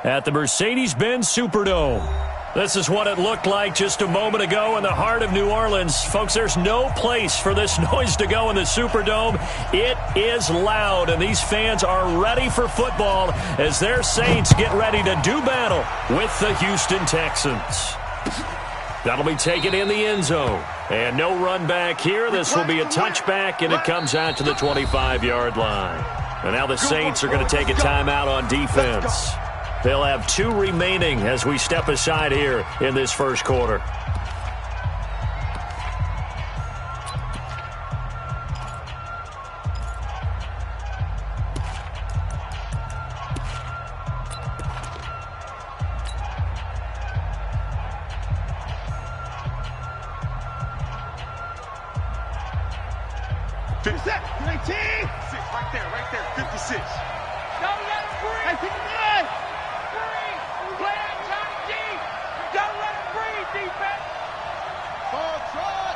at the Mercedes-Benz Superdome. This is what it looked like just a moment ago in the heart of New Orleans. Folks, there's no place for this noise to go in the Superdome. It is loud, and these fans are ready for football as their Saints get ready to do battle with the Houston Texans. That'll be taken in the end zone. And no run back here. This will be a touchback, and it comes out to the 25-yard line. And now the Saints are going to take a timeout on defense. They'll have 2 remaining as we step aside here in this first quarter. Right there, 56. Don't let him breathe. 59. Play out Johnny G. Don't let him breathe, defense. Ball trot.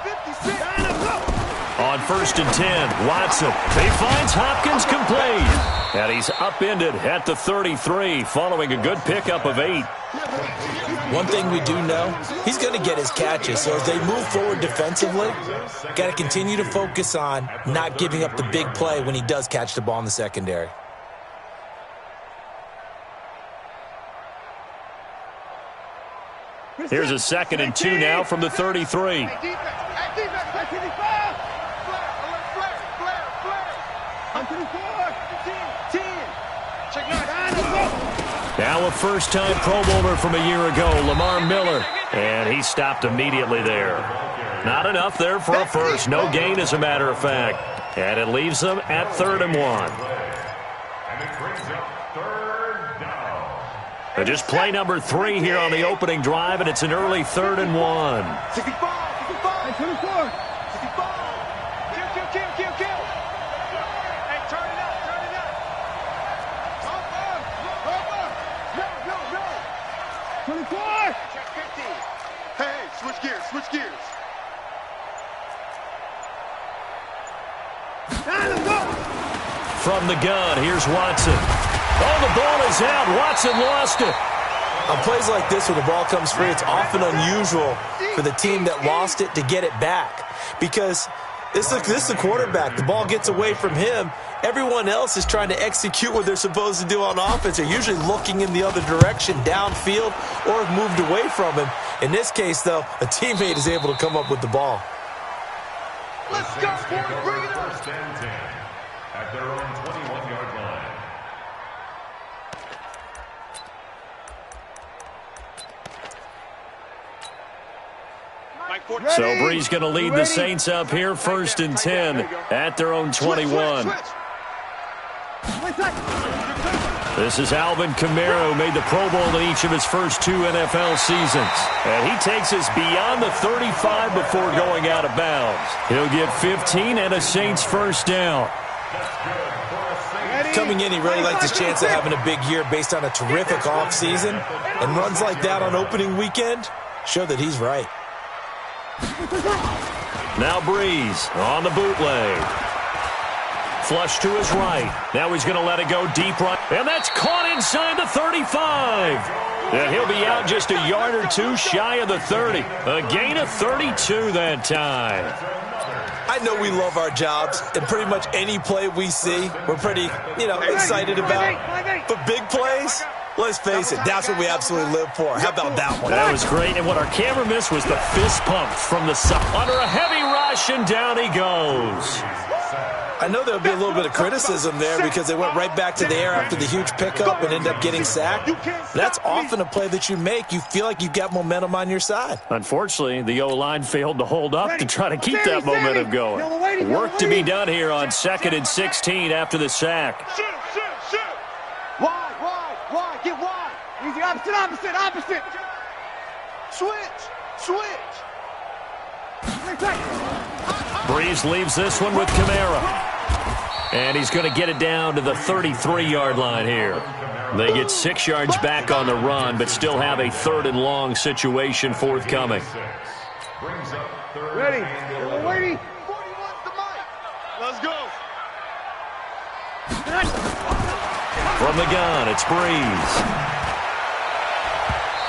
56. On 1st and 10, Watson. He finds Hopkins complete. And he's upended at the 33 following a good pickup of 8. One thing we do know, he's going to get his catches. So as they move forward defensively, got to continue to focus on not giving up the big play when he does catch the ball in the secondary. Here's a 2nd and 2 now from the 33. Now a first-time Pro Bowler from a year ago, Lamar Miller. And he stopped immediately there. Not enough there for a first. No gain, as a matter of fact. And it leaves them at 3rd and 1. And just play number 3 here on the opening drive, and it's an early 3rd and 1. 65, 24. Kill. Hey, turn it up. No. 24. Check 50. Hey, switch gears. From the gun, here's Watson. Oh, the ball is out. Watson lost it. On plays like this where the ball comes free, it's often unusual for the team that lost it to get it back. Because this is the quarterback. The ball gets away from him. Everyone else is trying to execute what they're supposed to do on offense. They're usually looking in the other direction, downfield, or have moved away from him. In this case, though, a teammate is able to come up with the ball. Let's go, boys. Bring it up. First and 10 at their own 21-yard line. So Bree's going to lead the Saints up here, 1st and 10 at their own 21. This is Alvin Kamara, who made the Pro Bowl in each of his first 2 NFL seasons. And he takes us beyond the 35 before going out of bounds. He'll get 15 and a Saints first down. Coming in, he really liked his chance of having a big year based on a terrific offseason. And runs like that on opening weekend show that he's right. Now Breeze on the bootleg. Flush to his right. Now he's going to let it go deep right. And that's caught inside the 35. And he'll be out just a yard or 2 shy of the 30. A gain of 32 that time. I know we love our jobs, and pretty much any play we see, we're pretty, excited about. But big plays, let's face it, that's what we absolutely live for. How about that one? That was great, and what our camera missed was the fist pump from the side. Under a heavy rush, and down he goes. I know there'll be a little bit of criticism there because they went right back to the air after the huge pickup and ended up getting sacked. That's often a play that you make. You feel like you've got momentum on your side. Unfortunately, the O-line failed to hold up to try to keep that momentum going. Work to be done here on 2nd and 16 after the sack. Shoot. Wide. Get wide. Easy, opposite. Switch. Breeze leaves this one with Kamara. And he's going to get it down to the 33-yard line here. They get 6 yards back on the run, but still have a 3rd and long situation forthcoming. Ready. 41's the mic. Let's go. From the gun, it's Breeze.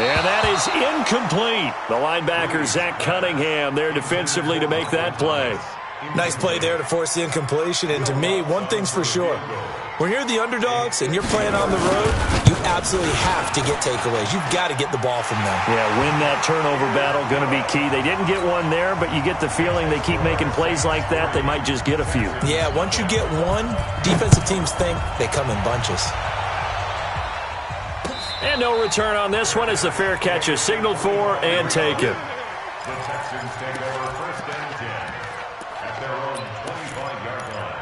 And that is incomplete. The linebacker, Zach Cunningham, there defensively to make that play. Nice play there to force the incompletion. And to me, one thing's for sure. When you're the underdogs and you're playing on the road, you absolutely have to get takeaways. You've got to get the ball from them. Yeah, win that turnover battle, going to be key. They didn't get one there, but you get the feeling they keep making plays like that, they might just get a few. Yeah, once you get one, defensive teams think they come in bunches. And no return on this one as the fair catch is signaled for and taken. The Texans take over first and 10 at their own 25-yard line.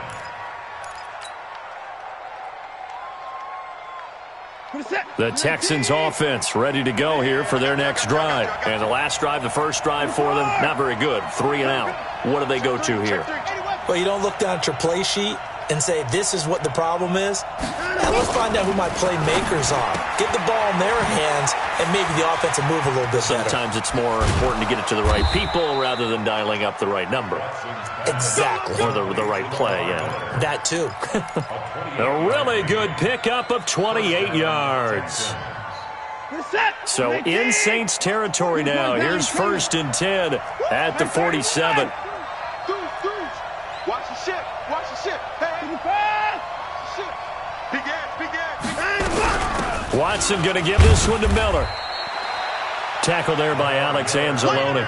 The Texans offense ready to go here for their next drive. And the last drive, the first drive for them, not very good. 3 and out. What do they go to here? Well, you don't look down at your play sheet and say, this is what the problem is. Now let's find out who my playmakers are. Get the ball in their hands, and maybe the offense will move a little bit better. Sometimes it's more important to get it to the right people rather than dialing up the right number. Exactly. Or the right play, yeah. That too. A really good pickup of 28 yards. So in Saints territory now. Here's first and 10 at the 47. Watch the ship. Watch the ship. Hey. Watson going to give this one to Miller. Tackle there by Alex Anzalone.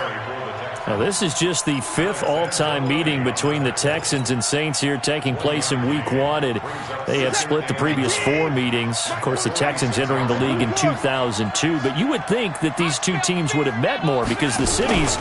Now, this is just the 5th all-time meeting between the Texans and Saints here taking place in Week 1. And they have split the previous 4 meetings. Of course, the Texans entering the league in 2002. But you would think that these two teams would have met more because the cities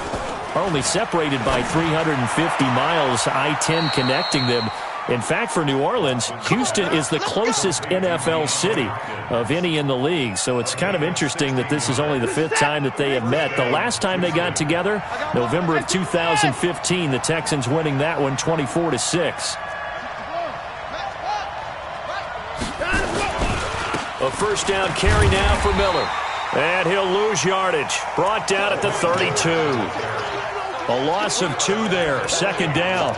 are only separated by 350 miles, I-10 connecting them. In fact, for New Orleans, Houston is the closest NFL city of any in the league. So it's kind of interesting that this is only the 5th time that they have met. The last time they got together, November of 2015, the Texans winning that one 24-6. A first down carry now for Miller. And he'll lose yardage. Brought down at the 32. A loss of 2 there. 2nd down.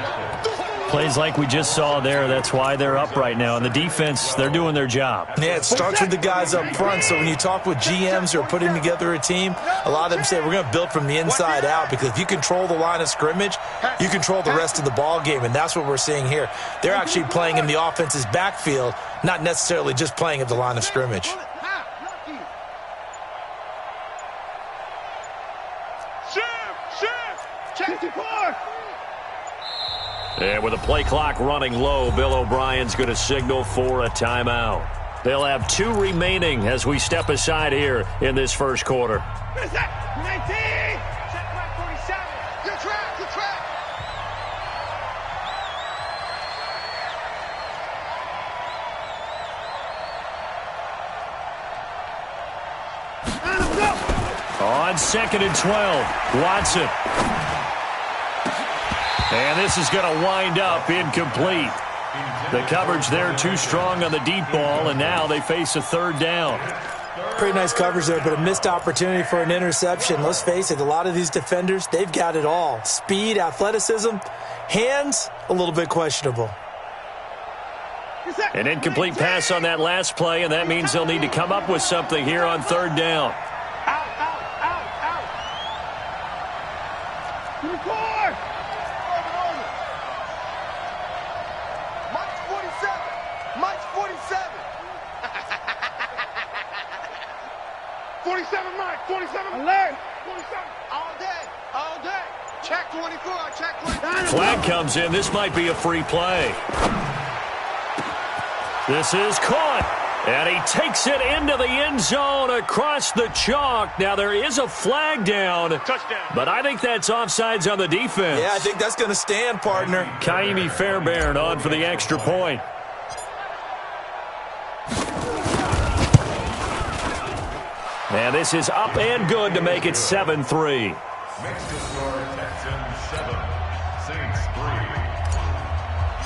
Plays like we just saw there. That's why they're up right now. And the defense, they're doing their job. Yeah, it starts with the guys up front. So when you talk with GMs who are putting together a team, a lot of them say we're going to build from the inside out because if you control the line of scrimmage, you control the rest of the ball game. And that's what we're seeing here. They're actually playing in the offense's backfield, not necessarily just playing at the line of scrimmage. And with the play clock running low, Bill O'Brien's going to signal for a timeout. They'll have 2 remaining as we step aside here in this first quarter. 19! Check back 47. Good track, good track. On 2nd and 12, Watson. And this is going to wind up incomplete. The coverage there too strong on the deep ball, and now they face a 3rd down. Pretty nice coverage there, but a missed opportunity for an interception. Let's face it, a lot of these defenders, they've got it all. Speed, athleticism, hands, a little bit questionable. An incomplete pass on that last play, and that means they'll need to come up with something here on 3rd down. Flag comes in. This might be a free play. This is caught. And he takes it into the end zone across the chalk. Now, there is a flag down. Touchdown. But I think that's offsides on the defense. Yeah, I think that's going to stand, partner. Kaimi Fairbairn on for the extra point. And this is up and good to make it 7-3. Makes the score Texans 7, Saints 3.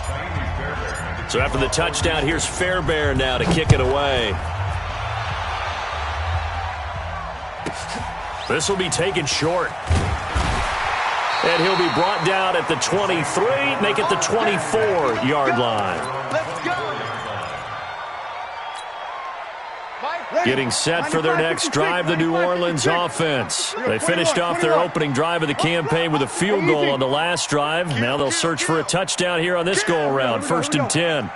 Kaimi Fairbairn. So after the touchdown, here's Fairbairn now to kick it away. This will be taken short. And he'll be brought down at the 23, make it the 24-yard line. Let's go. Getting set for their next drive, the New Orleans offense. They finished off their opening drive of the campaign with a field goal on the last drive. Now they'll search for a touchdown here on this go-around, 1st and 10.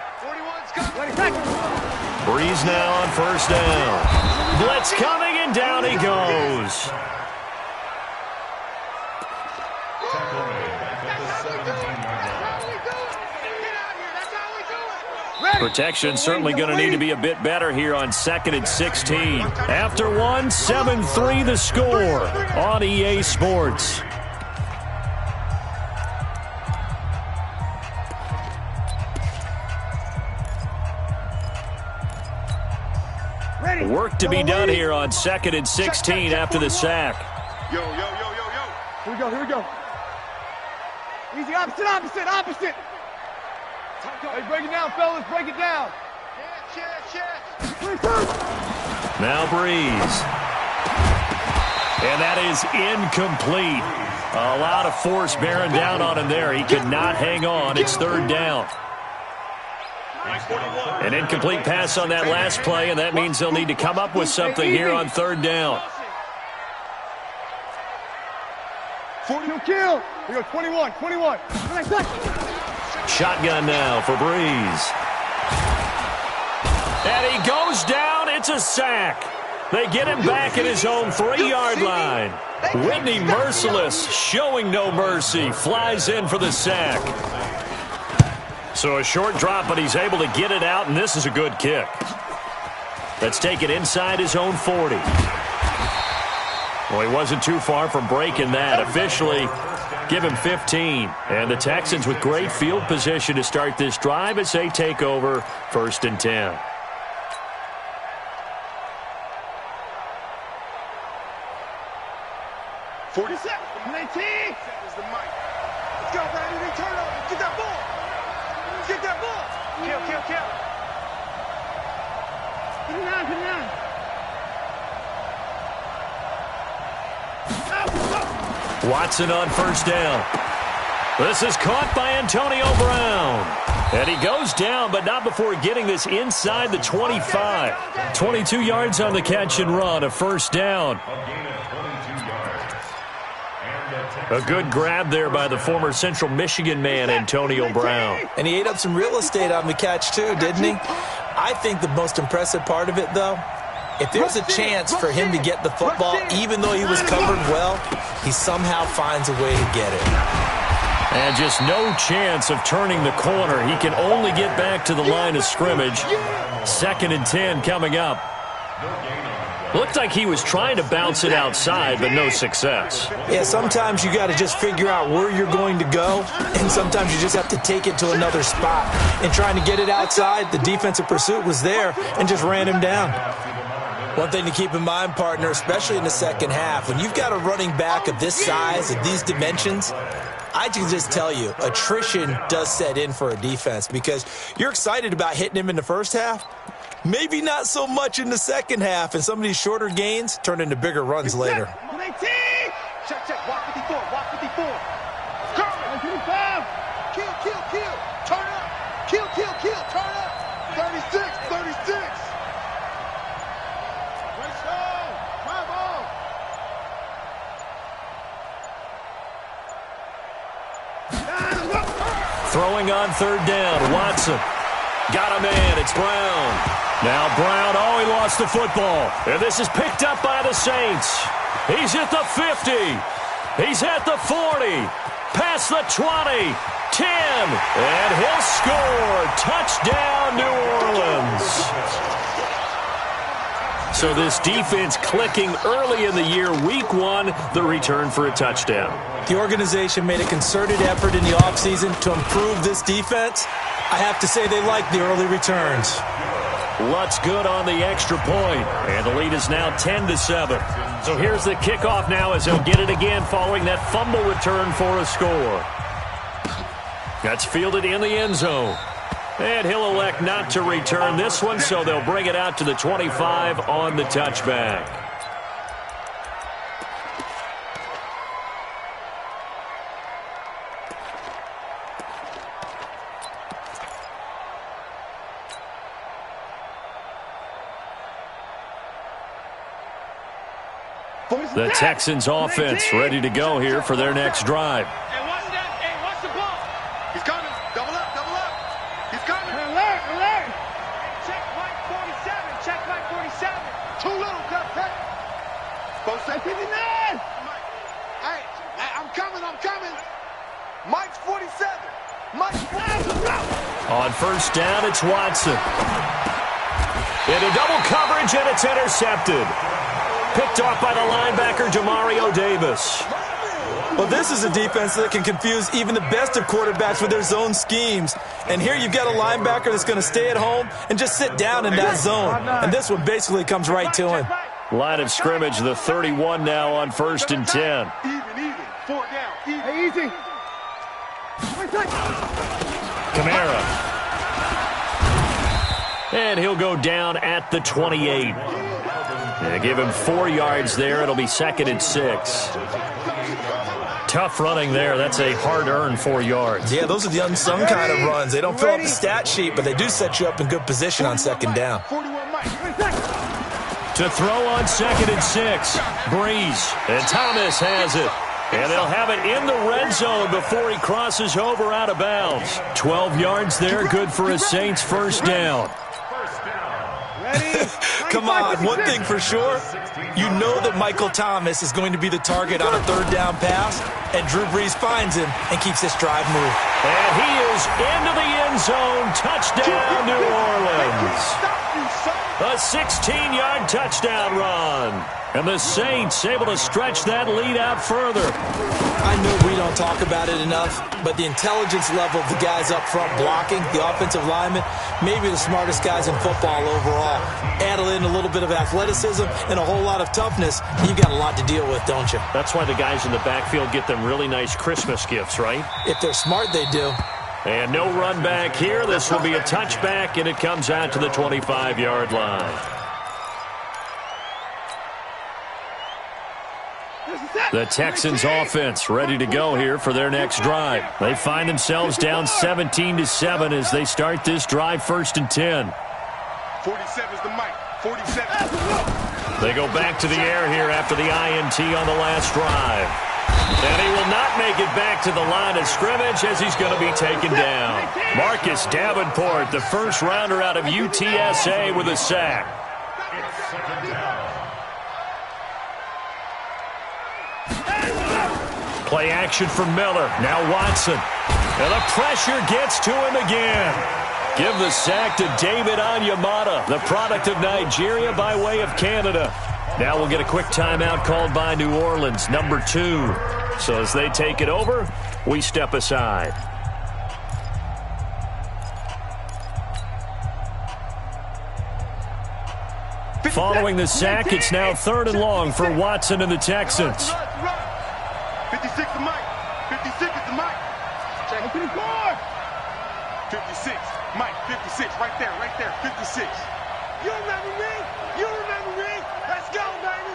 Breeze now on 1st down. Blitz coming, and down he goes. Protection certainly going to need to be a bit better here on 2nd and 16. After one, 7-3 the score on EA Sports. Work to be done here on 2nd and 16 after the sack. Yo. Here we go. Easy, opposite. Hey, break it down, fellas. Break it down. Now Breeze. And that is incomplete. A lot of force bearing down on him there. He could not hang on. It's 3rd down. An incomplete pass on that last play, and that means they'll need to come up with something here on 3rd down. 40 kill. We go 21. Shotgun now for Breeze. And he goes down. It's a sack. They get him back at his own 3-yard line. Whitney Merciless, showing no mercy, flies in for the sack. So a short drop, but he's able to get it out, and this is a good kick. Let's take it inside his own 40. Well, he wasn't too far from breaking that. Officially, give him 15. And the Texans with great field position to start this drive as they take over 1st and 10. Is the mic. Let's go, Brandon. Turn over. Get that ball. Kill. Put it down. Watson on 1st down. This is caught by Antonio Brown. And he goes down, but not before getting this inside the 25. 22 yards on the catch and run, a 1st down. A good grab there by the former Central Michigan man, Antonio Brown. And he ate up some real estate on the catch, too, didn't he? I think the most impressive part of it, though, if there's a chance for him to get the football, even though he was covered well, he somehow finds a way to get it. And just no chance of turning the corner. He can only get back to the line of scrimmage. 2nd and 10 coming up. Looked like he was trying to bounce it outside, but no success. Yeah, sometimes you got to just figure out where you're going to go, and sometimes you just have to take it to another spot. And trying to get it outside, the defensive pursuit was there and just ran him down. One thing to keep in mind, partner, especially in the second half, when you've got a running back of this size, of these dimensions, I can just tell you, attrition does set in for a defense because you're excited about hitting him in the first half. Maybe not so much in the second half, and some of these shorter gains turn into bigger runs later. Check. Walk 54. Curl. 55. Kill. Turn up. Kill. Turn up. 36. Let's go. Drive on. Throwing on 3rd down, Watson. Got a man, it's Brown. Now Brown, he lost the football. And this is picked up by the Saints. He's at the 50. He's at the 40. Past the 20. 10. And he'll score. Touchdown, New Orleans. So this defense clicking early in the year. Week 1, the return for a touchdown. The organization made a concerted effort in the offseason to improve this defense. I have to say they like the early returns. Lutz good on the extra point, and the lead is now 10-7. So here's the kickoff now as they'll get it again following that fumble return for a score. That's fielded in the end zone. And he'll elect not to return this one, so they'll bring it out to the 25 on the touchback. The Texans offense ready to go here for their next drive. Hey, watch that. Hey, watch the ball. He's coming. Double up, double up. He's coming. Alert, alert. Check Mike 47. Check Mike 47. Too little, cut. Post that 59. Hey, I'm coming, I'm coming. Mike's 47. Mike's 47. On first down, it's Watson. Into double coverage, and it's intercepted. Picked off by the linebacker, Demario Davis. Well, this is a defense that can confuse even the best of quarterbacks with their zone schemes. And here you've got a linebacker that's going to stay at home and just sit down in that zone. And this one basically comes right to him. Line of scrimmage, the 31 now on first and 10. Even. 4 down. Hey, easy. Kamara. And he'll go down at the 28. Yeah, give him 4 yards there. It'll be 2nd and 6. Tough running there. That's a hard-earned 4 yards. Yeah, those are the unsung kind of runs. They don't fill up the stat sheet, but they do set you up in good position on second down. To throw on 2nd and 6. Breeze. And Thomas has it. And they'll have it in the red zone before he crosses over out of bounds. 12 yards there, good for a Saints first down. Come on, one thing for sure, you know that Michael Thomas is going to be the target on a third down pass, and Drew Brees finds him and keeps this drive moving. And he is into the end zone. Touchdown, New Orleans. A 16-yard touchdown run. And the Saints able to stretch that lead out further. I know we don't talk about it enough, but the intelligence level of the guys up front blocking, the offensive linemen, maybe the smartest guys in football overall. Add in a little bit of athleticism and a whole lot of toughness, you've got a lot to deal with, don't you? That's why the guys in the backfield get them really nice Christmas gifts, right? If they're smart, they do. And no run back here. This will be a touchback, and it comes out to the 25-yard line. The Texans offense ready to go here for their next drive. They find themselves down 17-7 as they start this drive 1st and 10. 47 is the mic. 47. They go back to the air here after the INT on the last drive. And he will not make it back to the line of scrimmage as he's going to be taken down. Marcus Davenport, the first rounder out of UTSA, with a sack. Play action for Miller. Now Watson. And the pressure gets to him again. Give the sack to David Onyemata, the product of Nigeria by way of Canada. Now we'll get a quick timeout called by New Orleans, number 2. So as they take it over, we step aside. Following the sack, it's now 3rd and long for Watson and the Texans. 56 the mic. 56 is the mic. Check. 56, Mike, 56, right there, 56. You remember me? You remember me? Let's go, baby.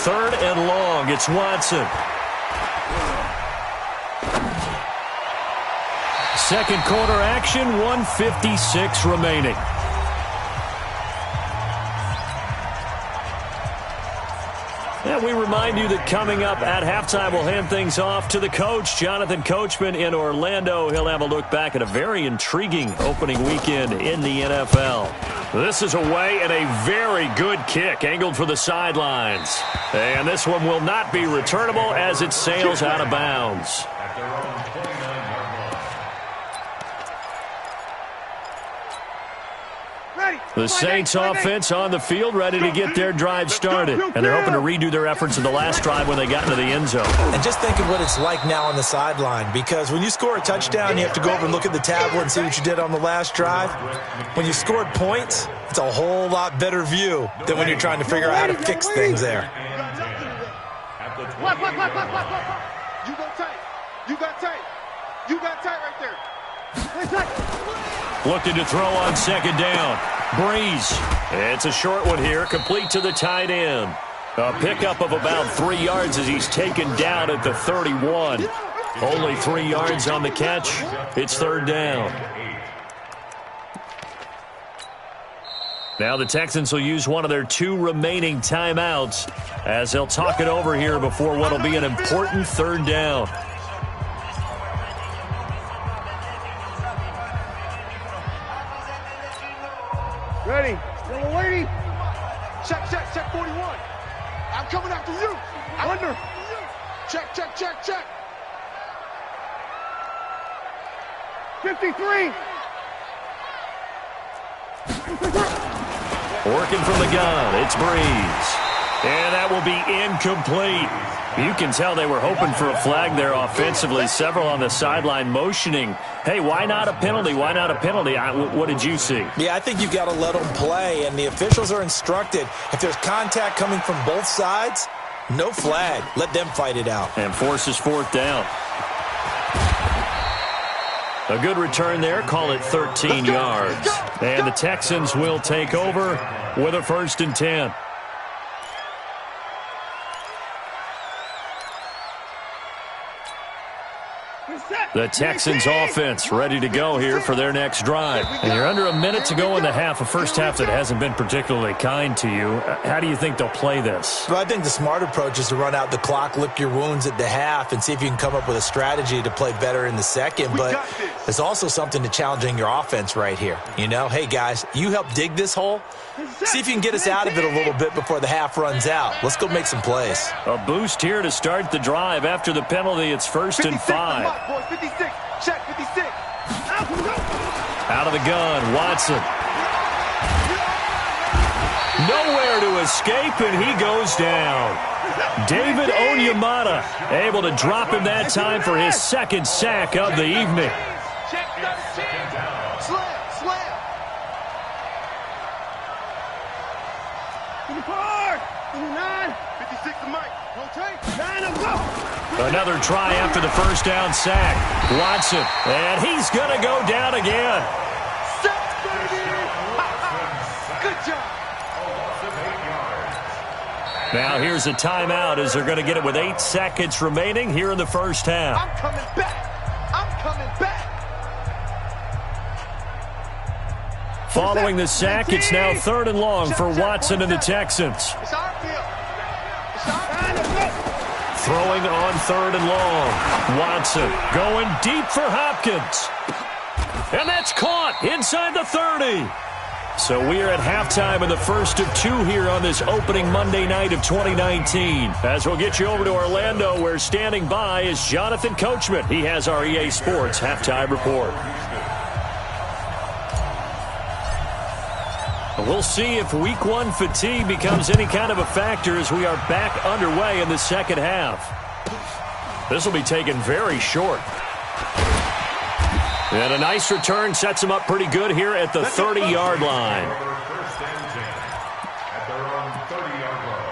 3rd and long, it's Watson. Second quarter action, 1:56 remaining. And we remind you that coming up at halftime, we'll hand things off to the coach, Jonathan Coachman in Orlando. He'll have a look back at a very intriguing opening weekend in the NFL. This is away and a very good kick angled for the sidelines. And this one will not be returnable as it sails out of bounds. The Saints offense on the field ready to get their drive started. And they're hoping to redo their efforts in the last drive when they got into the end zone. And just think of what it's like now on the sideline, because when you score a touchdown, you have to go over and look at the tablet and see what you did on the last drive. When you scored points, it's a whole lot better view than when you're trying to figure out how to fix things there. You got tight. You got tight. You got tight right there. Looking to throw on second down. Breeze. It's a short one here, complete to the tight end. A pickup of about 3 yards as he's taken down at the 31. Only 3 yards on the catch. It's third down. Now the Texans will use one of their 2 remaining timeouts as they'll talk it over here before what will be an important 3rd down. Ready. Yellow lady. Check, 41. I'm coming after you. Under. Check. 53. Working from the gun, it's Breeze. And that will be incomplete. You can tell they were hoping for a flag there offensively. Several on the sideline motioning, hey, why not a penalty? Why not a penalty? What did you see? Yeah, I think you've got to let them play, and the officials are instructed, if there's contact coming from both sides, no flag. Let them fight it out. And forces 4th down. A good return there. Call it 13 yards. And the Texans will take over with a 1st and 10. The Texans offense ready to go here for their next drive. And you're under a minute to go in the half, a first half that hasn't been particularly kind to you. How do you think they'll play this? Well, I think the smart approach is to run out the clock, lick your wounds at the half, and see if you can come up with a strategy to play better in the second. But there's also something to challenging your offense right here. You know, hey, guys, you help dig this hole. See if you can get us out of it a little bit before the half runs out. Let's go make some plays. A boost here to start the drive. After the penalty, it's 1st and 5. 56. Check 56. Out of the gun, Watson. Nowhere to escape, and he goes down. David Onyemata able to drop him that time for his 2nd sack of the evening. Check 13. Slam. 54. 59. 56 to Mike. Don't take. 9 go. Another try after the 1st down sack. Watson, and he's going to go down again. Good job. Now here's a timeout as they're going to get it with 8 seconds remaining here in the first half. I'm coming back. Following the sack, it's now 3rd and long for Watson and the Texans. It's our field. Throwing on 3rd and long. Watson going deep for Hopkins. And that's caught inside the 30. So we are at halftime in the first of 2 here on this opening Monday night of 2019. As we'll get you over to Orlando, where standing by is Jonathan Coachman. He has our EA Sports halftime report. We'll see if week 1 fatigue becomes any kind of a factor as we are back underway in the second half. This will be taken very short. And a nice return sets him up pretty good here at the 30-yard line. First and 10 at their own 30-yard line.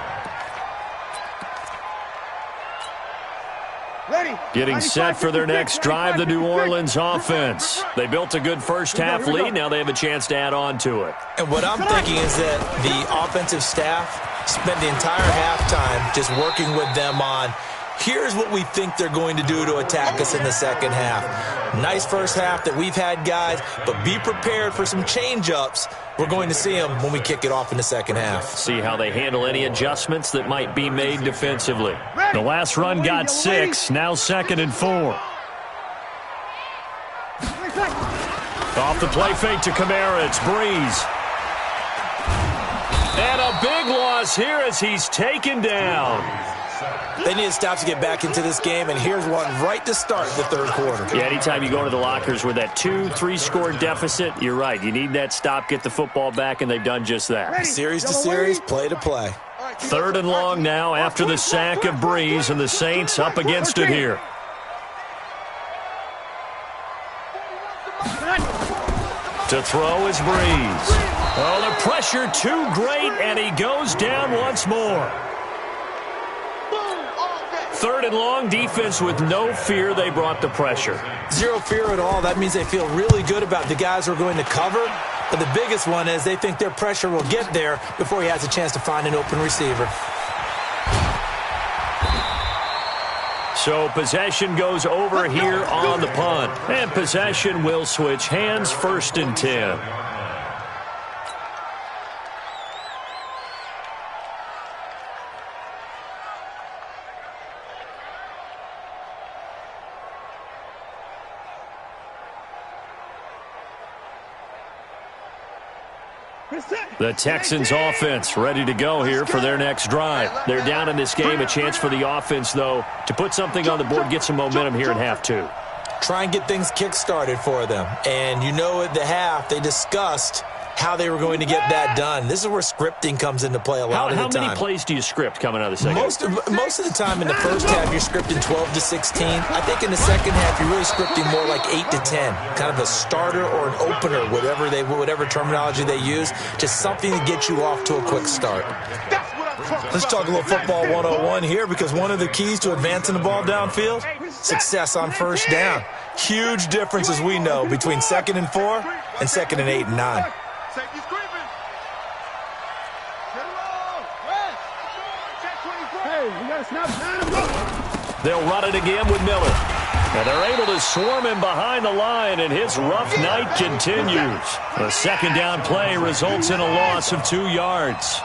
Ready. Getting set for their next drive, the New Orleans offense. They built a good first half lead. Now they have a chance to add on to it. And what I'm thinking is that the offensive staff spent the entire halftime just working with them on, here's what we think they're going to do to attack us in the second half. Nice first half that we've had, guys, but be prepared for some change-ups. We're going to see them when we kick it off in the second half. See how they handle any adjustments that might be made defensively. The last run got 6, now 2nd and 4. Off the play fake to Kamara, it's Breeze. And a big loss here as he's taken down. They need to stop to get back into this game, and here's one right to start the third quarter. Yeah, anytime you go to the lockers with that 2-3 score deficit, you're right. You need that stop, get the football back, and they've done just that. Series to series, play to play. 3rd and long now after the sack of Breeze, and the Saints up against it here. To throw is Breeze. Oh, the pressure too great, and he goes down once more. 3rd and long, defense with no fear. They brought the pressure. Zero fear at all. That means they feel really good about the guys who are going to cover. But the biggest one is they think their pressure will get there before he has a chance to find an open receiver. So possession goes over here on the punt. And possession will switch hands, 1st and 10. The Texans offense ready to go here for their next drive. They're down in this game. A chance for the offense, though, to put something on the board, get some momentum here in half two. Try and get things kick-started for them. And you know at the half, they discussed how they were going to get that done. This is where scripting comes into play a lot of the time. How many plays do you script coming out of the second? Most of the time in the first half, you're scripting 12 to 16. I think in the second half, you're really scripting more like 8 to 10. Kind of a starter or an opener, whatever terminology they use. Just something to get you off to a quick start. Let's talk a little football 101 here, because one of the keys to advancing the ball downfield, success on first down. Huge difference, as we know, between 2nd and 4 and 2nd and 8 and 9. Safety's creeping. Hey, we got to snap. They'll run it again with Miller. And they're able to swarm him behind the line, and his rough night continues. The second down play results in a loss of 2 yards.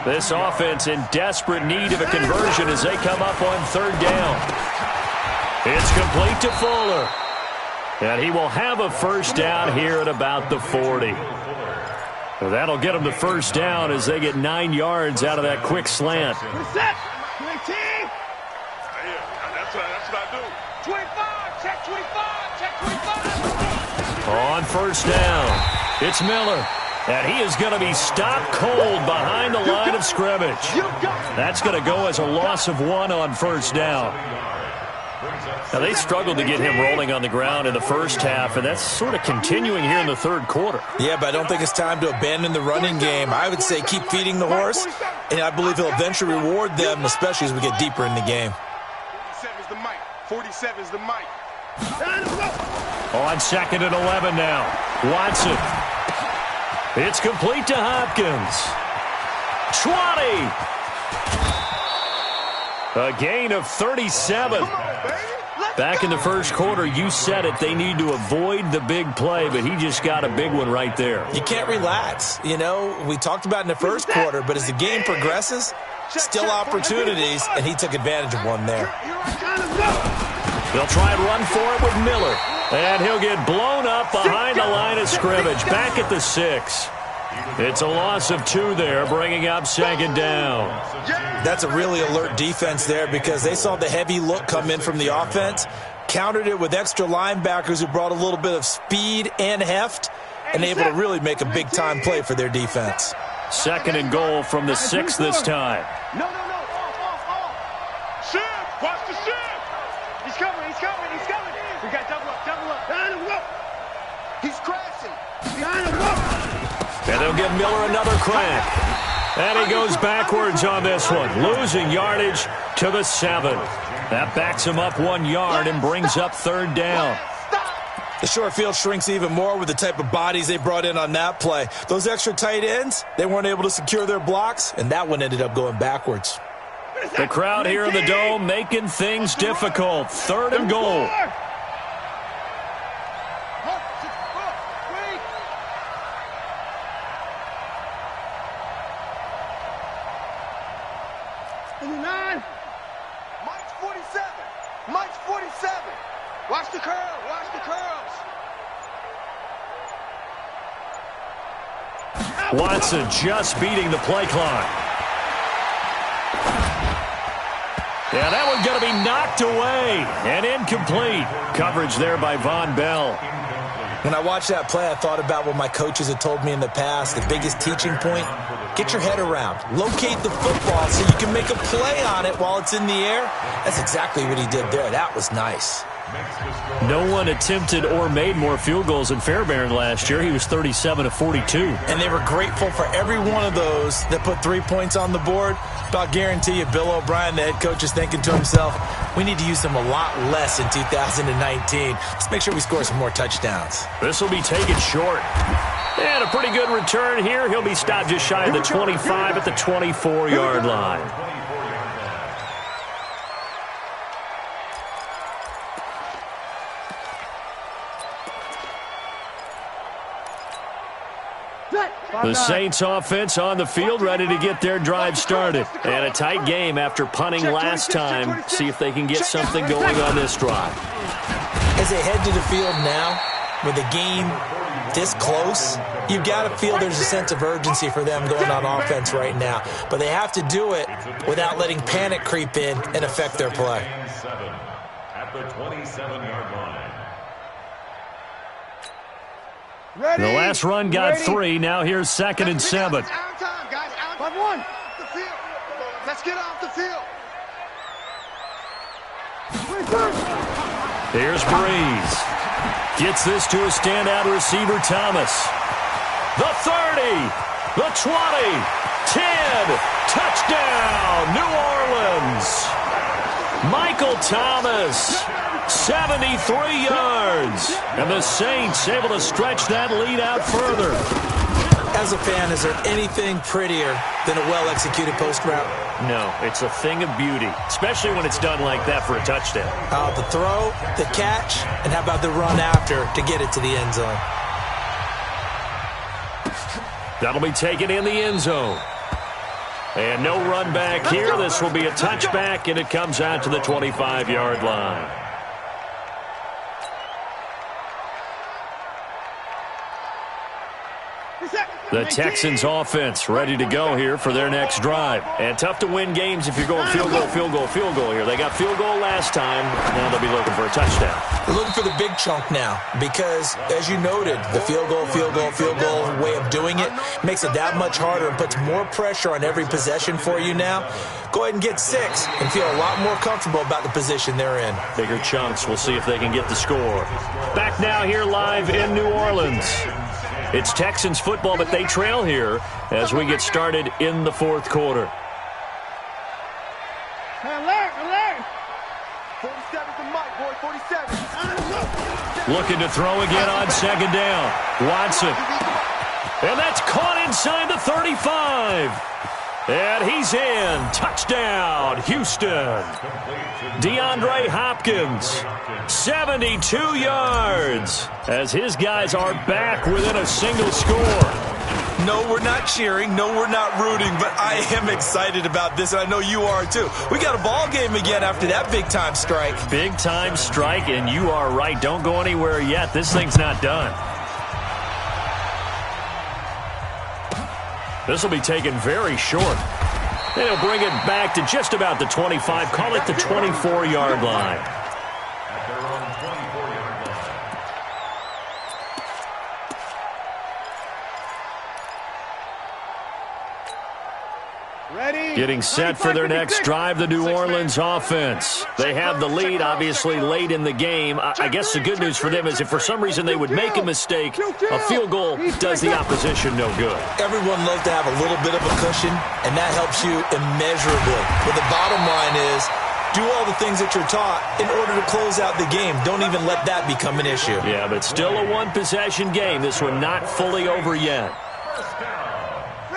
This offense in desperate need of a conversion as they come up on 3rd down. It's complete to Fuller. And he will have a first down here at about the 40. So that'll get them the first down as they get 9 yards out of that quick slant. That's what I do. 25, check 25, check 25. On first down, it's Miller. And he is going to be stopped cold behind the line of scrimmage. That's going to go as a loss of 1 on first down. Now, they struggled to get him rolling on the ground in the first half, and that's sort of continuing here in the third quarter. Yeah, but I don't think it's time to abandon the running game. I would say keep feeding the horse, and I believe he'll eventually reward them, especially as we get deeper in the game. 47's the mic. 47's the mic. On 2nd and 11 now. Watson. It's complete to Hopkins. 20. A gain of 37. Back in the first quarter, you said it, they need to avoid the big play, but he just got a big one right there. You can't relax. You know, we talked about in the first quarter, but as the game progresses, still opportunities, and he took advantage of one there. They'll try and run for it with Miller, and he'll get blown up behind the line of scrimmage, back at the 6. It's a loss of 2 there, bringing up 2nd down. That's a really alert defense there, because they saw the heavy look come in from the offense, countered it with extra linebackers who brought a little bit of speed and heft, and able to really make a big-time play for their defense. 2nd and goal from the 6 this time. No. Off. Shift. Watch the shift. He's coming. We got double up. Behind him, go. He's crashing. Behind him, go. And they'll give Miller another crack. And he goes backwards on this one, losing yardage to the 7. That backs him up 1 yard and brings up 3rd down. The short field shrinks even more with the type of bodies they brought in on that play. Those extra tight ends, they weren't able to secure their blocks, and that one ended up going backwards. The crowd here in the Dome making things difficult. 3rd and goal. Mike's 47. Watch the curls. Watson just beating the play clock. Yeah, that one's going to be knocked away and incomplete. Coverage there by Von Bell. When I watched that play, I thought about what my coaches had told me in the past. The biggest teaching point, get your head around. Locate the football so you can make a play on it while it's in the air. That's exactly what he did there. That was nice. No one attempted or made more field goals than Fairbairn last year. He was 37 of 42. And they were grateful for every one of those that put 3 points on the board. But I'll guarantee you, Bill O'Brien, the head coach, is thinking to himself, we need to use them a lot less in 2019. Let's make sure we score some more touchdowns. This will be taken short. And a pretty good return here. He'll be stopped just shy of the 25 at the 24-yard line. The Saints offense on the field, ready to get their drive started. And a tight game after punting last time. See if they can get something going on this drive. As they head to the field now, with the game this close, you've got to feel there's a sense of urgency for them going on offense right now. But they have to do it without letting panic creep in and affect their play. At the 27-yard line. Ready. The last run got 3. Now here's 2nd and 7. It's out of time, guys. Out of 5-1. the field. Let's get off the field. Here's Breeze. Gets this to a standout receiver, Thomas. The 30, the 20, 10, touchdown, New Orleans. Michael Thomas, 73 yards. And the Saints able to stretch that lead out further. As a fan, is there anything prettier than a well-executed post route? No, it's a thing of beauty, especially when it's done like that for a touchdown. The throw, the catch, and how about the run after to get it to the end zone? That'll be taken in the end zone. And no run back here. This will be a touchback, and it comes out to the 25-yard line. The Texans offense ready to go here for their next drive. And tough to win games if you're going field goal, field goal, field goal here. They got field goal last time. Now they'll be looking for a touchdown. They're looking for the big chunk now because, as you noted, the field goal way of doing it makes it that much harder and puts more pressure on every possession for you now. Go ahead and get 6 and feel a lot more comfortable about the position they're in. Bigger chunks. We'll see if they can get the score. Back now here live in New Orleans. It's Texans football, but they trail here as we get started in the 4th quarter. Alert! 47's the mic, boy. 47. Looking to throw again on 2nd down. Watson. And that's caught inside the 35. And he's in. Touchdown, Houston. DeAndre Hopkins, 72 yards, as his guys are back within a single score. No, we're not cheering. No, we're not rooting, but I am excited about this, and I know you are too. We got a ball game again after that big-time strike. Big-time strike, and you are right. Don't go anywhere yet. This thing's not done. This will be taken very short. And he'll bring it back to just about the 25. Call it the 24-yard line. At their own 24-yard line. Ready. Getting set for their next drive, the New Orleans offense. They have the lead, obviously, late in the game. I guess the good news for them is if for some reason they would make a mistake, a field goal does the opposition no good. Everyone loves to have a little bit of a cushion, and that helps you immeasurably. But the bottom line is, do all the things that you're taught in order to close out the game. Don't even let that become an issue. Yeah, but still a one-possession game. This one not fully over yet.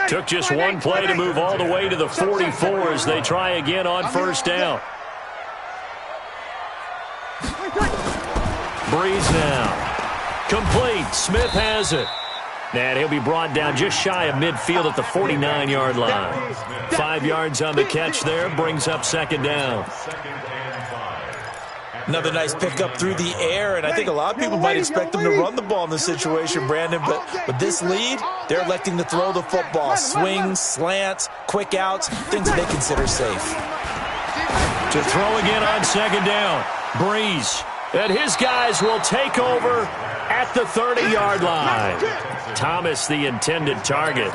Took just one play to move all the way to the 44 as they try again on 1st down. Breeze now. Complete. Smith has it. And he'll be brought down just shy of midfield at the 49-yard line. 5 yards on the catch there. Brings up 2nd down. Another nice pickup through the air, and I think a lot of people might expect them to run the ball in this situation, Brandon, but with this lead, they're electing to throw the football. Swings, slants, quick outs, things that they consider safe. To throw again on 2nd down. Breeze. And his guys will take over at the 30-yard line. Thomas, the intended target.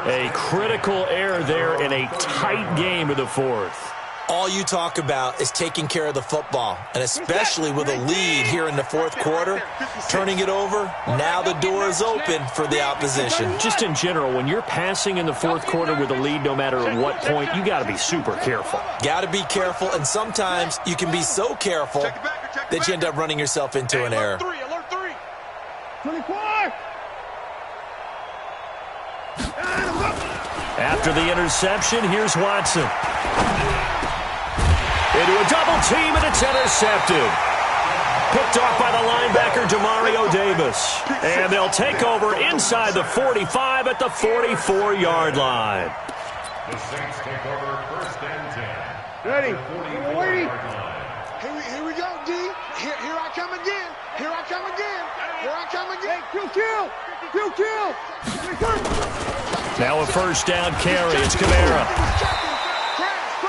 A critical error there in a tight game of the 4th. All you talk about is taking care of the football, and especially with a lead here in the 4th quarter, turning it over, now the door is open for the opposition. Just in general, when you're passing in the 4th quarter with a lead, no matter at what point, you got to be super careful. Got to be careful, and sometimes you can be so careful that you end up running yourself into an error. Alert 3. 24. After the interception, here's Watson. Into a double team, and it's intercepted. Picked off by the linebacker, Demario Davis. And they'll take over inside the 45 at the 44-yard line. The Saints take over 1st and 10. Ready. At the 44-yard line. Here we go, D. Here I come again. Here I come again. Here I come again. Kill. Now a first down carry. It's Kamara.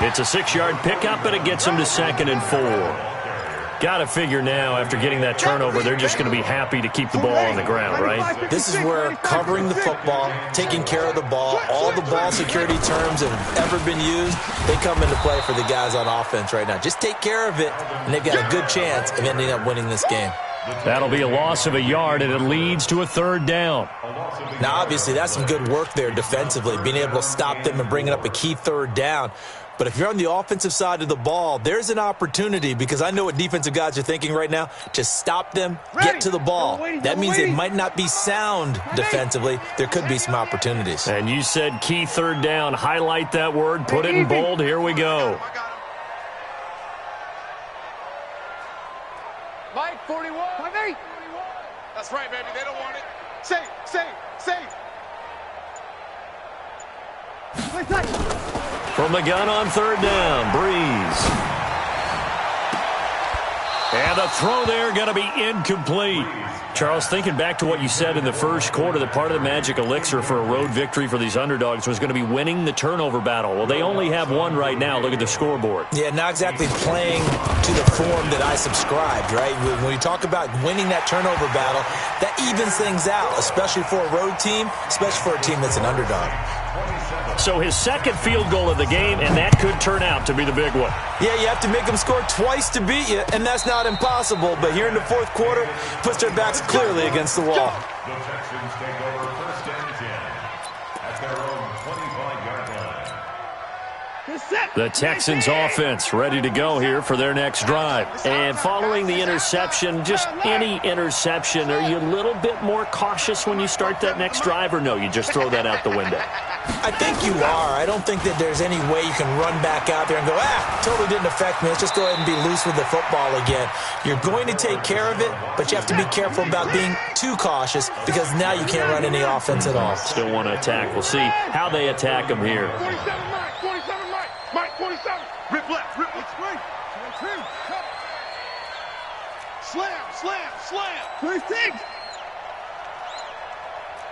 It's a 6-yard pickup, and it gets him to 2nd and 4. Got to figure now, after getting that turnover, they're just going to be happy to keep the ball on the ground, right? This is where covering the football, taking care of the ball, all the ball security terms that have ever been used, they come into play for the guys on offense right now. Just take care of it, and they've got a good chance of ending up winning this game. That'll be a loss of a yard, and it leads to a 3rd down. Now, obviously, that's some good work there defensively, being able to stop them and bringing up a key 3rd down. But if you're on the offensive side of the ball, there's an opportunity, because I know what defensive guys are thinking right now. Just stop them, get to the ball. That means they might not be sound defensively. There could be some opportunities. And you said key 3rd down. Highlight that word. Put it in bold. Here we go. Mike, 41. That's right, baby. They don't want it. Safe. From the gun on 3rd down, Breeze. And the throw there going to be incomplete. Charles, thinking back to what you said in the first quarter, that part of the magic elixir for a road victory for these underdogs was going to be winning the turnover battle. Well, they only have one right now. Look at the scoreboard. Yeah, not exactly playing to the form that I subscribed, right? When you talk about winning that turnover battle, that evens things out, especially for a road team, especially for a team that's an underdog. So his 2nd field goal of the game, and that could turn out to be the big one. Yeah, you have to make them score twice to beat you, and that's not impossible. But here in the 4th quarter, puts their backs clearly against the wall. The Texans take over 1st and 10 at their own 25-yard line. The Texans offense ready to go here for their next drive. And following the interception, just any interception, are you a little bit more cautious when you start that next drive, or no, you just throw that out the window? I think you are. I don't think that there's any way you can run back out there and go, totally didn't affect me. Let's just go ahead and be loose with the football again. You're going to take care of it, but you have to be careful about being too cautious, because now you can't run any offense at all. Still want to attack. We'll see how they attack them here. 47 Mike, 47. Rip left. Slam. 26.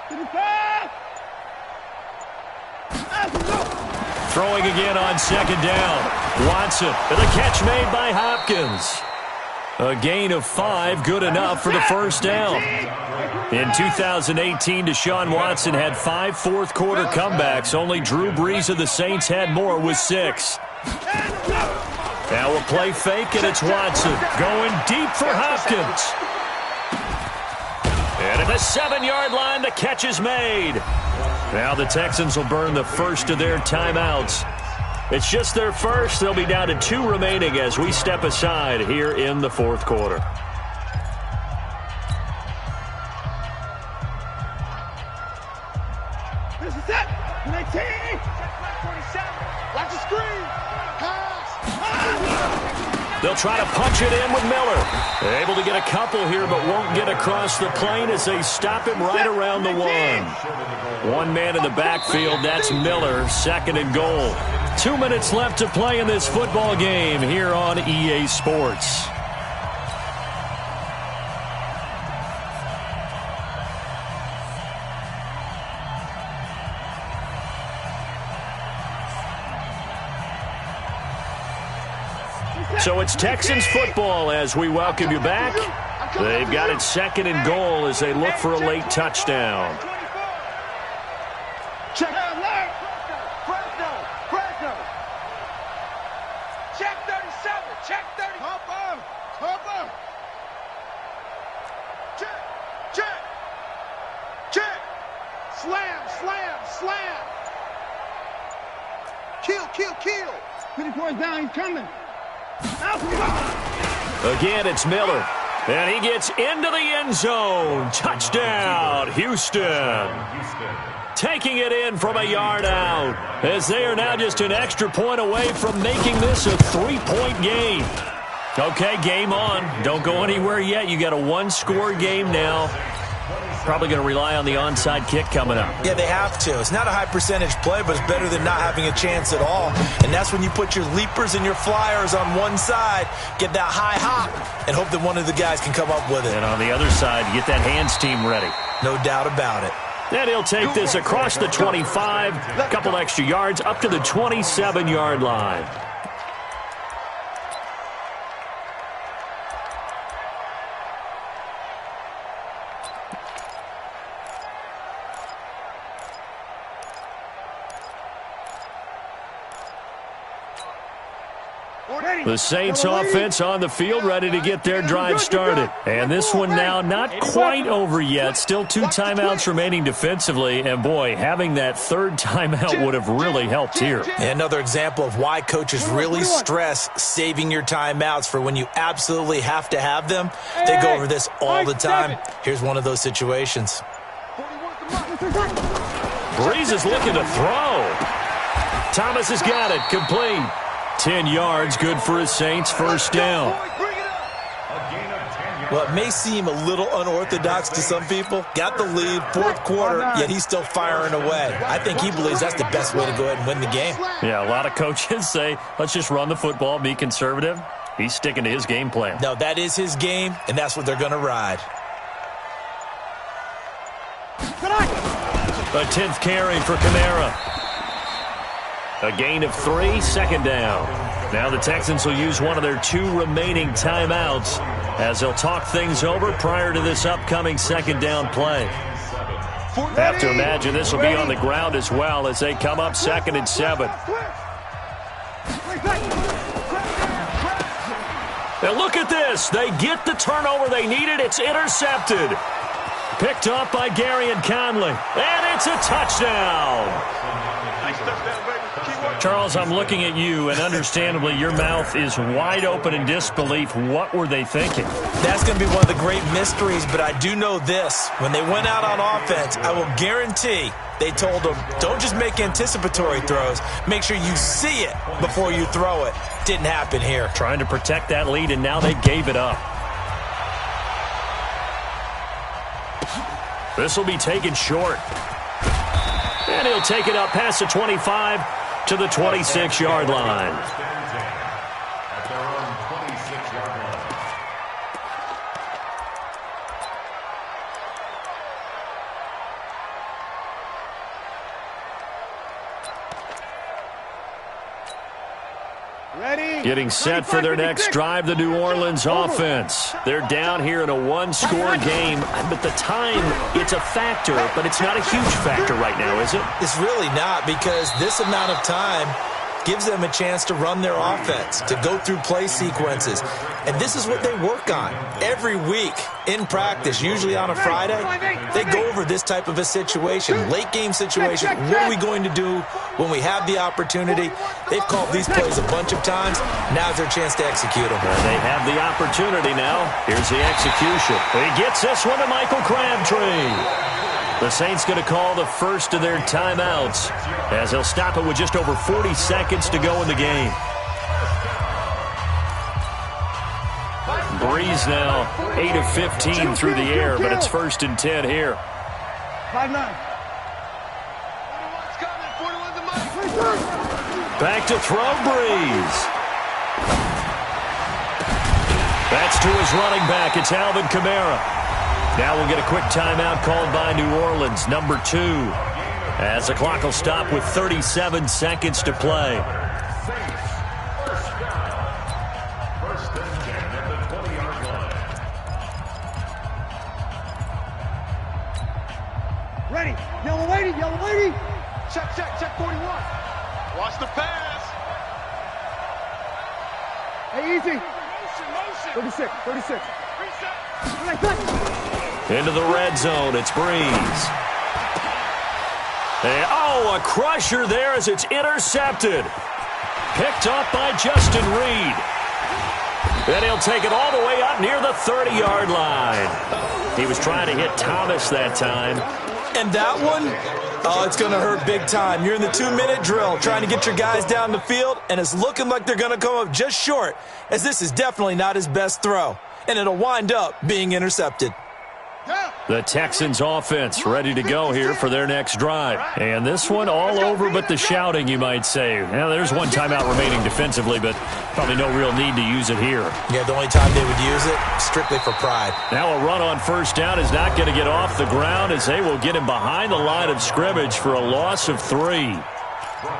55. Throwing again on 2nd down. Watson, and the catch made by Hopkins. A gain of 5, good enough for the 1st down. In 2018, Deshaun Watson had 5 fourth-quarter comebacks. Only Drew Brees of the Saints had more with 6. Now a play fake, and it's Watson going deep for Hopkins. And at the 7-yard line, the catch is made. Now the Texans will burn the first of their timeouts. It's just their first. They'll be down to 2 remaining as we step aside here in the 4th quarter. This is it. 19. Watch the screen. They'll try to punch it in with Miller. They're able to get a couple here, but won't get across the plane as they stop him right around the 1. One man in the backfield, that's Miller, 2nd and goal. 2 minutes left to play in this football game here on EA Sports. So it's Texans football as we welcome you back. They've got it 2nd and goal as they look for a late touchdown. Check alert. Fresno. Check 37. Check 30. Cover. Check. Slam. Kill. 54 is down. He's coming. Again, it's Miller. And he gets into the end zone. Touchdown, Houston. Taking it in from a yard out, as they are now just an extra point away from making this a 3-point game. Okay, game on. Don't go anywhere yet. You got a 1-score game now. Probably going to rely on the onside kick coming up. Yeah, they have to. It's not a high-percentage play, but it's better than not having a chance at all. And that's when you put your leapers and your flyers on one side, get that high hop, and hope that one of the guys can come up with it. And on the other side, you get that hands team ready. No doubt about it. And he'll take this across the 25, a couple extra yards, up to the 27-yard line. The Saints offense on the field, ready to get their drive started. And this one now not quite over yet. Still 2 timeouts remaining defensively. And, boy, having that third timeout would have really helped here. Another example of why coaches really stress saving your timeouts for when you absolutely have to have them. They go over this all the time. Here's one of those situations. Breeze is looking to throw. Thomas has got it. Complete. 10 yards, good for his Saints, first down. Well, it may seem a little unorthodox to some people. Got the lead, fourth quarter, yet he's still firing away. I think he believes that's the best way to go ahead and win the game. Yeah, a lot of coaches say, let's just run the football, be conservative. He's sticking to his game plan. No, that is his game, and that's what they're going to ride. A 10th carry for Kamara. A gain of 3, second down. Now the Texans will use one of their 2 remaining timeouts as they'll talk things over prior to this upcoming second down play. Have to imagine this will be on the ground as well as they come up 2nd and 7. And look at this. They get the turnover they needed. It's intercepted. Picked up by Gary and Conley. And it's a touchdown. Nice touchdown, baby. Charles, I'm looking at you, and understandably, your mouth is wide open in disbelief. What were they thinking? That's going to be one of the great mysteries, but I do know this. When they went out on offense, I will guarantee they told them, don't just make anticipatory throws. Make sure you see it before you throw it. Didn't happen here. Trying to protect that lead, and now they gave it up. This will be taken short. And he'll take it up past the 25 to the 26-yard line. At their own 26-yard line. Ready? Getting set for their next drive, the New Orleans offense. They're down here in a 1-score game, but the time, it's a factor, but it's not a huge factor right now, is it? It's really not, because this amount of time gives them a chance to run their offense, to go through play sequences. And this is what they work on every week in practice, usually on a Friday. They go over this type of a situation, late game situation. What are we going to do when we have the opportunity? They've called these plays a bunch of times. Now's their chance to execute them. They have the opportunity now. Here's the execution. He gets this one to Michael Crabtree. The Saints going to call the first of their timeouts as they'll stop it with just over 40 seconds to go in the game. Breeze now 8 of 15 through the air, but it's 1st and 10 here. 5-9. Back to throw, Breeze. That's to his running back. It's Alvin Kamara. Now we'll get a quick timeout called by New Orleans, number 2, as the clock will stop with 37 seconds to play. First and 10 at the 20-yard line. Ready. Yellow lady. Check 41. Watch the pass. Hey, easy. Motion. 36. Reset. Into the red zone, it's Breeze. And, a crusher there as it's intercepted. Picked up by Justin Reed. Then he'll take it all the way up near the 30-yard line. He was trying to hit Thomas that time. And that one, it's going to hurt big time. You're in the 2-minute drill trying to get your guys down the field, and it's looking like they're going to come up just short, as this is definitely not his best throw. And it'll wind up being intercepted. Yeah. The Texans offense ready to go here for their next drive. And this one all over but the shouting, you might say. Now, there's one timeout remaining defensively, but probably no real need to use it here. Yeah, the only time they would use it, strictly for pride. Now a run on first down is not going to get off the ground as they will get him behind the line of scrimmage for a loss of 3.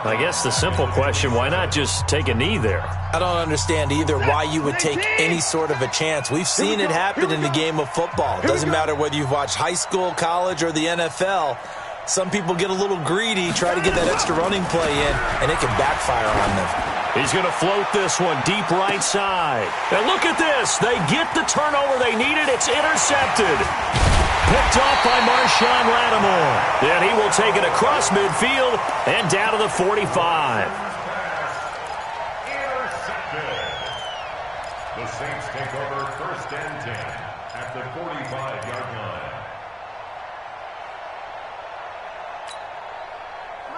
I guess the simple question, why not just take a knee there? I don't understand either why you would take any sort of a chance. We've seen it happen in the game of football. It doesn't matter whether you've watched high school, college, or the NFL. Some people get a little greedy, try to get that extra running play in, and it can backfire on them. He's going to float this one deep right side. And look at this. They get the turnover they needed. It's intercepted. Picked off by Marshawn Lattimore. And he will take it across midfield and down to the 45. The Saints take over first and 10 at the 45-yard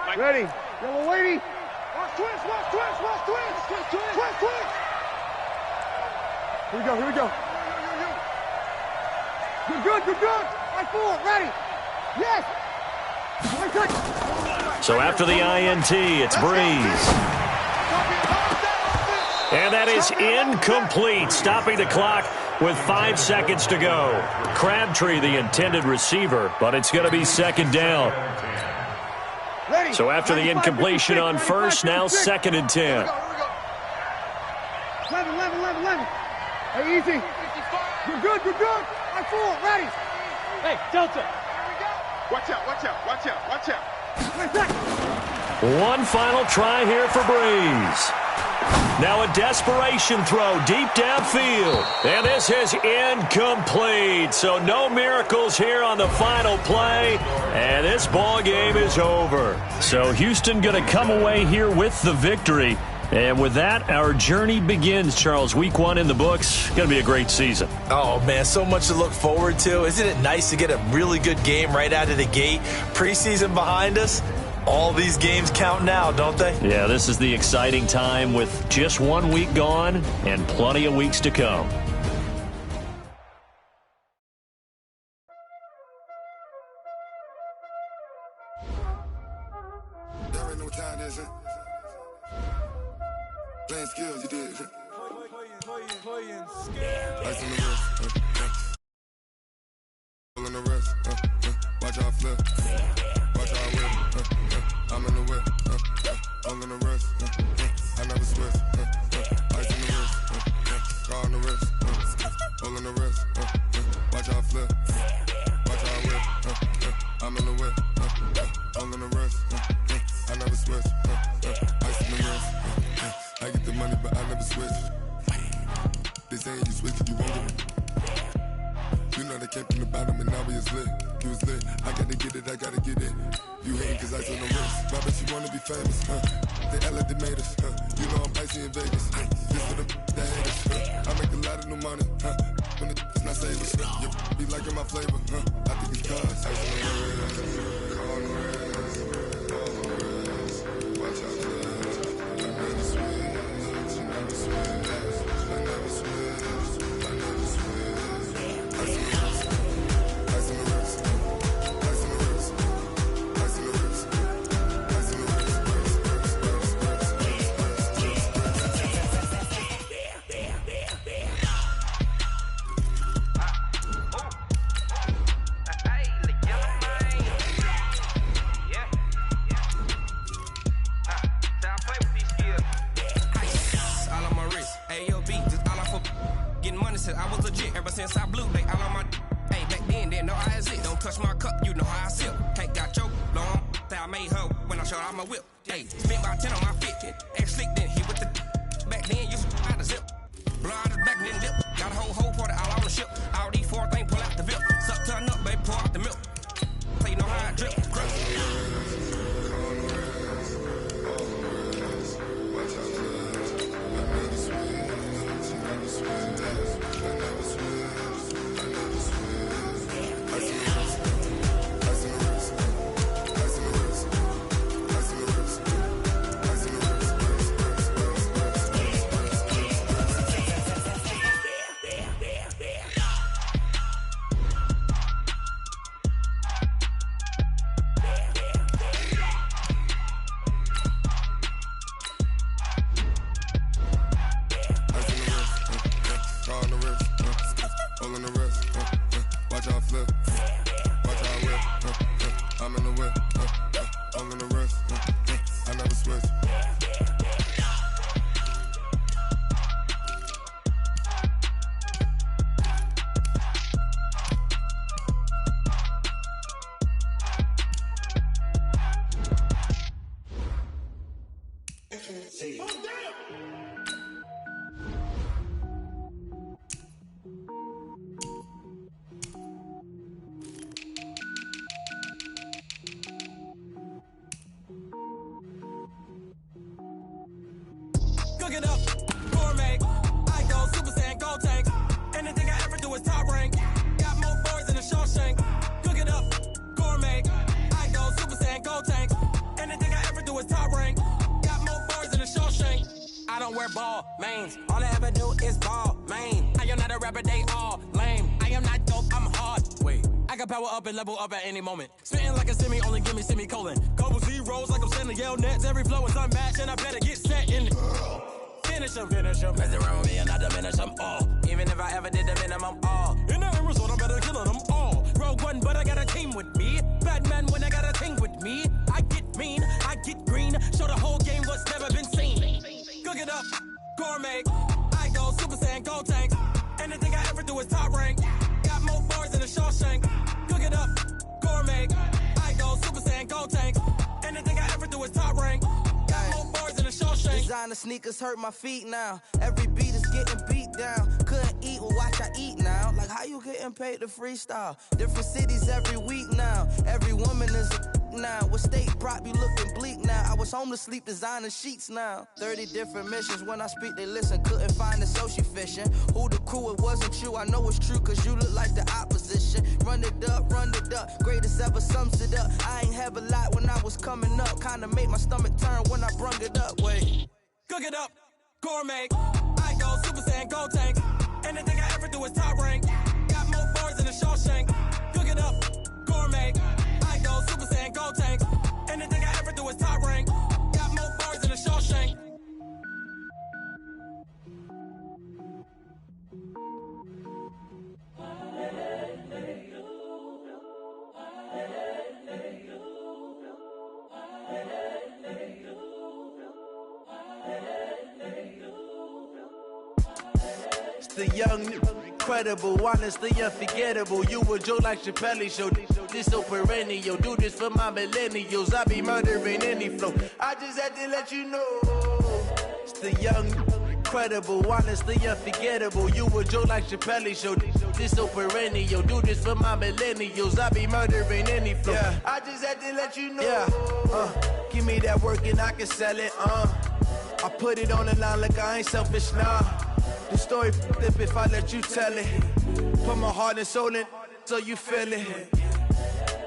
line. Ready. Yellow lady. Watch twist, watch twist, watch twist. Twist, twist, twist, twist. Here we go, here we go. You're good, you're good. Right forward, ready. Yes. So after the INT, it's Breeze. And that is incomplete, stopping the clock with 5 seconds to go. Crabtree, the intended receiver, but it's going to be second down. So after the incompletion on first, now second and 10. 11. Hey, easy. You're good, you're good. Right forward, ready. Hey, Delta. Watch out, watch out, watch out, watch out. One final try here for Breeze. Now a desperation throw deep downfield. And this is incomplete. So no miracles here on the final play. And this ball game is over. So Houston going to come away here with the victory. And with that, our journey begins, Charles. Week 1 in the books. Going to be a great season. Oh, man, so much to look forward to. Isn't it nice to get a really good game right out of the gate? Preseason behind us. All these games count now, don't they? Yeah, this is the exciting time with just 1 week gone and plenty of weeks to come. There ain't no time, is it? Playing skills, you did. Ice on the wrist, on the wrist, watch out flip, watch out whip, I'm in the whip, all in the wrist, I never switch, ice on the wrist, car on the wrist, all in the wrist, watch out flip, watch out whip, I'm in the whip, all in the wrist, I never switch, ice on the wrist, I get the money but I never switch. They saying you switch and you won't get it. You know they came from the bottom and now we is lit. You was lit, I gotta get it, I gotta get it. You hating cause ice on the wrist. But I bet you wanna be famous, They act like they made us, You know I'm icy in Vegas, This for the that hate us, I make a lot of new money, When it's not savers, You be liking my flavor, I think it's cause ice on the wrist, on the wrist, watch out for that. I never switch, you never switch, I never switch, I never switch. Ice on the wrist, ice on the wrist, ice on the wrist, ice on the wrist, ice on the I was legit ever since I blew. They all on my hey back then didn't know I exist. Don't touch my cup, you know how I sip. Hey, got your long that I made her when I showed out my whip. Hey, spent about 10 on my fit. Ex slick then he with the back then you out the zip. Blow out his back then dip. Got a whole party all on the ship. All these 4 things pull out the VIP. Suck turn up, baby, pour out the milk. So you know how I drip. I'm in the whip, I'm in the wrist, I never switch. Cook it up, gourmet. I go Super Saiyan, gold tank. Anything I ever do is top rank. Got more boys in the Shawshank. Cook it up, gourmet. I go Super Saiyan, gold tank. Anything I ever do is top rank. Got more boys in the Shawshank. I don't wear ball mains. All I ever do is ball main. I am not a rapper, they all lame. I am not dope, I'm hard. Wait, I can power up and level up at any moment. Spitting like a semi, only give me semicolon. Couple zeros like I'm sending yell nets. Every flow is unmatched and I better get set in. Finish them. Mess around with me and I diminish them all. Even if I ever did the minimum, all. In the end result, I'm better killing them all. Rogue One, but I got a team with me. Batman when I got a thing with me. I get mean, I get green. Show the whole game what's never been seen. Cook it up, gourmet. I go Super Saiyan, gold tank. Anything I ever do is top rank. Got more bars in the Shawshank. Cook it up, gourmet. I go Super Saiyan, gold tank. Anything I ever do is top rank. Got more bars in the Shawshank. Designer sneakers hurt my feet now. Every beat is getting beat down. Couldn't eat, well watch I eat now. Like how you getting paid to freestyle? Different cities every week now. Every woman is a now. With state prop, you looking bleak now. I was home to sleep designing sheets now. 30 different missions. When I speak, they listen. Couldn't find the social fishing. Who the crew, it wasn't you. I know it's true, cause you look like the opposition. Run it up, greatest ever sums it up. I ain't have a lot when I was coming up. Kinda made my stomach turn when I brung it up. Wait. Cook it up, gourmet. I go Super Saiyan, gold tank. Anything I ever do is top rank. Got more bars in the Shawshank. Cook it up, gourmet. I go Super Saiyan, gold tank. Anything I ever do is top rank. Got more bars in the Shawshank. The young, incredible, honestly unforgettable. You a joke like Chappelle show. This so perennial. Do this for my millennials. I be murdering any flow. I just had to let you know. It's the young, incredible, honestly unforgettable. You a joke like Chappelle show. This so perennial. Do this for my millennials. I be murdering any flow. Yeah. I just had to let you know. Yeah. Give me that work and I can sell it. I put it on the line like I ain't selfish, nah. The story flip if I let you tell it. Put my heart and soul in so you feel it.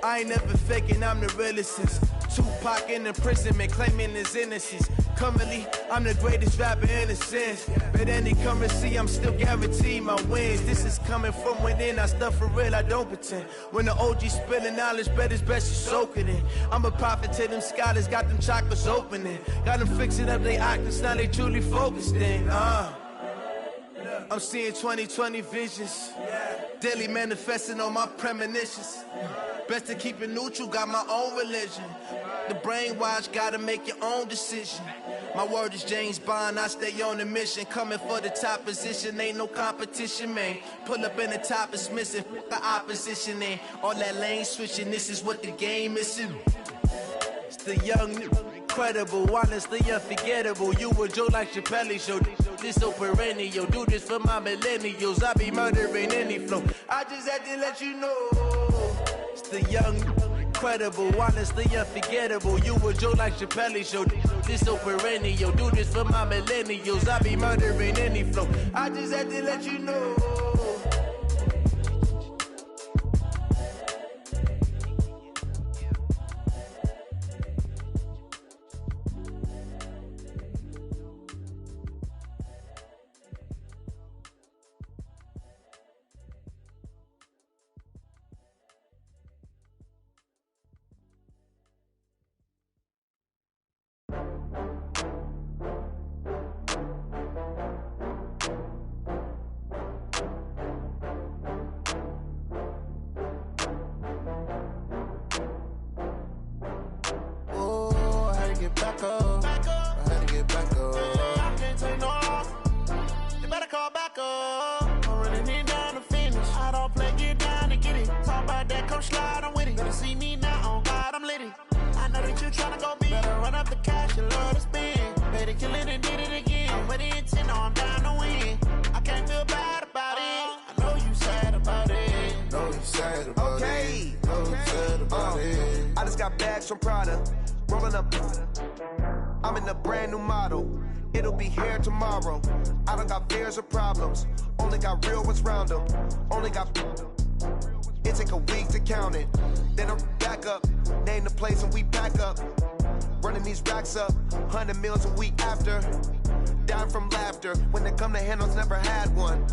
I ain't never faking, I'm the realest since Tupac in imprisonment, claiming his innocence. Currently, I'm the greatest rapper in a sense. But any currency, I'm still guaranteed my wins. This is coming from within, I stuff for real, I don't pretend. When the OG spilling knowledge, bet it's best you soak it in. I'm a prophet to them scholars, got them chakras opening. Got them fixing up their octaves, now they truly focused in. I'm seeing 2020 visions. Daily manifesting on my premonitions. Best to keep it neutral, got my own religion. The brainwash, gotta make your own decision. My word is James Bond, I stay on a mission. Coming for the top position, ain't no competition, man. Pull up in the top is missing, the opposition in. All that lane switching, this is what the game is. It's the young, incredible, honestly unforgettable. You a joke like Chappelle show. This so perennial. Do this for my millennials. I be murdering any flow. I just had to let you know. It's the young, incredible, honestly unforgettable. You a joke like Chappelle show. This so perennial. Do this for my millennials. I be murdering any flow. I just had to let you know. back up. I had to get back up. I can't take no off. You better call back up. I'm running it down to finish. I don't play, get down to get it. Talk about that, come slide, I'm with it. Better see me now, on God, I'm litty. I know that you tryna go big. Better run up the cash, you love to spend. Better kill it and did it again. I'm with the intent, no, I'm down to win. I can't feel bad about it. I know you sad about it. Know you sad about it. Know you sad about it. I just got bags from Prada. Rolling up. I'm in a brand new model. It'll be here tomorrow. I don't got fears or problems. Only got real ones round them. Only got. It take a week to count it. Then I'm back up. Name the place and we pack up. Running these racks up. 100 meals a week after. Down from laughter. When they come to handles, never had one.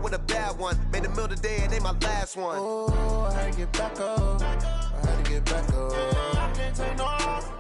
With a bad one. Made a meal today and ain't my last one. Oh, I had to get back up. I had to get back up. I can't take no off.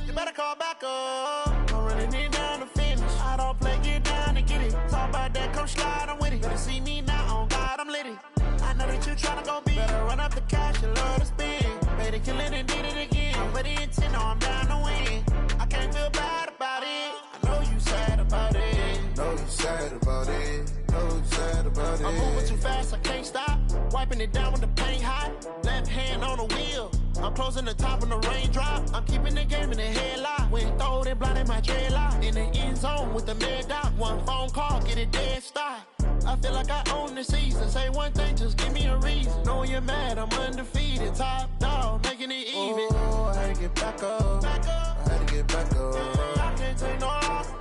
You better call back up. I'm running it down to finish. I don't play, get down to get it. Talk about that, come slide, I'm with it. Better see me now, on God, I'm litty. I know that you tryna go big. Better run up the cash, you love to spend. Better kill it and did it again. I'm with the intent, no, I'm down to win. I can't feel bad about it. I know you sad about it. Know you sad about it. Know you sad about it. I'm moving too fast, I can't stop. Wiping it down with the paint hot. Left hand on the wheel. I'm closing the top when the raindrop. I'm keeping the game in the headlock. When throw it blind in my dreadlock. In the end zone with the mad dot. One phone call, get it dead stop. I feel like I own the season. Say one thing, just give me a reason. Knowing you're mad, I'm undefeated. Top dog, making it even. Oh, I had to get back up. I had to get back up. I can't take no off.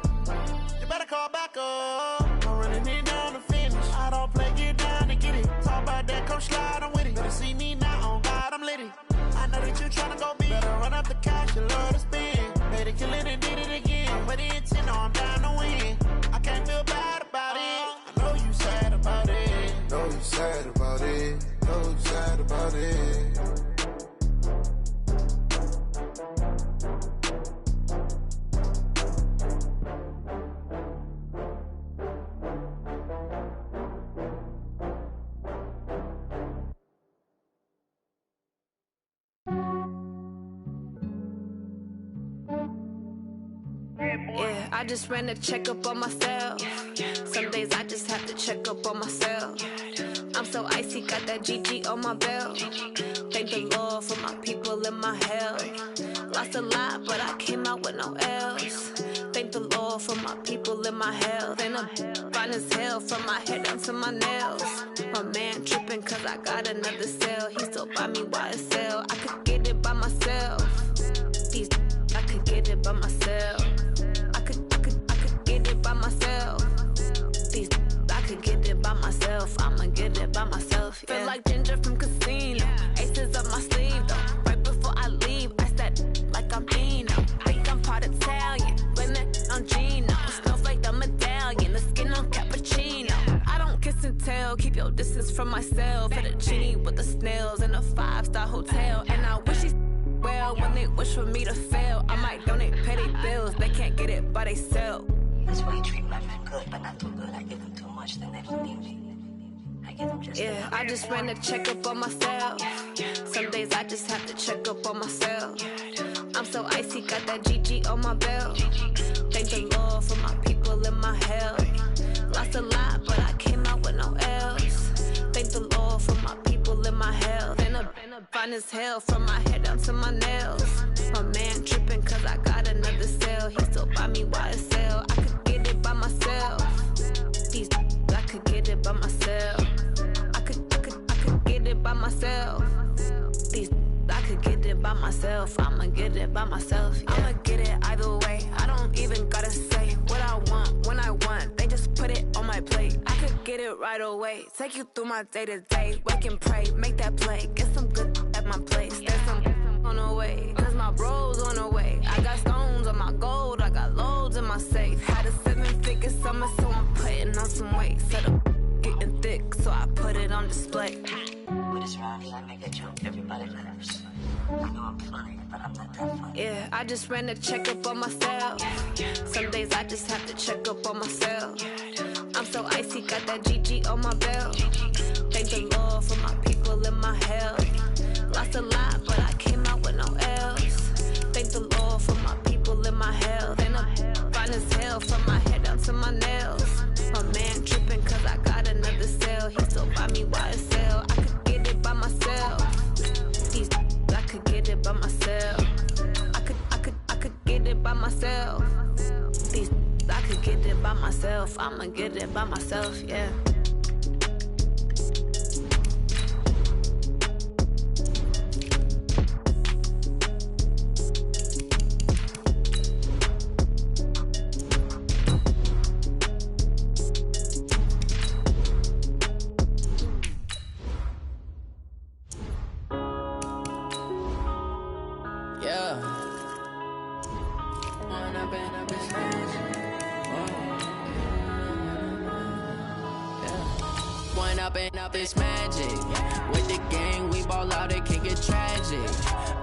You better call back up. I'm running it down to finish. I don't play, get down to get it. Talk about that, come slide, I'm with it. Better see me now, on God, I'm litty. I know that you tryna go big. Better run up the cash, you love to spend. Better kill it and did it again. But the intent, no, I'm down to win. I can't feel bad about it. I know you sad about it. Know you sad about it. Know you sad about it. Yeah, I just ran a checkup on myself. Some days I just have to check up on myself. I'm so icy, got that GG on my belt. Thank the Lord for my people and my health. Lost a lot, but I came out with no L's. Thank the Lord for my people and my health. And I'm fine as hell from my head down to my nails. My man tripping cause I got another cell. He still buy me YSL. I could get it by myself. These I could get it by myself. I could get it by myself. These I could get it by myself. I'ma get it by myself. Yeah. Feel like Ginger from Casino. Aces up my sleeve though. Right before I leave, I said like I'm Dino. Think I'm part Italian. Blame it on Gino. Snowflake the medallion. The skin on cappuccino. I don't kiss and tell. Keep your distance from myself. At a genie with the snails in a 5-star hotel. And I wish he's well when they wish for me to fail. I might donate, pay their bills. They can't get it by they sell. That's why you treat my friend good, but not too good. I give them too much, then they don't need me. I give them just yeah, I just ran a checkup on myself. Some days I just have to check up on myself. I'm so icy, got that GG on my belt. Thank the Lord for my people and my health. Lost a lot, but I came out with no L's. Thank the Lord for my people and my health. And I'm fine as hell from my head down to my nails. My man tripping cause I got another cell. He still buy me YSL. I could get it by myself. These I could get it by myself. I could get it by myself. These I could get it by myself. I'ma get it by myself. Yeah. I'ma get it either way. I don't even gotta say what I want when I want. They just put it on my plate. I could get it right away. Take you through my day to day. Wake and pray, make that play. Get some good at my place. There's some on the way. Cause my bros on the way. I got stones on my gold. I got loads in my safe. Had a 7-figure summer, so I'm putting on some weight. Set up getting thick, so I put it on display. With this round, I make a joke, everybody laughs. I know I'm funny, but I'm not that funny. Yeah, I just ran a checkup on myself. Some days I just have to check up on myself. I'm so icy, got that GG on my belt. Thank the Lord for my people and my health. Lost a lot, but I came out with no L's. Thank the Lord for my people myself. I could get it by myself. I could get it by myself. I'ma get it by myself, yeah. Up this magic. With the gang, we ball out, it can get tragic.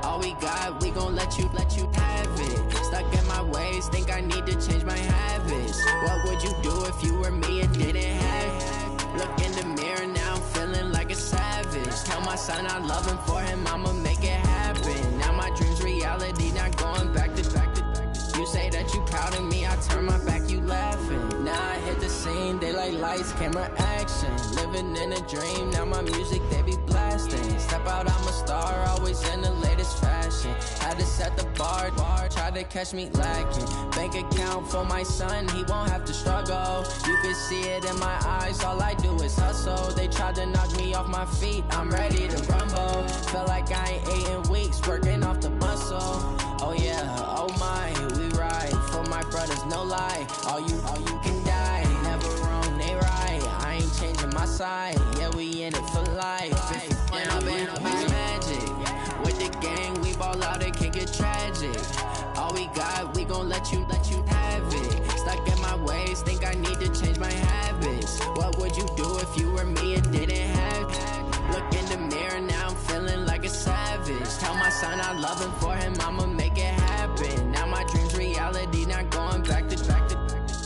All we got, we gon' let you have it. Stuck in my ways, think I need to change my habits. What would you do if you were me and didn't have it? Look in the mirror, now I'm feeling like a savage. Tell my son I love him, for him I'ma make it happen. Now my dream's reality, not going back to. You say that you proud of me, I turn my back, you laughing. Now I hit the scene, they like lights, camera, action. Living in a dream, now my music, they be blasting. Step out, I'm a star, always in the latest fashion. Had to set the bar, try to catch me lacking. Bank account for my son, he won't have to struggle. You can see it in my eyes, all I do is hustle. They tried to knock me off my feet, I'm ready to rumble. Felt like I ain't ate in weeks, working off the muscle. Oh yeah, oh my, we ride for my brothers, no lie. All you can die, never wrong, they right. I ain't changing my side, yeah, we in it for life. When I'm in it's magic. With the gang, we ball out, it can get tragic. All we got, we gon' let you have it. Stuck in my ways, think I need to change my habits. What would you do if you were me and didn't have it? Look in the mirror, now I'm feeling like a savage. Tell my son I love him, for him I'ma make it happen. Now my dream's reality, not going back to.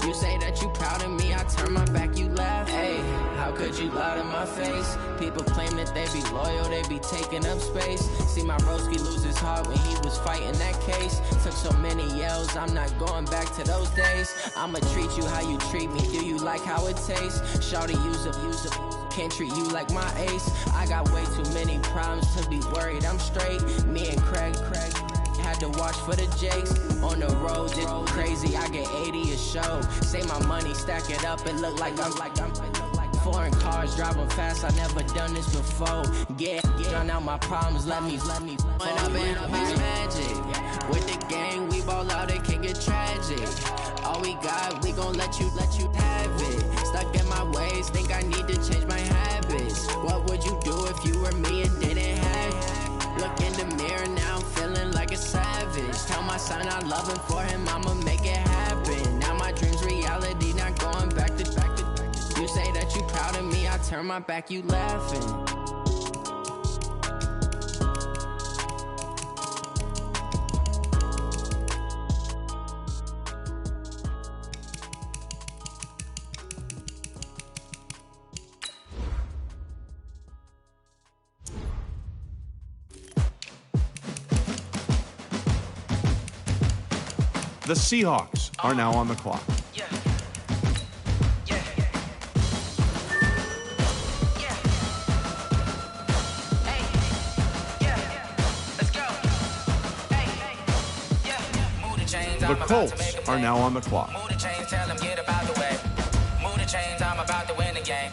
You say that you proud of me, I turn my back, you laugh. Hey, how could you lie to my face? People claim that they be loyal, they be taking up space. See my broski lose his heart when he was fighting that case. Took so many yells, I'm not going back to those days. I'ma treat you how you treat me, do you like how it tastes? Shawty, use up, can't treat you like my ace. I got way too many problems to be worried, I'm straight. Me and Craig had to watch for the Jakes. On the road, it's crazy, I get 80 a show. Say my money, stack it up, it look like I'm foreign cars, driving fast, I never done this before. Drown out my problems, let me. When I'm in it's magic. With the gang, we ball out, it can get tragic. All we got, we gon' let you have it. Stuck in my ways, think I need to change my habits. What would you do if you were me and didn't have it? Look in the mirror, now I'm feeling like a savage. Tell my son I love him, for him I'ma make it happen. Now my dream's reality, not going back to. You say that you proud of me, I turn my back, you laughing. The Seahawks are now on the clock. The Colts are now on the clock. Move the chains, tell them get about the way. Move the chains, I'm about to win the game.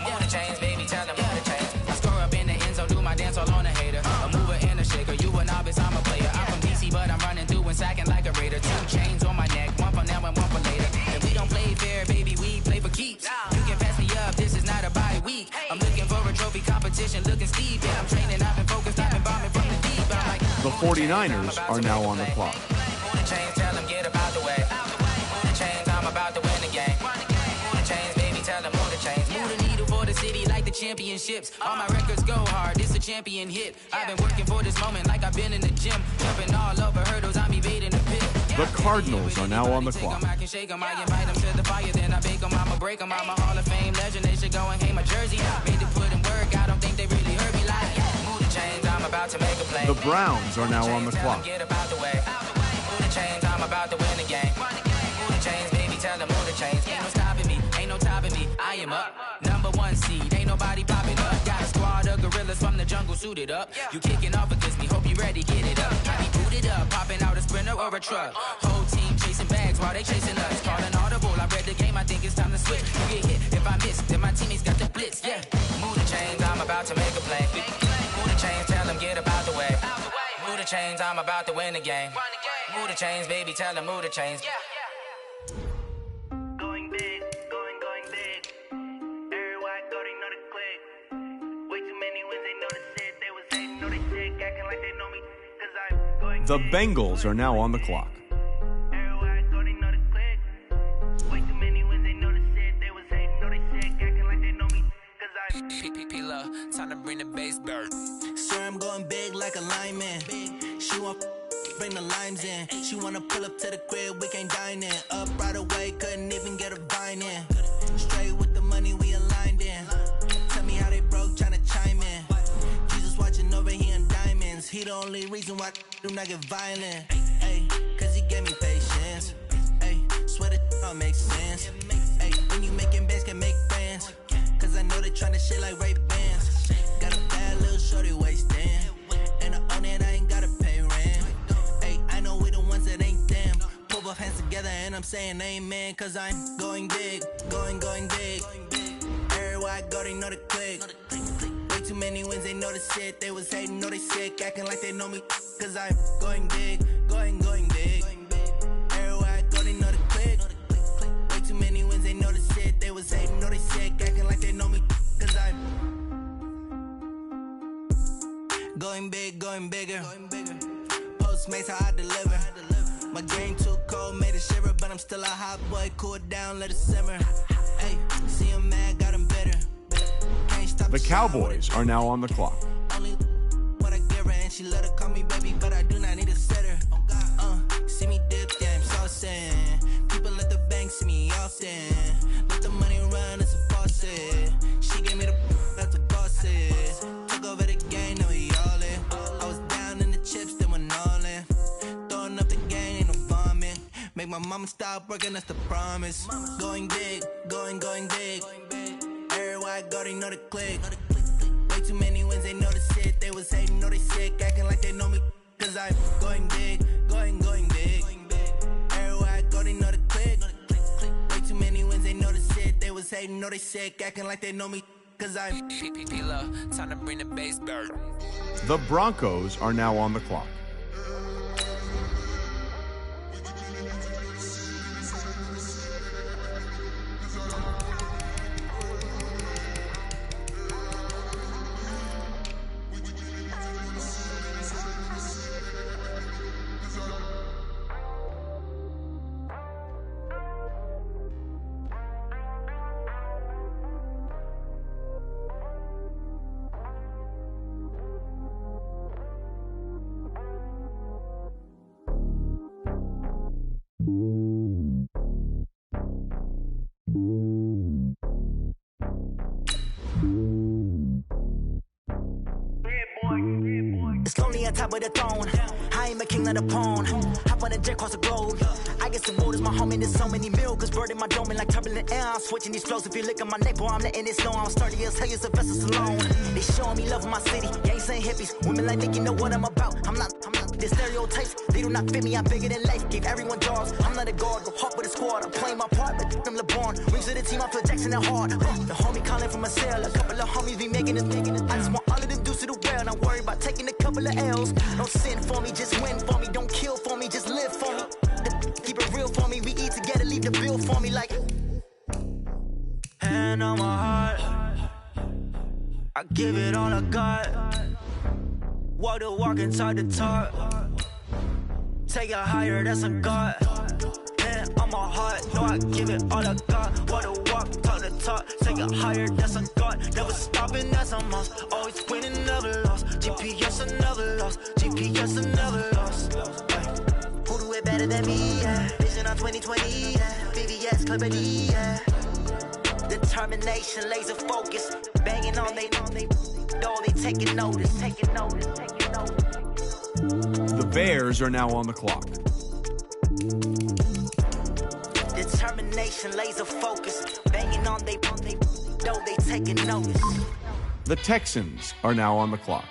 Move the chains, baby, tell them move the chains. I score up in the end zone, do my dance all on a hater. A mover and a shaker, you a novice, I'm a player. I'm from DC, but I'm running through and sacking like a raider. 2 chains on my neck, one for now and one for later. And we don't play fair, baby, we play for keeps. You can pass me up, this is not a bye week. I'm looking for a trophy competition, looking steep. Yeah, I'm training, I've been focused, I've been bombing from the deep. I'm like, the 49ers are now on the clock. Move the chains, tell them get about the way. Move the chains, I'm about to win the game. Move the chains, baby, tell them move the chains. Move the needle for the city like the championships. All my records go hard, this a champion hit. I've been working for this moment like I've been in the gym. Jumping all over hurdles, I'm evading the pit. The Cardinals are now on the clock. I can shake them, I invite them to the fire, then I bake them, I'ma break them. I'm a Hall of Fame legend, they should go and hang my jersey. Made to put in work, I don't think they really heard me like. Move the chains, I'm about to make a play. The Browns are now on the clock. Get about the way. Move the chains, I'm about to win the game. Move the chains, baby, tell them move the chains. Ain't no stopping me, ain't no topping me. I am up, #1 seed, ain't nobody popping up. Got a squad of gorillas from the jungle suited up. You kicking off against me, hope you ready, get it up. Got me booted up, popping out a Sprinter or a truck. Whole team chasing bags while they chasing us. Call an audible, I read the game, I think it's time to switch. You get hit if I miss, then my teammates got the blitz, yeah. Move the chains, I'm about to make a play. Move the chains, tell them get up out the way. Move the chains, I'm about to win the game. Move the chains, baby, tell them move the chains. Going big, going big. Everywhere I go, they know the click. Way too many wins, they know the shit. They was hating, know they sick, acting like they know me. Cause I'm going The Bengals are now on the clock. Everywhere I go, they know the click. Way too many wins, they know the shit. They was hating, know they sick, acting like they know me. Cause I'm PPP, time to bring the bass bird. Swear I'm going big like a lineman. She want bring the limes in. She wanna pull up to the crib, we can't dine in. Up right away, couldn't even get a vine in. Straight with the money we aligned in. Tell me how they broke, tryna chime in. Jesus watching over here in diamonds. He the only reason why I do not get violent. Ay, cause he gave me patience. Ay, swear that all makes sense. Ay, when you making bands, can make friends. Cause I know they tryna shit like Ray-Bans. Got a bad little shorty wasting. And I own it, I ain't gotta pay rent. Ay, I know we the ones that ain't them. Pull both hands together and I'm saying amen. Cause I'm going big, going big. Everywhere I go, they know the click. Way too many wins, they know the shit. They was hating, know they sick, acting like they know me. Cause I'm going big, going big. Everywhere I go, they know the click. Way too many wins, they know the shit. They was hating, know they sick, acting like they know me. Cause I'm going big, going bigger. Postmates, how I deliver. My game too cold, made it shiver, but I'm still a hot boy. Cool it down, let it simmer. Hey, see him mad, got him bitter. Can't stop The Cowboys are now on the clock. only what I give her, and she let her call me baby, but I do not need a sitter. See me dip, yeah, I'm saucing. People at the bank see me often. Let the money run, it's a faucet. She gave me the that's the bosses. Took over the game, now we all in. I was down in the chips, then went all in. Throwing up the game, ain't no vomit. Make my mama stop working, that's the promise. Going big, going big. Everywhere I go, they know the click. Way too many wins, they know the shit. They was hating, know they sick, acting like they know me. Cause I'm going big, going big. Everywhere I go, they know the click. Way too many wins, they know the shit. They was hating, know they sick, acting like they know me. Cause I'm PPP, time to bring the bass bird. The Broncos are now on the clock. It's lonely on top of the throne. I ain't a king of the pawn. Hop on a jet across the globe. I guess the world is my home and there's so many milk. Bird in my dome and like turbulent air. I'm switching these flows. If you look at my neck, boy, I'm letting it slow. I'm sturdy as hell, it's a vessel alone. They showing me love in my city. Gangs ain't hippies. Women like Nick, you know what I'm about. I'm not. The stereotypes, they do not fit me. I'm bigger than life. Gave everyone jobs. I'm not a guard. Go hard with a squad. I'm playing my part, but I'm LeBron. Rings of the team, I feel Jackson and hard. The homie calling from a cell. A couple of homies be making it. I just want all of them dudes to the well. Not worry about taking a couple of L's. Don't sin for me, just win for me. Don't kill for me, just live for me. Keep it real for me. We eat together, leave the bill for me like. Hand on my heart, I give it all I got. Walk the walk and talk the talk. Take it higher, that's a God. Hand on my heart, no, I give it all I got. Walk the walk, talk the talk. Take it higher, that's a God. Never stopping, that's a must. Always winning, never lost. GPS, I never lost. GPS, I never lost. Who do it better than me? Yeah. Vision on 2020. Yeah. VVS, Clippity. Yeah. Determination, laser focus. Banging on they taking notice. The Bears are now on the clock. Determination, laser focus. Banging on they taking notice. The Texans are now on the clock.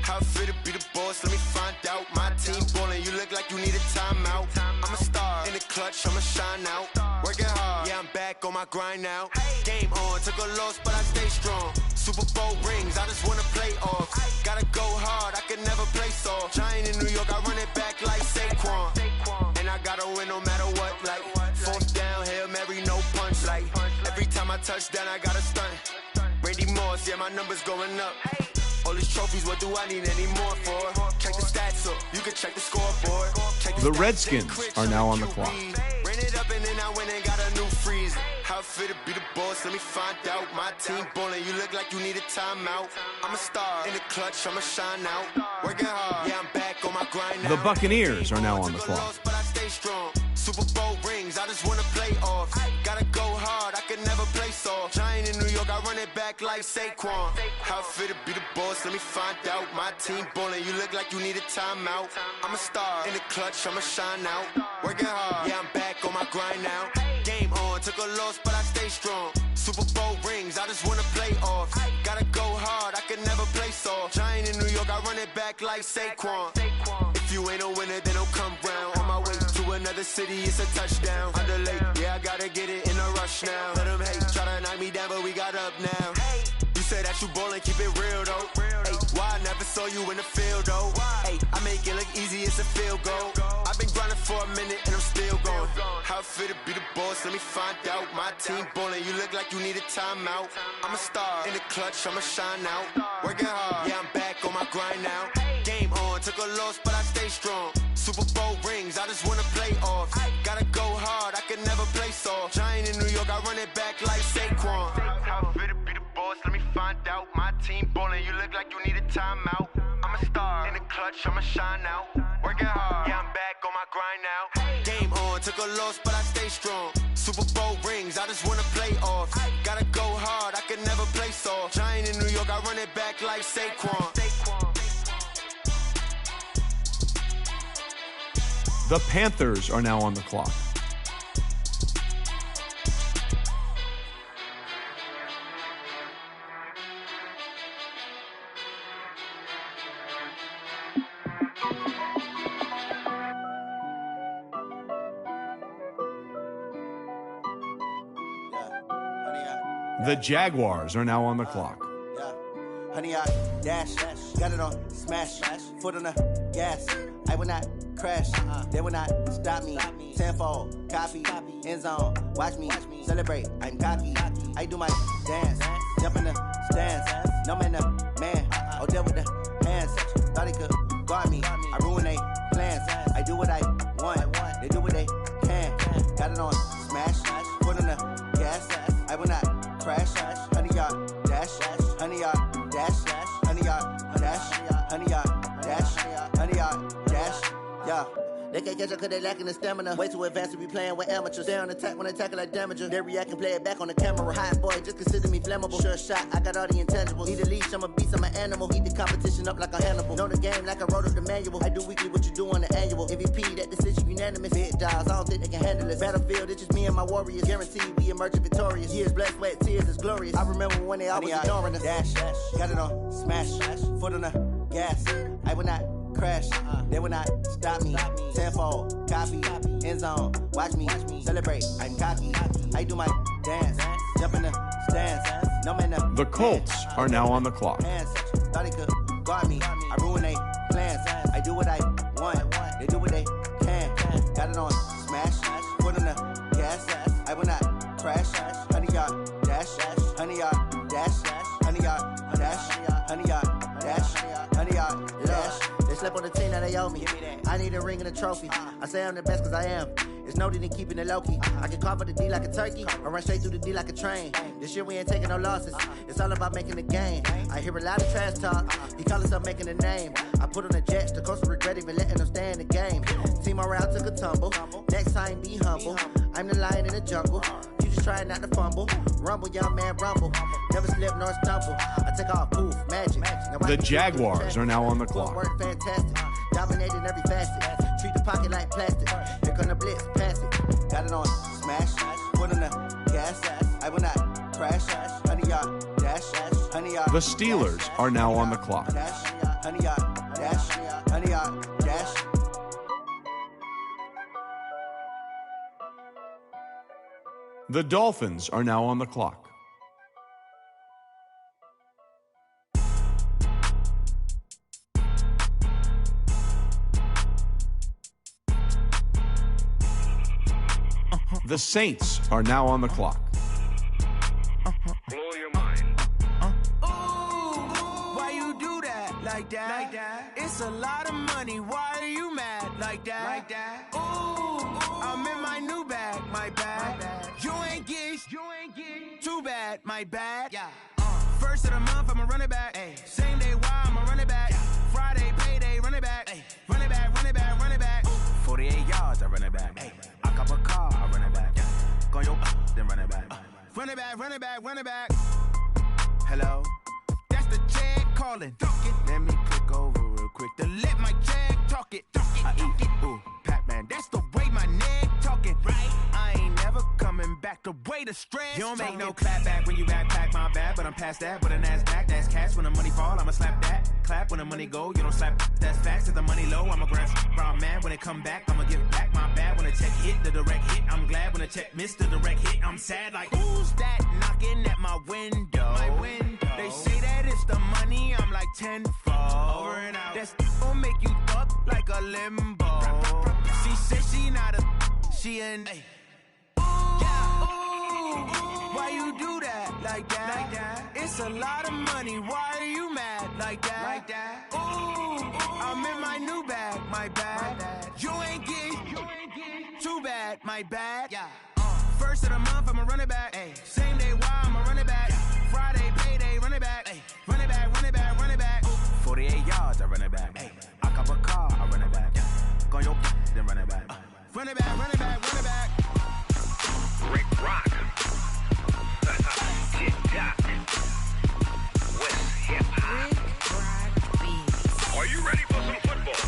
How fit to be the boss? Let me find out. My team ballin', you look like you need a timeout. I'm a star in the clutch, I'ma shine out. Working hard, yeah, I'm back on my grind now. Game on, took a loss, but I stay strong. Super Bowl rings, I just wanna play off. Gotta go hard, I can never play soft. Giant in New York, I run it back like Saquon. And I gotta win no matter what, like fourth down, Hail Mary, no punch. Like every time I touch down, I gotta stunt. Randy Moss, yeah, my numbers going up. All these trophies, what do I need any more for? Check the stats up, you can check the scoreboard. Check The Redskins are now on the clock. Ran it up and then I went and got a new freeze. How fit to be the boss, let me find out. My team ballin', you look like you need a timeout. I'm a star in the clutch, I'ma shine out. Working hard, yeah, I'm back on my grind now. The Buccaneers are now on the clock. But I stay strong. Super Bowl rings, I just wanna play off. Gotta go hard, I can never play soft. Giant in New York, I run it back like Saquon. How fit to be the boss, let me find out. My team ballin', you look like you need a timeout. I'm a star in the clutch, I'ma shine out. Working hard, yeah, I'm back on my grind now. Game on, took a loss, but I stay strong. Super Bowl rings, I just wanna play off. Gotta go hard, I can never play soft. Giant in New York, I run it back like Saquon. If you ain't a winner, then don't come round. On my way to another city, it's a touchdown. Underlay, yeah, I gotta get it in a rush now. Let them hate, try to knock me down, but we got up now. You said that you ballin', keep it real though. Hey, why I never saw you in the field though? Hey, I make it look easy, it's a field goal. I've been grinding for a minute and I'm still going. How fit to be the boss, let me find out. My team ballin', you look like you need a timeout. I'm a star in the clutch, I'ma shine out. Working hard, yeah, I'm back on my grind now. Game on, took a loss, but I stay strong. Super Bowl rings, I just wanna play off. Gotta go hard, I can never play soft. Giant in New York, I run it back like Saquon. How fit to be the boss, let me find out. My team ballin', you look like you need a timeout. I'm a star in the clutch, I'ma shine out. Working hard, yeah, I'm back on my grind now. Game on, took a loss, but I stay strong. Super Bowl rings, I just wanna play off. Gotta go hard, I can never play soft. Giant in New York, I run it back like Saquon. The Panthers are now on the clock. The Jaguars are now on the clock. Honey, I dash, got it on smash, foot on the gas. I will not crash, they will not stop me. Tenfold, copy, end zone, watch me celebrate. I'm cocky, I do my dance, jump in the stands. No man, the man, oh, deal with the hands. Thought he could guard me, I ruin they plans. I do what I want, they do what they can. Got it on smash, foot on the gas. I will not crash, honey, y'all dash, honey, y'all dash, honey, y'all dash, honey, y'all dash, honey, y'all dash, yeah. They can't catch up cause they lacking the stamina. Way too advanced to be playing with amateurs. Stay on attack when they tackle like damager. They react and play it back on the camera. Hot boy, just consider me flammable. Sure shot, I got all the intangibles. Need a leash, I'm a beast, I'm an animal. Heat the competition up like a Hannibal. Know the game like I wrote up the manual. I do weekly what you do on the annual. MVP, that decision unanimous. Big dials, I don't think they can handle it. Battlefield, it's just me and my warriors. Guaranteed we emerging victorious. Years, blood, sweat, tears, it's glorious. I remember when they always ignoring us. Dash, got it on smash, foot on the gas. I will not crash, they will not stop me. Tenfold, copy, end zone, watch me celebrate. I'm cocky, I do my dance, jump in the stands. No man, The Colts are now on the clock. Thought he could guard me, I ruin they plans. I do what I want, they do what they can. Got it on smash, foot on the gas. I will not crash, honey, y'all dash, honey, y'all dash, honey, y'all dash, honey, y'all dash, honey, y'all dash. They slept on the team that they owe me. I need a ring and a trophy. I say I'm the best cause I am. It's no need in keeping it low-key. I can carve the D like a turkey or run straight through the D like a train. This year we ain't taking no losses. It's all about making the game. I hear a lot of trash talk. He call himself making a name. I put on the Jets. The coach will regret even letting them stay in the game. Team morale took a tumble. Next time be humble. I'm the lion in the jungle. You just trying not to fumble. Rumble, young man, rumble. Never slip nor stumble. I take off, poof, magic. The Jaguars are now on the clock. Work fantastic. Dominating every facet. Treat the pocket like plastic. Here come the blitz, pass it. Got it on smash, foot on the gas. I will not crash, honey yacht, dash, honey yacht. The Steelers are now on the clock. Dash, honey yacht, dash, honey yacht, dash. The Dolphins are now on the clock. The Saints are now on the clock. Blow your mind. Why you do that like that? Like that? It's a lot of money. Why are you mad like that? Like that? Ooh, I'm in my new bag, my bad. You ain't get too bad, my bad. Yeah. First of the month, I'ma run it back. Ay. Same day, why I'ma run it back. Yeah. Friday, payday, run it back. Ay. Run it back, run it back, run it back. 48 yards, I run it back. Ay. I cop a car, I run it back. Yeah. Go your then run it back. Run it back, run it back, run it back. Hello? That's the Jag calling. Let me click over real quick to let my Jag talk it. I eat it. Ooh, Pac-Man, that's the way my neck talking. Right? I ain't never coming back the way the stress. You don't make no clap back when you backpack, my bad, but I'm past that. With a NASDAQ, that's cash. When the money fall, I'ma slap that. Clap when the money go, you don't slap. That's facts. If the money low, I'ma grab brown man. When it come back, I'ma give back my bad. When the check hit, the direct hit, I'm glad. When the check missed the direct hit, I'm sad. Like, who's that knocking at my window? My window. They say that it's the money, I'm like tenfold. Over and out. That's gon' make you up like a limbo. She said she not a, she an. Why you do that like that? Like that? It's a lot of money. Why are you mad like that? Like that? Ooh, I'm in my new bag, my bad. You ain't get too bad, my bad. Yeah. First of the month, I'ma run it back. Ay. Same day, why I'ma run it back. Yeah. Friday, payday, run it back. Ay. Run it back, run it back, run it back. 48 yards, I run it back. Ay. I cop a car, I run it back. Yeah. Go your then run it back. Run it back, run it back, run it back. Rick Rock. TikTok. West Hip Hop. Are you ready for some football?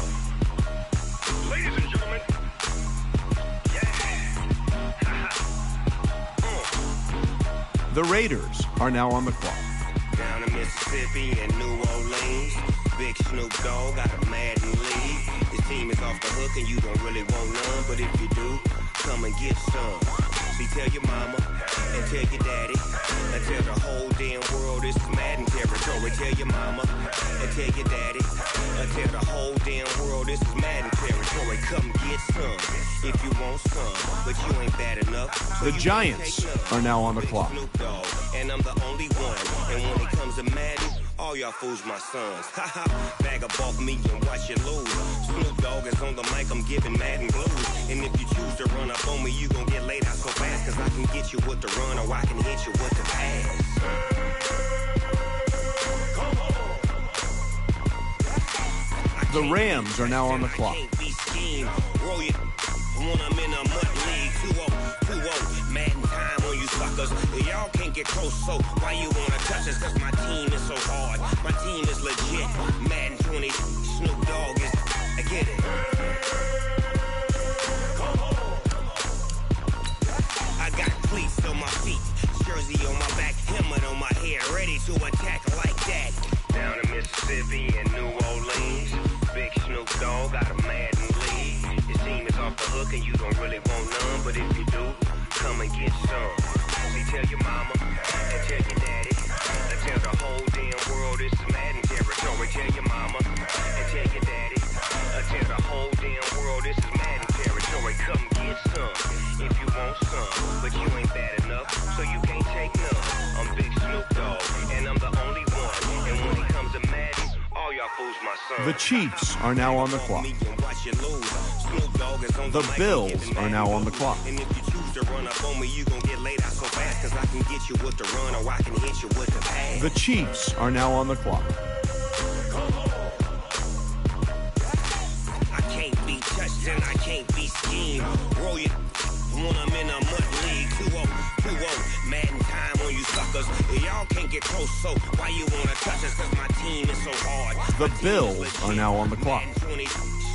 Ladies and gentlemen. The Raiders are now on the clock. Down in Mississippi and New Orleans, Big Snoop Dogg got a Madden league. His team is off the hook and you don't really want none, but if you do, come and get some. See, tell your mama and tell your daddy and tell the whole damn world this is Madden territory. Tell your mama and tell your daddy and tell the whole damn world this is Madden territory. Come get some if you want some, but you ain't bad enough. So The Giants are now on the clock. And I'm the only one. And when it comes to Madden, all y'all fools my sons. Haha, bag up off me and watch you lose. Snoop Dogg is on the mic, I'm giving Madden blues. And if you choose to run up on me, you gon' get laid out so fast. Cause I can get you with the run or I can hit you with the pass. The Rams are now on the clock. Roll you when I'm in a mud league. 2-0, Madden time on you suckers. Y'all can't get close, so why you wanna touch us? Cause my team is so hard. My team is legit. Madden 20, Snoop Dogg is. I get it. I got cleats on my feet, jersey on my back, helmet on my head, ready to attack like that. Down in Mississippi and New Orleans, Big Snoop Dogg got a Madden league. Your team is off the hook and you don't really want none, but if you do, come and get some. See, tell your mama and tell your daddy and tell the whole damn world this is Madden territory. Tell your mama and tell your daddy and tell the whole damn world this is Madden territory. Come get some if you want some, but you ain't bad enough, so you can't take none. I'm Big Snoop Dogg and I'm the only one. And when it comes to Madden, all y'all fools my son. The Chiefs are now on the clock. The Bills are now on the clock. And if you choose to run up on me, you gon' get laid out so fast. Cause I can get you with the run or I can hit you with the pass. The Chiefs are now on the clock. I can't be touched and I can't be schemed. Roll you when I'm in a mud league. 2-0, Madden time on you suckers. Y'all can't get close, so why you wanna touch us? Cause my team is so hard. The Bills are now on the clock.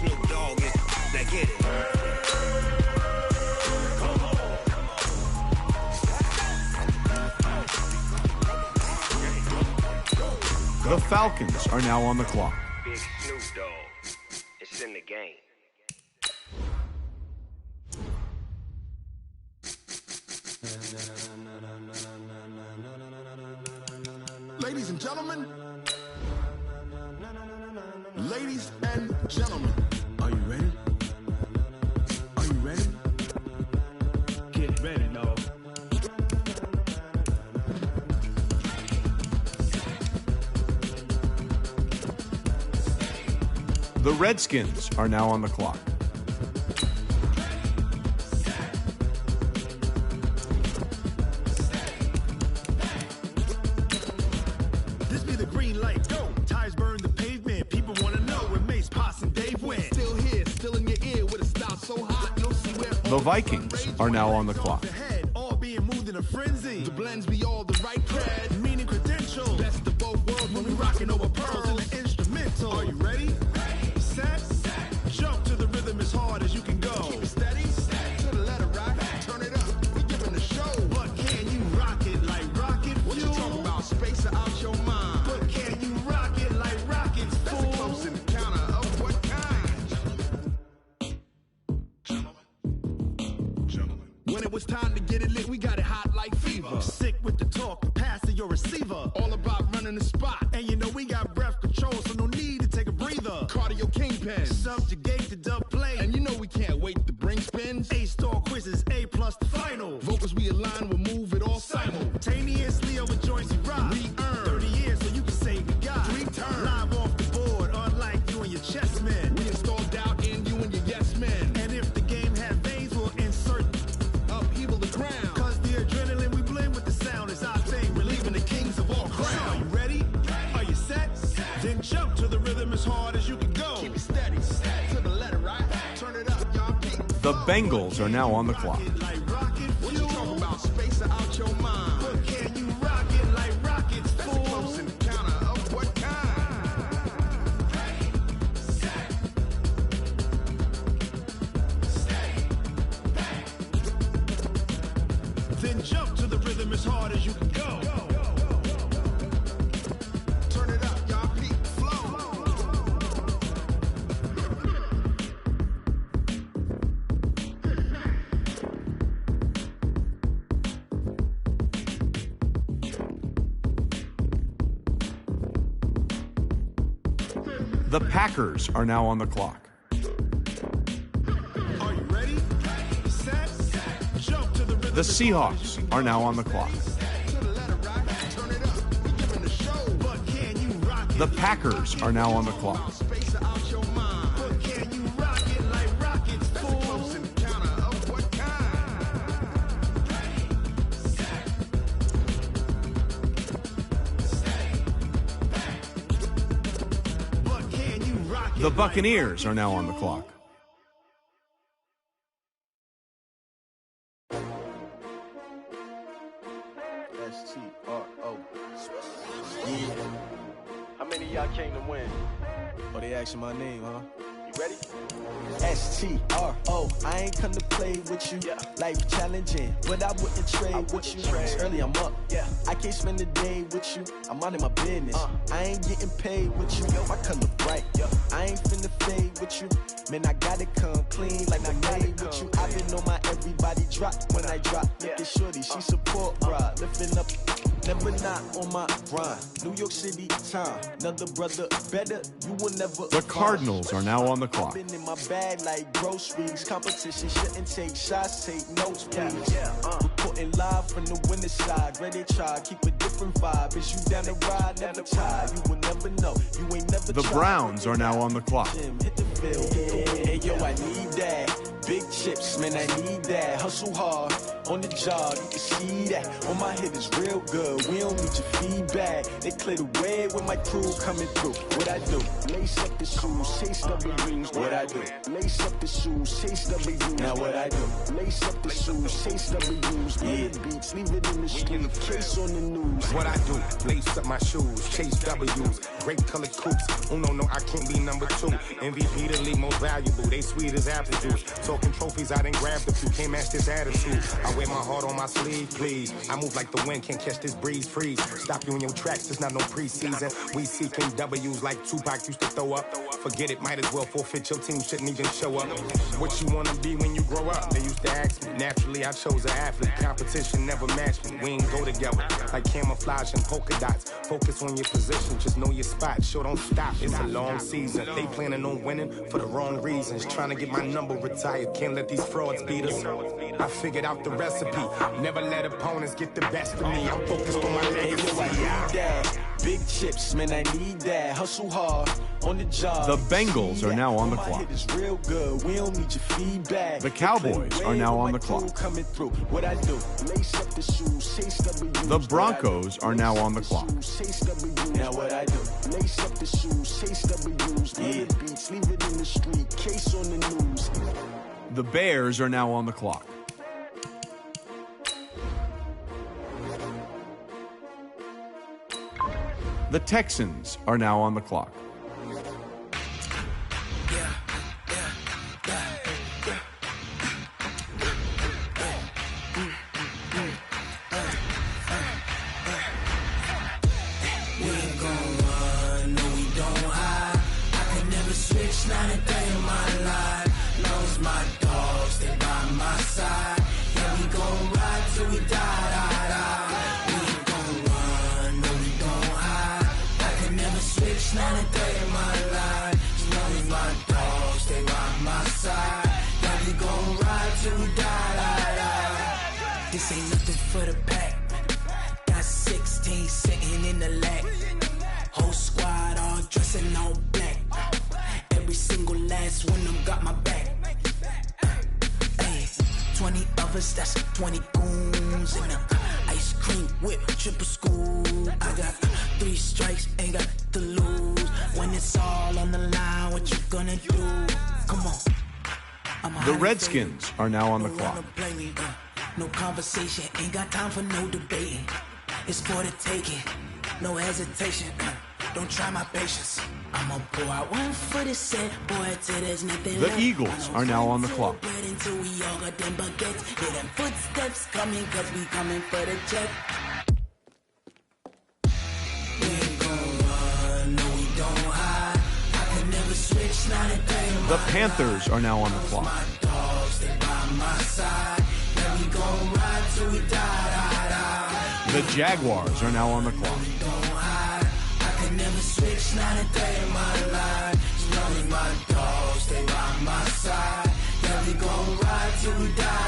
Snoop Dogg is, now get it. The Falcons are now on the clock. Big Snoop Dogg. It's in the game. Ladies and gentlemen. Ladies and gentlemen. Are you ready? Are you ready? Get ready, dog. The Redskins are now on the clock. This be the green light, go. Tires burn the pavement. People wanna know where Mace, Potts, and Dave went. Still here, still in your ear with a style so hot, no see where. The Vikings are now on the clock. All being moved in a frenzy. The blends be all the right cred, meaning credentials. Best of both worlds when we rocking over pearls in the instrumental. Are you ready? Set. Jump to the rhythm as hard as you can go. Keep it steady. To the letter right. Turn it up. We giving the show. But can you rock it like rocket fuel? What you talking about? Space out your mind. But can you rock it like rockets, fool? That's a close encounter of what kind? Gentlemen. When it was time to get it lit, we got it hot like fever. Sick with the talk, pass to your receiver. All about running the spot. And you know we got breath control, so no need to take a breather. Cardio kingpin, subjugate the dub play. And you know we can't wait to bring spins. A-star quizzes, A+ the final. Vocals we align, we'll move it all simultaneously over joints we rock. We earn 30 years so you can say we got 3 turns. Live off the board, unlike you and your chess men. We install doubt in you and your yes men. And if the game had veins, we'll insert upheaval the ground. Cause the adrenaline we blend with the sound is our thing, relieving the kings of all crowns. So are you ready? Are you set? Then jump to the rhythm as hard as you can go. Keep it steady, to the letter right. Turn it up, y'all. The Bengals are now on the clock. What you talking about? Space out your mind. But can you rock it like rockets, fool? That's a close encounter of what kind? Then jump to the rhythm as hard as you can go. Turn it up, y'all. Peak flow. The Packers are now on the clock. Are you ready? Set. Jump to the rhythm. The Seahawks are now on the clock. The Packers are now on the clock. The Buccaneers are now on the clock. S-T-R-O. Yeah. How many of y'all came to win? Oh, they asking my name, huh? You ready? S-T-R-O. I ain't come to play with you. Yeah. Life challenging, but I wouldn't trade with you. It's early, I'm up. Yeah. I can't spend the day with you. I'm minding my business. I ain't getting paid with you. Yo, my color bright. Yeah. I ain't finna fade with you. Man, I gotta come clean like I made with you. I've been on my everybody drop when I drop. Look at shorty, she support ride. Lifting up, never not on my grind. New York City time. Another brother better, you will never. The Cardinals are now on the clock. Been in my bag like groceries. Competition shouldn't take shots, take notes, please. Reporting live from the winning side. Ready to try, keep a different vibe. Is you down the ride, never tired. You will never know. You ain't never. The Browns are now on the clock. Hit the field. Hey yo, I need that. Big chips, man, I need that. Hustle hard on the job, you can see that. On my head is real good. We don't need your feedback. They clear the way with my crew coming through. What I do? Lace up the shoes, chase W's. What I do? Lace up the shoes, chase W's. Now what I do? Lace up the shoes, chase W's. Yeah, beats, leave it in the street. Case on the news. What I do? Lace up my shoes, chase W's. Great color coops. Oh no, I can't be number 2. MVP the league most valuable. They sweet as apple juice. Talking trophies, I didn't grab the few. Can't match this attitude. I wear my heart on my sleeve, please. I move like the wind, can't catch this breeze, freeze. Stop you in your tracks, there's not no preseason. We seeking W's like Tupac used to throw up. Forget it, might as well forfeit. Your team shouldn't even show up. What you wanna be when you grow up? They used to ask me. Naturally, I chose an athlete. Competition never matched me. We ain't go together like camouflage and polka dots. Focus on your position, just know your spot. Sure, don't stop. It's a long season. They planning on winning for the wrong reasons. Trying to get my number retired. Can't let these frauds beat us. I figured out the recipe. Never let opponents get the best of me. I'm focused on my legacy. Big chips, man, I need that. Hustle hard on the job. The Bengals are now on the clock. Real good. We don't need your feedback. The Cowboys are now on the clock. Coming through. What I do? Lace up the shoes, chase W's. The Broncos are now on the clock. Now what I do? Lace up the shoes, chase W's. Yeah. Beats, leave it in the street. Case on the news. The Bears are now on the clock. The Texans are now on the clock. Not a day in my life. Knows my dogs, stay by my side. Yeah, we gon' ride till we die. We ain't gon' run, no, we don't hide. I can never switch, not a day in my life. Knows my dogs, stay by my side. Yeah, we gon' ride till we die. This ain't nothing for the pack. Got 16 sitting in the lap. Whole squad all dressing all black. Every single last one of them got my back. Hey, 20 of us, that's 20 goons. And ice cream whip, triple scoop. I got 3 strikes, ain't got to lose. When it's all on the line, what you gonna do? Come on. The Redskins are now on the clock. No conversation, ain't got time for no debating. It's for the taking, no hesitation. Don't try my patience. I'ma pour out one for the set, boy, till there's nothing The left. Eagles are now on the clock. Until we all got them baguettes. Hear them footsteps coming, cause we coming for the check. We ain't gon' run, no, we don't hide. I can never switch, not a day in The my Panthers are now on the clock. my dogs, stay by my side. Yeah, we gon' ride till we die. The Jaguars are now on the clock. Never switch, not a day in my life. Knowing my dogs, stay by my side. Yeah, we gon' ride till we die.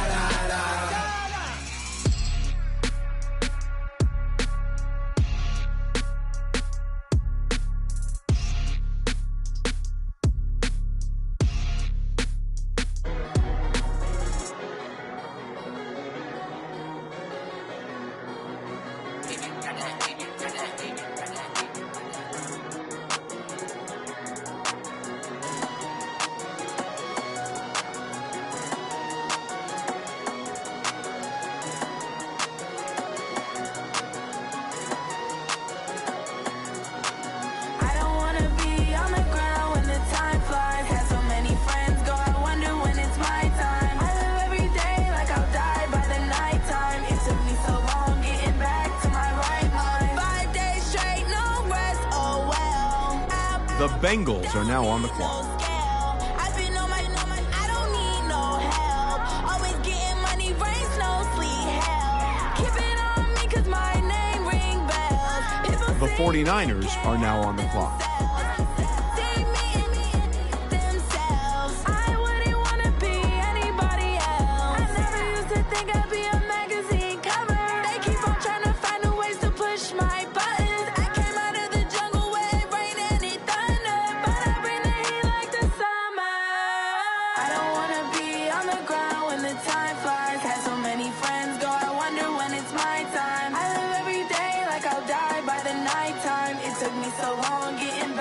The Bengals are now on the clock. The 49ers are now on the clock. Took me so long getting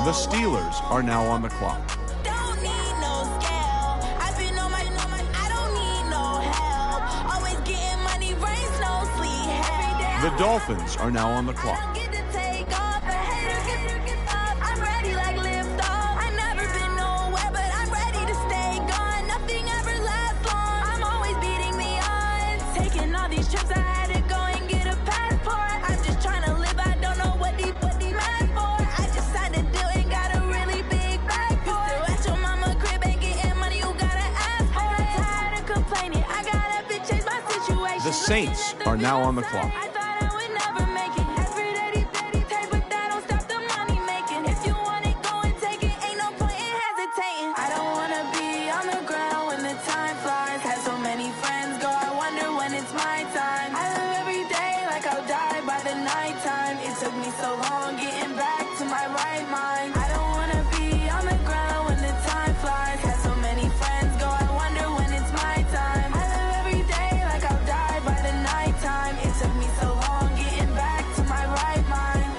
The Steelers are now on the clock. Don't need no scale. I've been on my, I don't need no help. Always getting money, rains, no sleep. Every day. The Dolphins are now on the clock. Get to take off, a hater get up. I'm ready like lift off. I never been nowhere, but I'm ready to stay gone. Nothing ever lasts long. I'm always beating the odds. Taking all these trips, I had to go and get a passport. I'm just trying to live, I don't know what these mad for. I just signed a deal and got a really big bag for it. Still at your mama crib ain't getting money, you gotta ask for it. I'm tired of complaining, I gotta change my situation. The Saints are now on the clock. I thought I would never make it. Every day, but that don't stop the money making. If you want it, go and take it. Ain't no point in hesitating. I don't wanna be on the ground when the time flies. Had so many friends go, I wonder when it's my time. I live every day like I'll die by the nighttime. It took me so long getting back to my right mind. I don't wanna be on the ground when the time flies. Had so many friends go, I wonder when it's my time. I live every day like I'll die by the nighttime. It took me so long getting back to my right mind.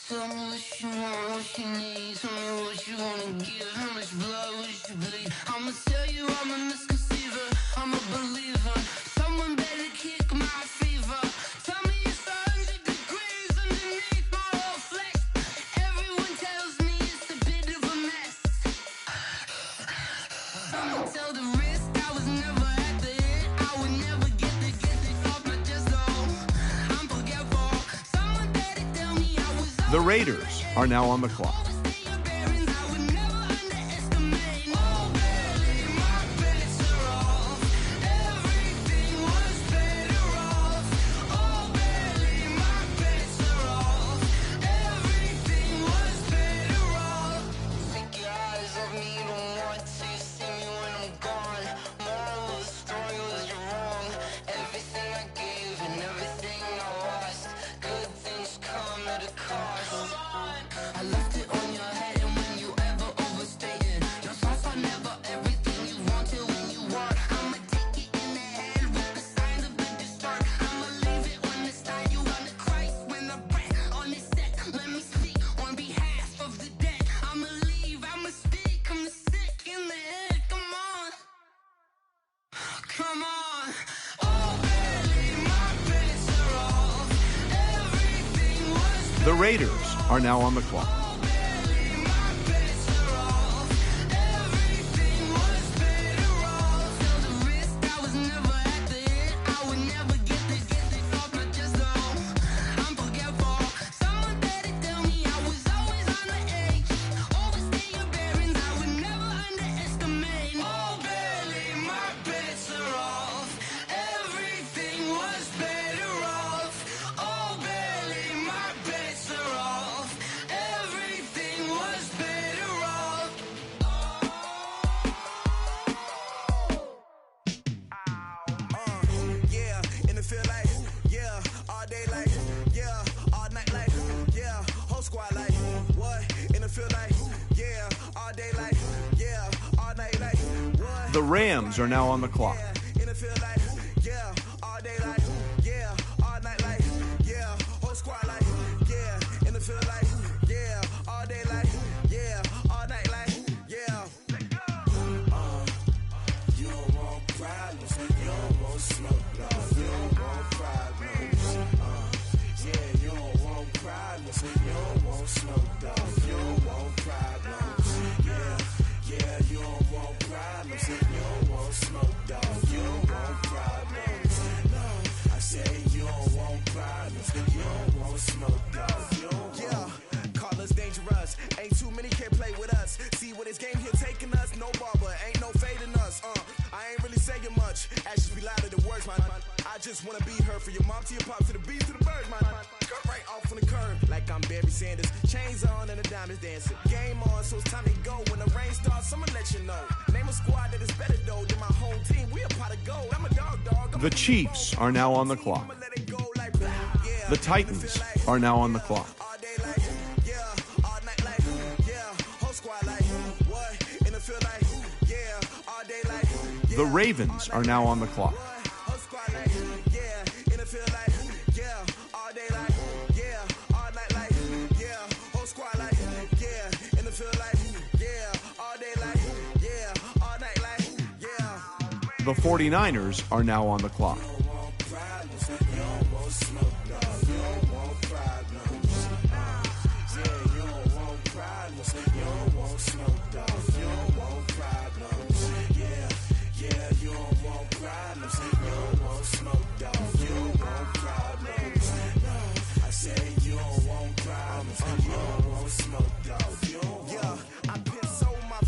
Tell me what you want, what you need. Tell me what you wanna give. How much blood would you bleed? I'ma tell you I'm a misconceiver. I'm a believer. Someone better kick my fever. Tell me it's 100 degrees underneath my whole flesh. Everyone tells me it's a bit of a mess. I'ma tell the risk I was never at the hit. I would never get this off my chest though. I'm forgetful. Someone better tell me I was The Raiders are now on the clock. The Raiders are now on the clock. The Rams are now on the clock. Ain't too many can play with us. See what this game here taking us. No barber, ain't no fading us. I ain't really saying much. Actions be louder than words, man. I just wanna be her for your mom to your pop to the beat to the bird, man. Cut right off on the curb like I'm Barry Sanders. Chains on and the diamonds dancing. Game on, so it's time to go. When the rain starts, I'ma let you know. Name a squad that is better though than my home team. We a pot of gold. I'm a dog. The Chiefs are now on the clock. The Titans are now on the clock. Whole squad like what in the field like all day like The Ravens are now on the clock. The 49ers are now on the clock.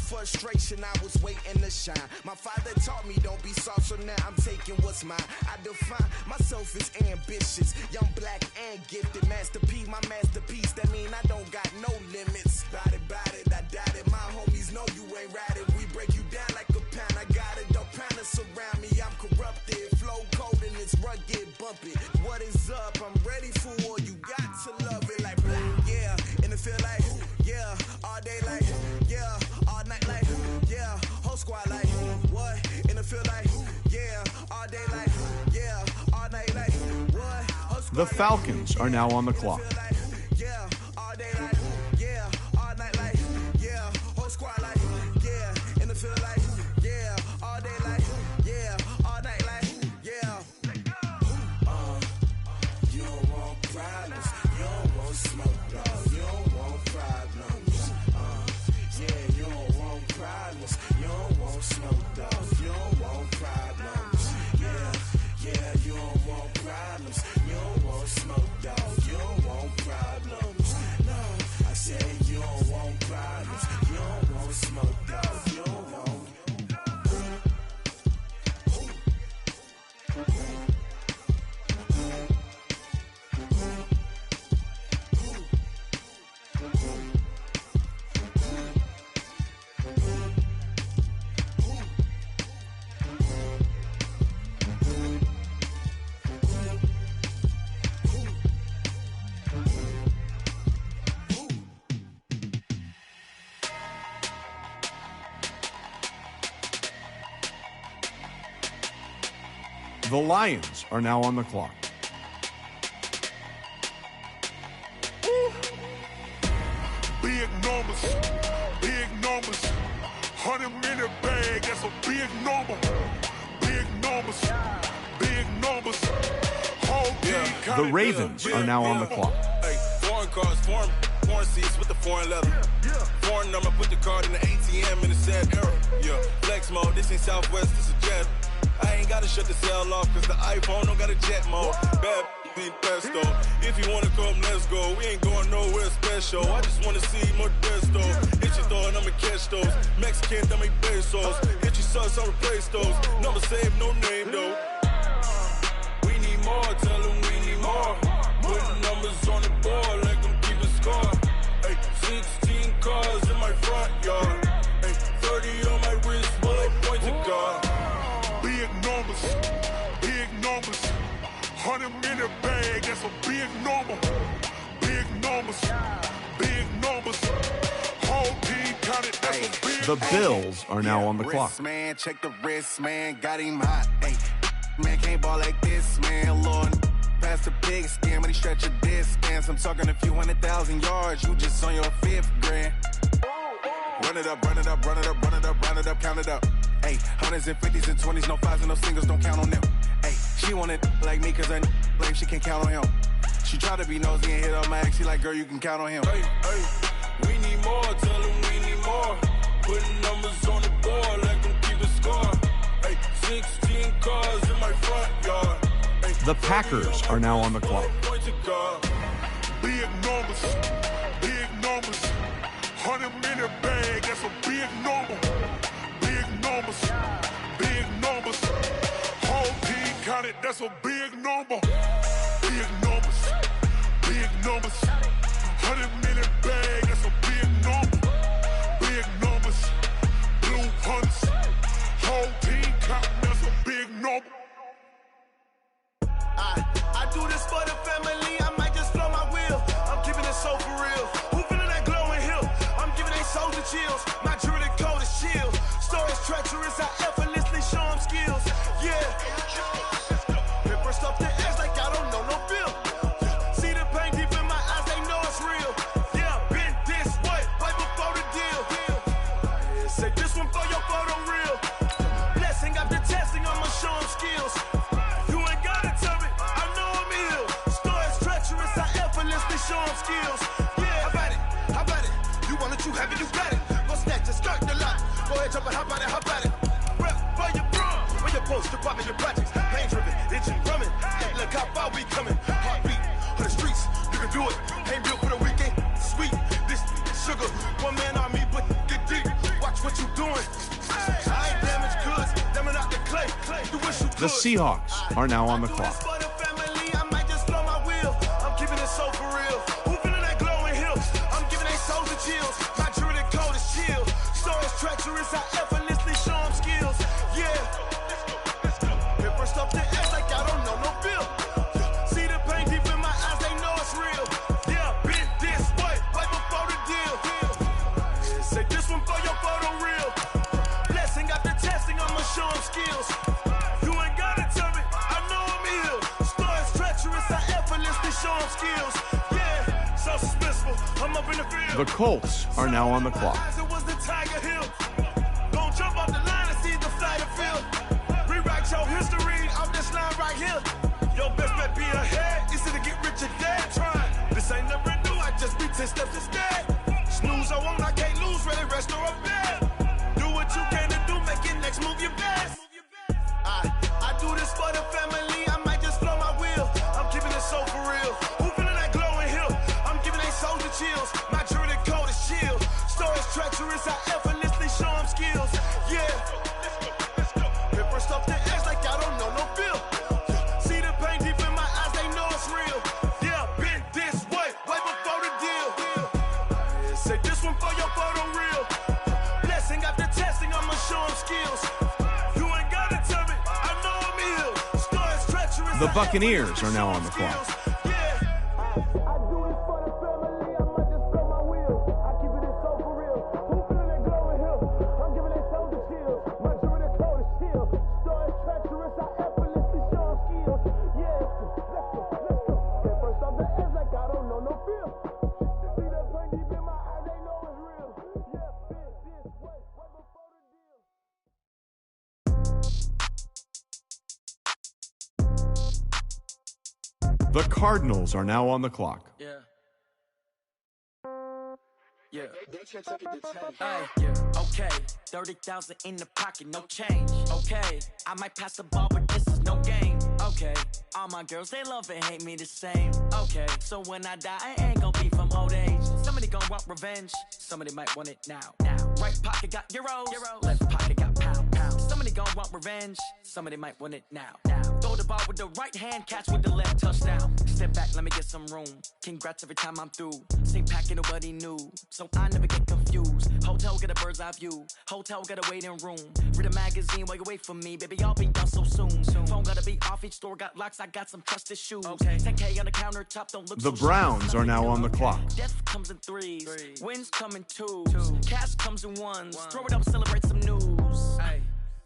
Frustration, I was waiting to shine. My father taught me don't be soft, so now I'm taking what's mine. I define myself as ambitious, young, black, and gifted. Masterpiece, my masterpiece. That mean I don't got no limits. Bout it, I doubt it. My homies know you ain't right it. We break you down like a pound. I got it, don't pound us around me. I'm corrupted, flow cold and it's rugged, bumpy. What is up? I'm ready for war. You got to love it like black, yeah. And it feel like, yeah, all day like, yeah. Night like, yeah, whole squad like, what? And it feel like, yeah, all day like, yeah, all night like, what? The Falcons are now on the clock. Yeah, all day like, yeah, all night like, yeah, whole squad like, yeah, and it feel like, yeah, all day like, yeah, all night like, yeah. You don't want problems, you don't want smoke, dog, you don't want problems, yeah, you don't want problems, you don't want smoke, dog, you don't want problems, yeah, you don't want problems, you don't want smoke, dog, you don't want problems, no, I said you don't want problems, you don't want smoke, dog, you don't want. The Lions are now on the clock. Big numbers, 100-minute bag, that's a big number. Big numbers, whole team. The Ravens are now on the clock. Hey, foreign cars, foreign seats with the foreign leather. Foreign number, put the card in the ATM in the sad era. Yeah, flex mode, this ain't Southwest, this is jet. I ain't gotta shut the cell off, cause the iPhone don't got a jet mode. Bad be pesto. If you wanna come, let's go. We ain't going nowhere special. I just wanna see Modesto. Hit your thought, I'ma catch those. Mexican, I'm a pesos. Hit your sons, I'll replace those. Number save, no name though. We need more, tell them we need more. Putting numbers on the board, like them keeping score. Hey, 16 cars in my front yard. Hey, 30 on my wrist, bullet point to God. Big numbers, 100-minute bag, that's a big number. Big numbers, whole team counted, that's a big The Bills are now on the clock. Wrist, man, check the wrist, man, got him hot. Hey, man, can't ball like this, man, Lord. Pass the big skin, when he stretch a distance. I'm talking a few 100,000 yards, you just on your 5th grand. Run it up, count it up. Hey, hundreds and 50s and 20s, no 5s and no singles, don't count on them. Hey, she want it like me, cause I like she can count on him. She try to be nosy and hit up my ex, she like, girl, you can count on him. Hey, we need more, tell them we need more. Putting numbers on the board, like them keeping score. Hey, 16 cars in my front yard. Hey, The Packers are now on the clock. Big numbers, 100-minute bag, that's a big number. Big numbers, whole team counted, that's a big number. Big numbers, 100-minute bag, that's a big number. Big numbers, blue hunts, whole team counting, that's a big number. I do this for the family, I might just blow my wheel. I'm keeping it so for real. Who feeling that glowing hill? I'm giving they soldier chills. My jewelry coat is chill. Stories treacherous, I effortlessly show them have it, you got it. Go snatch it, start the lot. Go ahead, jump it, hop on it, hop on it. Rep for your bro. When your post, you're popping your projects. Pain driven, itching, drumming. Look how far we coming. Heartbeat on the streets, you can do it. Ain't built for the weekend. Sweet, this sugar. One man on me, but get deep. Watch what you doing. I ain't damaged goods, damn it out the clay. You wish you could. The Seahawks are now on the clock. For the family, I might just blow my wheel. I'm giving it so for real. Who feeling that glowing hill? I'm giving they souls the chills. My jewelry cold is chill. So it's treacherous, I effortlessly show them skills. Yeah. Hit first up the edge like I don't know no bill. See the pain deep in my eyes, they know it's real. Yeah, been this way, right before the deal. Yeah, say this one for your photo reel. Blessing after testing, I'ma show them skills. You ain't gotta tell me, I know I'm ill. Story's treacherous, I effortlessly show them skills. Yeah, so suspenseful, I'm up in the field. The Colts are now on the clock. It was the Tiger Hill. Don't jump off the line and see the flight of field. Rewrite your history off this line right here. Your best bet be ahead. Easy to get rich or dead trying. This ain't never new, I just be 10 steps instead. Snooze I won't, I can't lose, ready, rest or a bed. Do what you can to do, make your next move your best. I do this for the family, I might just blow my wheel. I'm keeping it so for real. Who feeling that glowing hill? I'm giving they souls the chills. My jewelry cold is chill. Story's treacherous, I effortlessly show them skills. Yeah. Hit first off the edge like I don't know no bill. See the pain deep in my eyes, they know it's real. Yeah, been this way, way before the deal. Say this one for your photo reel. Blessing after testing, I'ma show them skills. You ain't gotta tell me, I know I'm ill. Story's treacherous. The Buccaneers are now on the clock. The Cardinals are now on the clock. Yeah. Okay, 30,000 in the pocket, no change. Okay, I might pass the ball, but this is no game. Okay, all my girls, they love and hate me the same. Okay, so when I die, I ain't gonna be from old age. Somebody gonna want revenge, somebody might want it now. Right pocket got euros, left pocket got pounds. Somebody gonna want revenge, somebody might want it now. Throw the ball with the right hand, catch with the left, touchdown. Step back, let me get some room. Congrats every time I'm through. Same packet, nobody knew, so I never get confused. Hotel get a bird's eye view. Hotel got a waiting room. Read a magazine while you wait for me, baby. I'll be done so soon. Phone gotta be off. Each store got locks. I got some trusted shoes. 10K on the countertop. Don't look. The Browns are now on the clock. Death comes in threes. Wins come in twos. Cash comes in ones. Throw it up, celebrate some news.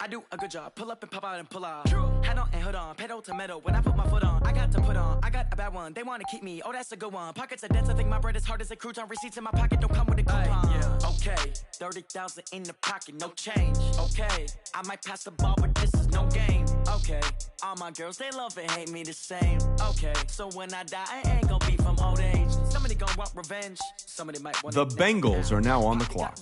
I do a good job. Pull up and pop out and pull out. Head on and hood on. Pedal to metal. When I put my foot on, I got to put on. I got a bad one. They want to keep me. Oh, that's a good one. Pockets are dense. I think my bread is hard as a crouton. Receipts in my pocket don't come with a coupon. Okay, 30,000 in the pocket, no change. Okay, I might pass the ball, but this is no game. Okay, all my girls, they love and hate me the same. Okay, so when I die, I ain't gonna be from old age. Somebody gonna want revenge. Somebody might want The Bengals are now on the clock.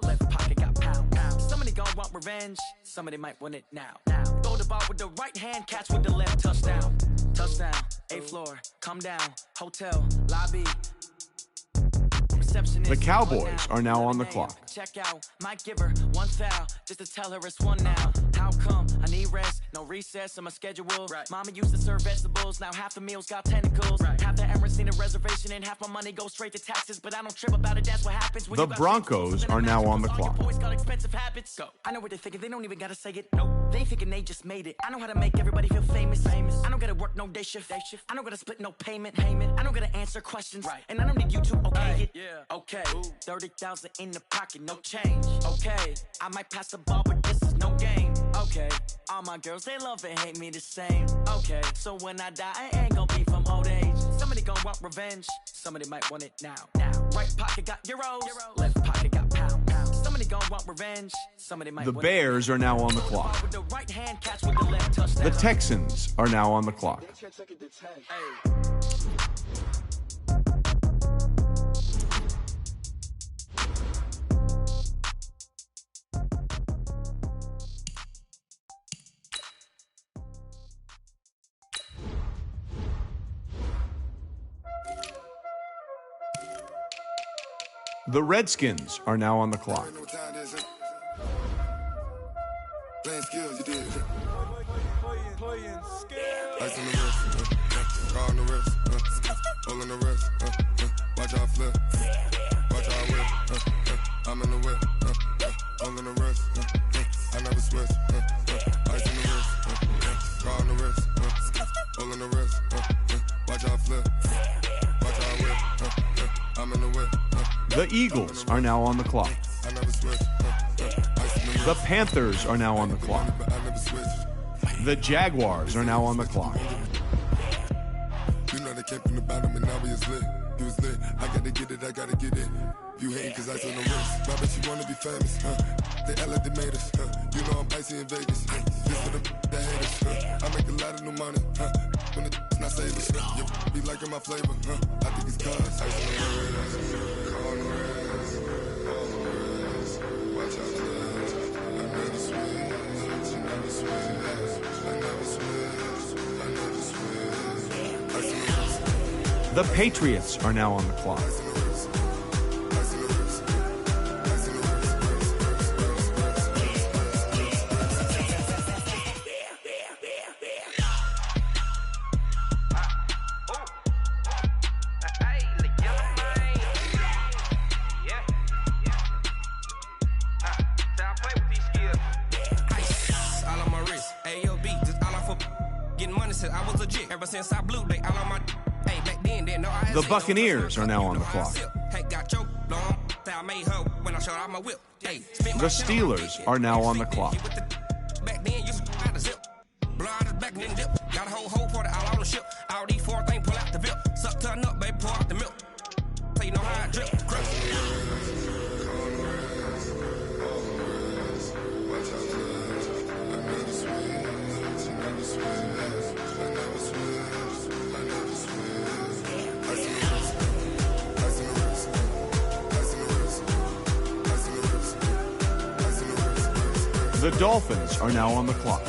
Left pocket got pounds. Somebody gonna want revenge. Somebody might want it now. Throw the ball with the right hand, catch with the left, touchdown. Touchdown, 8th floor, come down, hotel, lobby. The Cowboys are now on the clock. Check out, might give her one foul just to tell her it's one now. How come I need rest? No recess in my schedule. Mama used to serve vegetables, now half the meals got tentacles. Half the Emirates need a reservation and half my money goes straight to taxes. But I don't trip about it, that's what happens when The Broncos are now on the clock. Boys got expensive habits. Go. I know what they're thinking, they don't even gotta say it. Nope. They thinking they just made it. I know how to make everybody feel famous. I don't gotta work no day shift. I don't gotta split no payment. I don't gotta answer questions. And I don't need you to okay it. Okay, 30,000 in the pocket, no change. Okay, I might pass the ball, but this is no game. Okay, all my girls, they love and hate me the same. Okay, so when I die, I ain't gonna be from old age. Somebody gonna want revenge, somebody might want it now. Right pocket got euros, left pocket got pounds. Somebody gonna want revenge, somebody might The want Bears are now on the clock. with the right hand, catch with the left, touchdown. The Texans are now on the clock. The Redskins are now on the clock. Playing skills, you did. Ice on the wrist, car on the wrist, all on the wrist, watch how I flip, watch how I whip, I'm in the whip, all on the wrist, I never switch, ice on the wrist, car on the wrist, all on the wrist, watch how I flip, watch how I whip, I'm in the whip. The Eagles are now on the clock. I never switch, The Panthers are now on the clock. The Jaguars are now on the clock. You know they came from the bottom and now we is lit. He was lit. I gotta get it, I gotta get it. You hating cause I on the wrist. I bet you wanna be famous, They act like they made us, You know I'm icy in Vegas, This for the haters, I make a lot of new money, When it's not savers, You be liking my flavor, I think it's cause. Ice on the wrist, car on the wrist, all on the wrist. Watch out, cuz. I never switch, you never switch. I never switch, I never switch. Ice on the wrist. The Patriots are now on the clock. The Buccaneers are now on the clock. The Steelers are now on the clock. Got a whole party all on the ship. All these four things pull out the bill. Suck turn up, baby, pour out the milk. So you know how I drip. The Dolphins are now on the clock.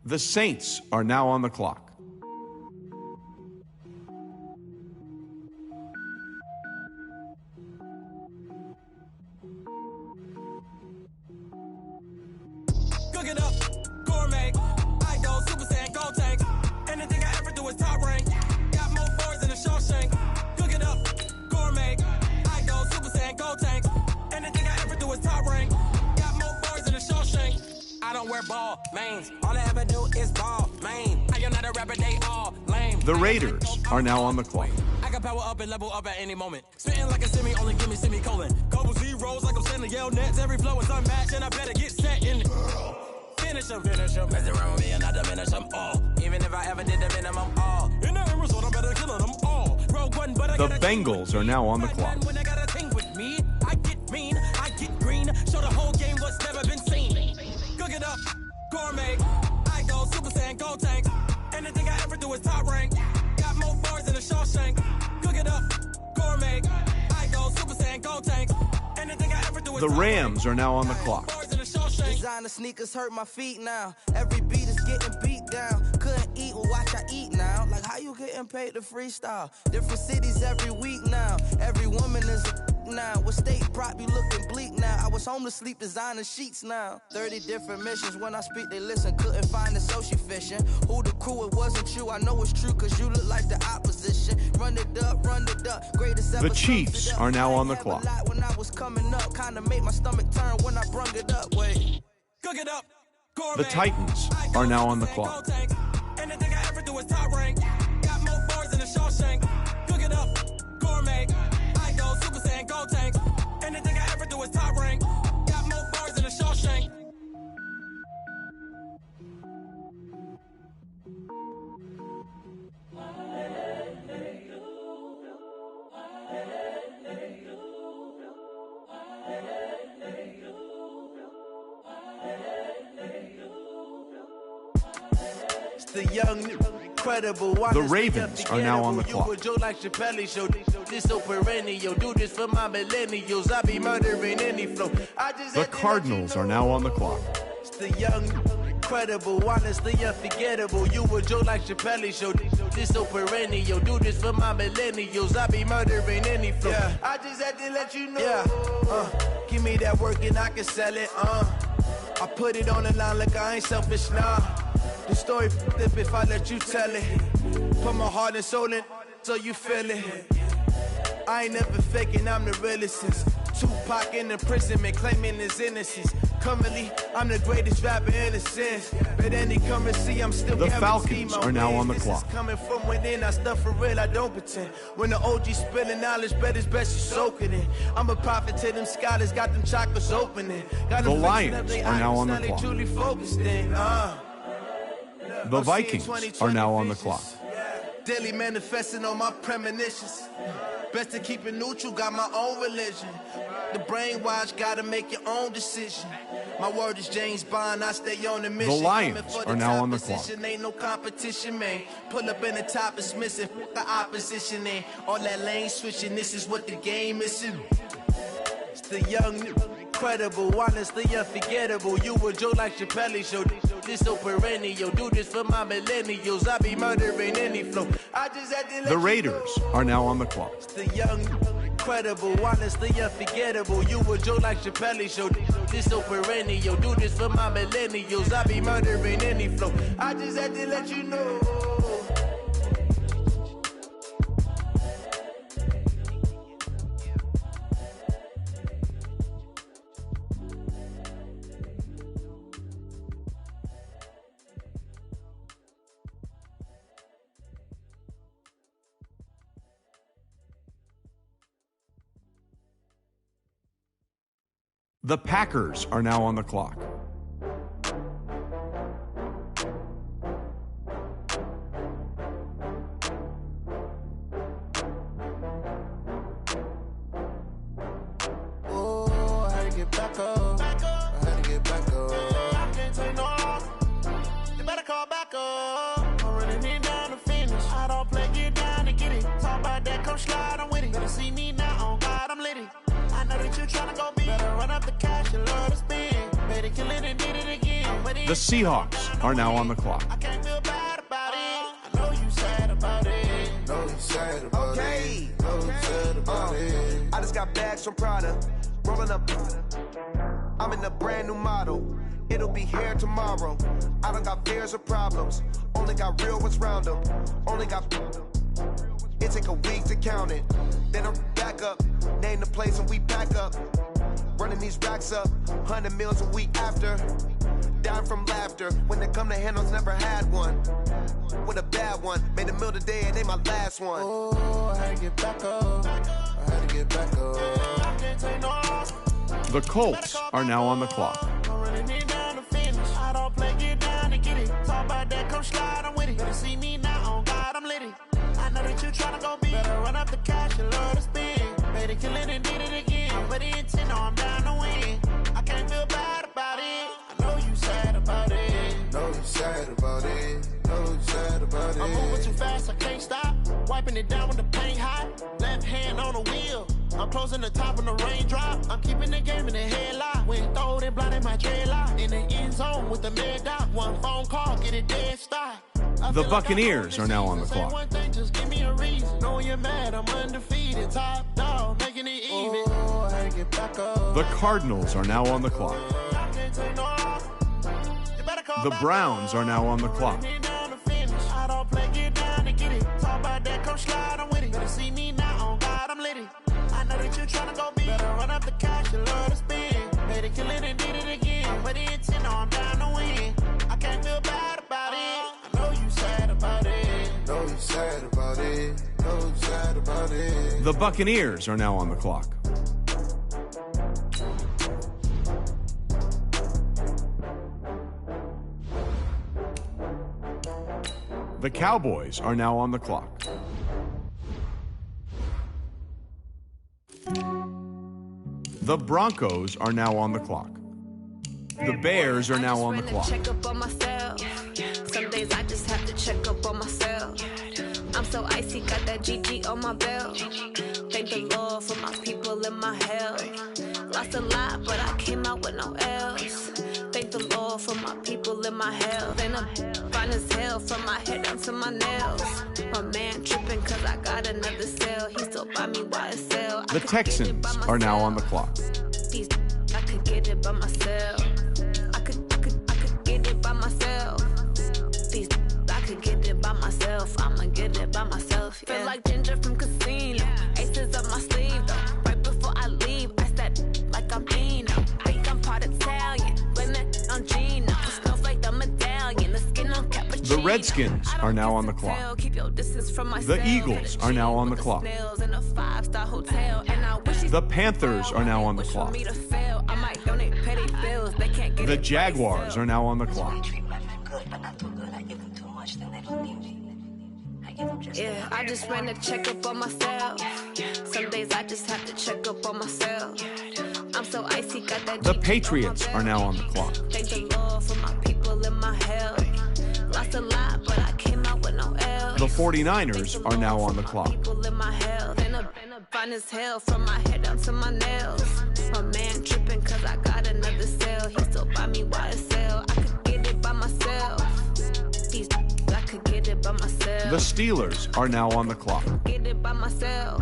The Saints are now on the clock. Cook it up, gourmet. I go Super Saiyan, gold tank. Anything I ever do is top rank. Got more boards than a Shawshank. Cook it up, gourmet. I go Super Saiyan, gold tank. Anything I ever do is top rank. Got more boards than a Shawshank. I don't wear ball mains. All I ever do is ball main. I am not a rapper, they all lame. The Raiders are now on the clock. I can power up and level up at any moment. Spitting like a semi, only give me semicolon. Couple zeros like I'm sending yell nets. Every flow is unmatched and I better get set in. Finish them. Mess around with me and I diminish them all. Even if I ever did the minimum all. In the end result, I'm better killing them all. Rogue one, but I The Bengals are now on the clock. When I got a thing with me, I get mean, I get green. Show the whole game what's never been seen. Cook it up, gourmet. I go Super Saiyan, gold tank. Anything I ever do is top rank. Got more bars than a Shawshank. Cook it up, gourmet. I go Super Saiyan, gold tank. Anything I ever do is The Rams are now on the clock. Designer sneakers hurt my feet now. Every beat is getting beat down. Couldn't eat, well watch I eat now. Like how you getting paid to freestyle? Different cities every week now. Every woman is a now. With state prop, you looking bleak now. I was home to sleep designing sheets now. 30 different missions. When I speak, they listen. Couldn't find it, so she fishing. Who the crew? It wasn't you. I know it's true, cause you look like the opposition. Run it up, greatest ever. The Chiefs are now on the clock. When I was coming up, kinda made my stomach turn when I brung it up. Wait. Cook it up. The Titans are now on the clock. Anything I ever do is top rank. Got more bars than a Shawshank. Cook it up, gourmet. I go Super Saiyan, gold tank. Anything I ever The young, incredible, The Ravens are now on the clock. You a joke like Chappelle show. This so perennial. Do this for my millennials. I be murdering any flow. The Cardinals are now on the clock. The young, incredible, honestly unforgettable. You a joke like Chappelle show. This so perennial. Do this for my millennials. I be murdering any flow. Yeah. I just had to let you know. Yeah. Give me that work and I can sell it. I put it on the line like I ain't selfish, nah. The story flip if I let you tell it. Put my heart and soul in so you feel it. I ain't never faking, I'm the realest since Tupac in imprisonment, claiming his innocence. Currently, I'm the greatest rapper in a sense. But any come and see, I'm still The Falcons are now on the clock. This is coming from within, I stuff for real, I don't pretend. When the OG spilling knowledge, bet it's best you soak it in. I'm a prophet to them scholars, got them chakras opening. Got The Lions are now on the clock. Truly focused in, The Vikings are now on the clock. Daily manifesting on my premonitions. Best to keep it neutral, got my own religion. The brainwash, gotta make your own decision. My word is James Bond, I stay on the mission. The Lions are now on the clock. Ain't no competition, man. Pull up in the top, it's missing. The opposition ain't all that lane switching. This is what the game is. It's the young, incredible, honestly unforgettable. You a joke like Chappelle show. This so perennial. Do this for my millennials. I be murdering any flow. I just had to let The Raiders are now on the clock. The young, incredible, honestly unforgettable. You a joke like Chappelle show. This so perennial. Do this for my millennials. I be murdering any flow. I just had to let you know. The Packers are now on the clock. Oh, I had to get back up. I had to get back up. I can't take no loss. You better call back up. I'm running it down to finish. I don't play, get down to get it. Talk about that, come slide, I'm with it. Better see me now, on God, I'm litty. I know that you tryna go big. Better run up the cash, you love to spend. Better kill it and did it again. The Seahawks are now on the clock. I can't feel bad about it. I know you sad about it. Know you sad about it. Know you sad about it. I just got bags from Prada. Rolling up. I'm in a brand new model. It'll be here tomorrow. I don't got fears or problems. Only got real ones round them. Only got. It take a week to count it. Then I'm back up. Name the place and we pack up. Running these racks up. 100 meals a week after. Down from laughter. When they come to handles, never had one. With a bad one. Made a meal today and they my last one. Oh, I had to get back up. I had to get back up. I can't take no loss. The Colts are now on the clock. I'm running it down to finish. I don't play, get down to get it. Talk about that, come slide, I'm with it. Better see me now, on God, I'm litty. I know that you tryna go big. Better run up the cash, you love to spend. Better kill it and did it again. I'm ready and 10, I'm down to win. I can't feel bad about it. I know you sad about it. Know you sad about it. Know you sad about it. I'm moving too fast, I can't stop. Wiping it down with the paint hot. Left hand on the wheel. I'm closing the top on the raindrop. I'm keeping the game in the headlock. When throwed and blinded my dreadlock. In the end zone with the mad dot. One phone call, get it dead stop. The Buccaneers are now on the clock. One thing, just give me a reason. Knowing you're mad, I'm undefeated. Top dog, making it even. Oh, I had to get back up. The Cardinals are now on the clock. I can't take no loss. You better call The back Browns are now on the clock. I don't play, get down to get it. Talk about that, come slide, I'm with it. Better see me now, on God, I'm litty. I know that you tryna go big. Better run up the cash, you love to spend. Better kill it and did it again. I'm ready and 10, I'm down to win. I can't feel bad about it. I know you sad about it. Know you sad about it. Know you sad about it. The Buccaneers are now on the clock. The Cowboys are now on the clock. The Broncos are now on the clock. The Bears are now on the clock. Check up on myself. Some days I just have check up on myself. I'm so icy, got that GG on my belt. Thank the Lord for my people in my health. Lost a lot, but I came out with no L's. Thank the Lord for my people in my health. And I'm fine as hell from my head down to my nails. My man tripping cause I got another sale. He still buy me YSL. The Texans are now on the clock. These I could get it by myself. I could get it by myself. These I could get it by myself. I'ma get it by myself. Yeah. Feel like Ginger from Casino. Aces up my sleeve though. Right before I leave, I step like I'm Dino. Think I'm part Italian. Blame it on Gino. Snowflake the medallion. The skin on cappuccino. The Redskins are now on the clock. The Eagles are now on the clock. The Panthers are now on the clock. The Jaguars are now on the clock. Yeah, I just ran a checkup on myself. Some days I just have to check up on myself. I'm so icy, got that. The Patriots are now on the clock. Thank the Lord for my people in my health. Lost a lot, but I came out with no L's. The 49ers are now on the clock. People in my health. And I'm fine as hell from my head down to my nails. My man tripping cause I got another sale. He still buy me YSL. I could get it by myself. These I could get it by myself. The Steelers are now on the clock. Get it by myself.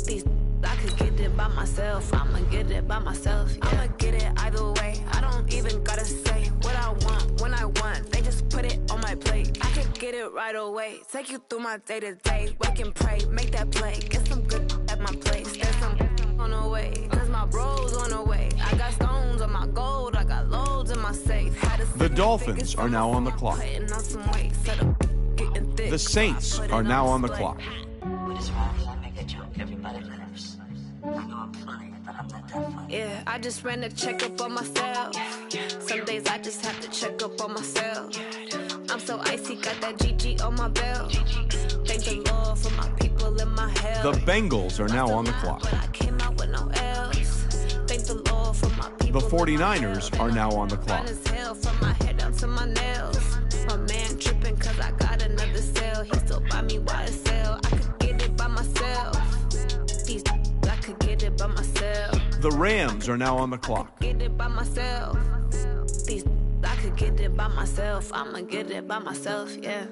These I could get it by myself. I'ma get it by myself. Yeah. I'ma get it either way. I don't even gotta say what I want when I want. They just put it on my plate. I could get it right away. Take you through my day to day. Wake and pray, make that play. Get some good at my place. There's some on the way. Cause my bros on the way. I got stones on my gold. I got loads in my safe. The Dolphins are now on the clock. The Saints are now on the clock. Yeah, I just ran a checkup on myself. Some days I just have to check up on myself. I'm so icy, got that GG on my belt. Thank the Lord for my people in my health. The Bengals are now on the clock. I came out with no L's. Thank the Lord for my people. The 49ers are now on the clock. From my head down to my nails. My man tripping cause I got another sale. He still buy me YSL. I could get it by myself. These I could get it by myself. The Rams are now on the clock. Get it by myself. These I could get it by myself. I'ma get it by myself, yeah.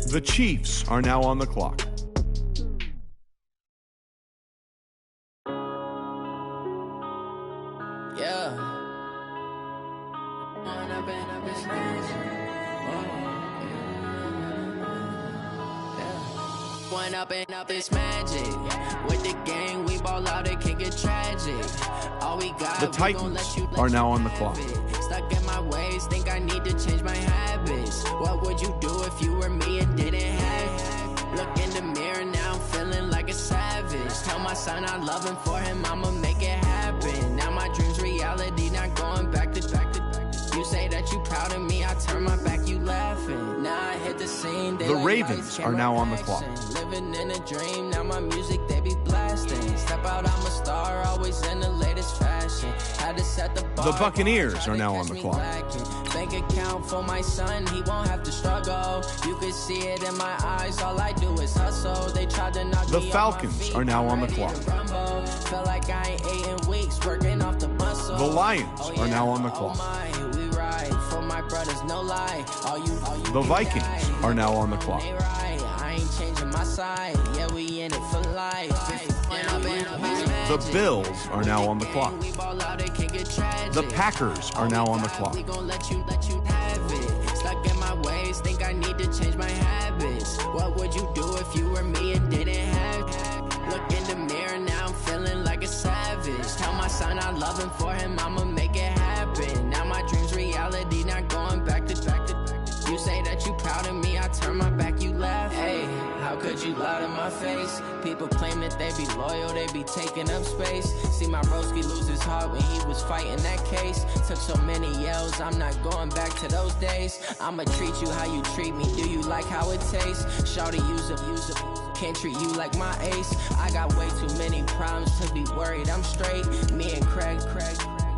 The Chiefs are now on the clock. Up this magic. With the gang, we ball out, it can get tragic. All we got, the Titans are now on the clock. Stuck in my ways, think I need to change my habits. What would you do if you were me and didn't have it? Look in the mirror, now I'm feeling like a savage. Tell my son I love him, for him I'ma make it happen. Now my dream's reality, not going back to. You say that you proud of me, I turn my back, you laughing. Now I hit the scene. The Ravens are now on the clock. Living in a dream, now my music they be blasting. Step out, I'm a star, always in the latest fashion. Had to set the bar. The Buccaneers are now on the clock. Bank account for my son, he won't have to struggle. You can see it in my eyes, all I do is hustle. They tried to knock the me Falcons off my feet, are now on the ready clock. to rumble. Felt like I ain't ate in weeks, working off the muscle. The Lions are now on the clock. For my brothers, no lie. The Vikings are now on the clock. I ain't changing my side. Yeah, we in it for life. The Bills are now on the clock. The Packers are now on the clock. We gon' let you have it. Stuck in my ways, think I need to change my habits. What would you do if you were me and didn't have it? Look in the mirror, now I'm feeling like a savage. Tell my son I love him, for him I'ma make it happen. Now my dream's reality, not going back to. You say that you proud of me, I turn my back, you laugh. Hey, how How could you lie to my face? People claim that they be loyal, they be taking up space. See my broski lose his heart when he was fighting that case. Took so many yells, I'm not going back to those days. I'ma treat you how you treat me, do you like how it tastes? Shawty, use up, can't treat you like my ace. I got way too many problems to be worried, I'm straight. Me and Craig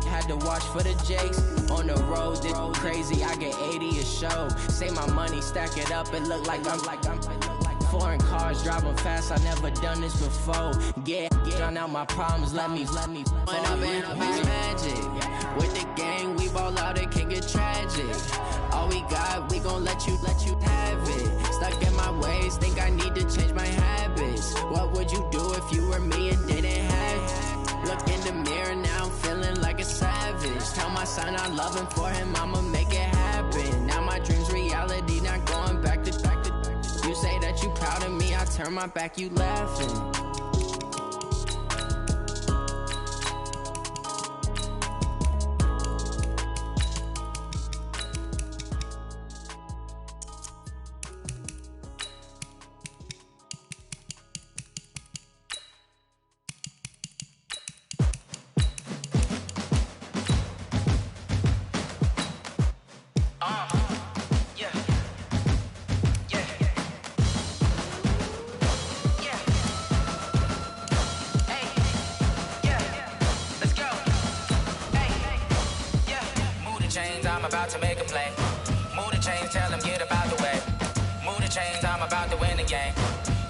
had to watch for the Jakes. On the road, this crazy, I get 80 a show. Say my money, stack it up, it look like I'm foreign cars, driving fast, I never done this before. Get on out my problems, let me fall up in magic. With the gang, we ball out, it can get tragic. All we got, we gon' let you have it. Stuck in my ways, think I need to change my habits. What would you do if you were me and didn't have it? Look in the mirror now, I'm feeling like a savage. Tell my son I love him, for him I'ma make it happen. Now my dream's reality, not going back to. You say that you proud of me, I turn my back, you laughing. About to make a play. Move the chains, tell them get about the way. Move the chains, I'm about to win the game.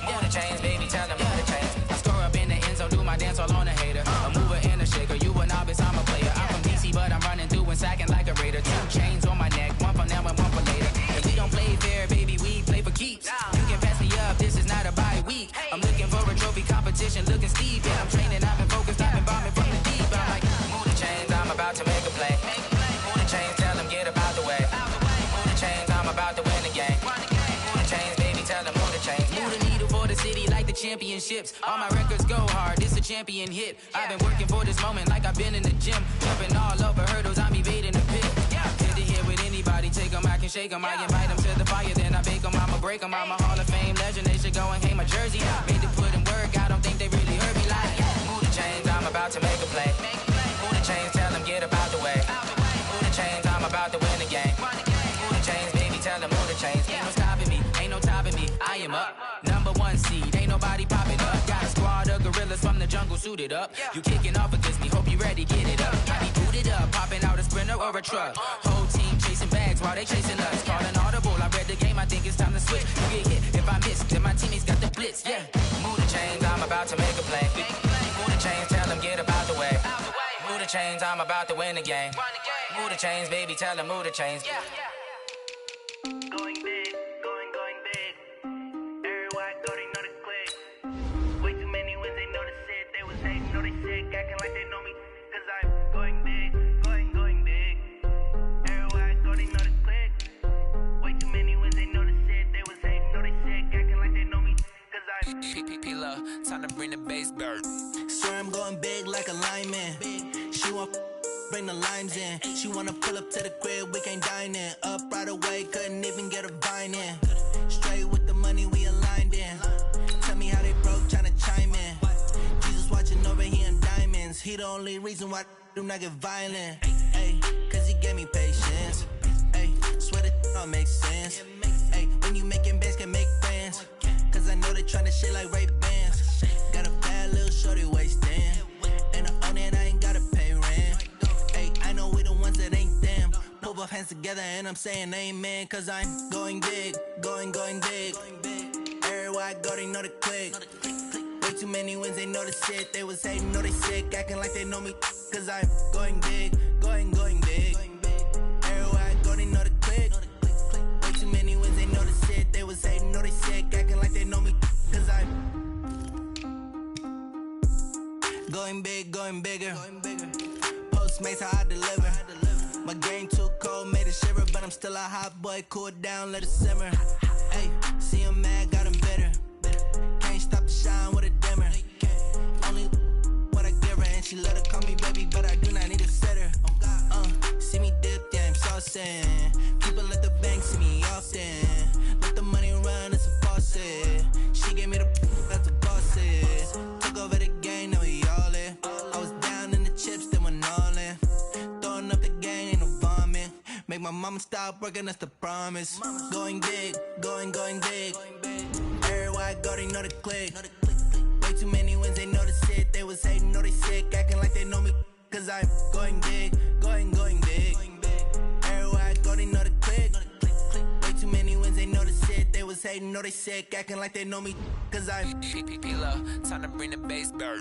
Move the chains, baby, tell them move the chains. I score up in the end zone, do my dance all on a hater. A mover and a shaker, you a novice, I'm a player. I'm from DC, but I'm running through and sacking like a raider. 2 chains on my neck, one for now and one for later. If we don't play fair, baby, we play for keeps. You can pass me up, this is not a bye week. I'm looking for a trophy competition, looking steep. Yeah, I'm training, I've been focused, I've been bombing from the deep. I'm like, move the chains, I'm about to make a play. Move the chains, tell them get about the way. Move the chains, I'm about to win the game. Move the chains, baby, tell them move the chains. Move the needle for the city like the championships. All my records go hard, this a champion hit. I've been working for this moment like I've been in the gym. Jumping all over hurdles, I'm evading the pit. Head to head with anybody, take them, I can shake them. I invite them to the fire, then I bake them, I'ma break them. I'm a Hall of Fame legend, they should go and hang my jersey. Made to put in work, I don't think they really heard me like. Move the chains, I'm about to make a play. Move the chains, tell them get about the way. Move the chains, I'm about to win the game. Move the chains, baby, tell them move the chains. Ain't no stopping me, ain't no topping me. I am up, #1 seed, ain't nobody popping up. Got a squad of gorillas from the jungle suited up. You kicking off against me, hope you ready, get it up. I be booted up, popping out a Sprinter or a truck. Whole team chasing bags while they chasing us. Calling audible, I read the game, I think it's time to switch. You get hit, if I miss, then my teammates got the blitz, yeah. Move the chains, I'm about to make a play. Move the chains, tell them get about the way. Move the chains, I'm about to win the game. Move the chains, baby, tell them move the chains. Going big, going big. Everywhere I go, they know the click. Way too many wins, they know the shit. They was hating, know they sick, acting like they know me. Cause I'm going big, going big. Everywhere I go, they know the click. Way too many wins, they know the shit. They was hating, know they sick, acting like they know me. Cause I'm P-P-P-Love, time to bring the bass back. Swear I'm going big like a lineman. She want bring the limes in. She wanna pull up to the crib, we can't dine in. Up right away, couldn't even get a vine in. Straight with the money we aligned in. Tell me how they broke, tryna chime in. Jesus watching over here in diamonds. He the only reason why do not get violent. Ay, cause he gave me patience. Ay, swear that all makes sense. Ay, when you making bands, can make friends. Cause I know they tryna shit like Ray-Bans. Got a bad little shorty wasting. And I own it, I ain't gotta pay rent. Ay, I know we the ones that ain't them. Put both hands together and I'm saying amen. Cause I'm going big, going big. Everywhere I go, they know the click. Way too many wins, they know the shit. They was hating, know they sick, acting like they know me. Cause I'm going big, going big. Everywhere I go, they know the click. Way too many wins, they know the shit. They was hating, know they sick, acting like they know me. Cause I'm going big, going bigger. Postmates how I deliver. My game too cold, made it shiver, but I'm still a hot boy. Cool it down, let it simmer. Hey, see him mad, got him bitter. Can't stop the shine with a dimmer. Only what I give her, and she let her call me baby, but I do not need a sitter. See me dip, yeah, I'm saucing. People at the bank see me often. Let the money run, it's a faucet. She my mama stop working, that's the promise. Going big, going big. Everywhere I go, they know the click. Way too many wins, they know the shit. They was hating, know they sick, acting like they know me. Cause I'm going big, going big. Everywhere I go, they know the click. Way too many wins, they know the shit. They was hating, know they sick, acting like they know me. Cause I'm P-P-P-Lo, time to bring the bass back.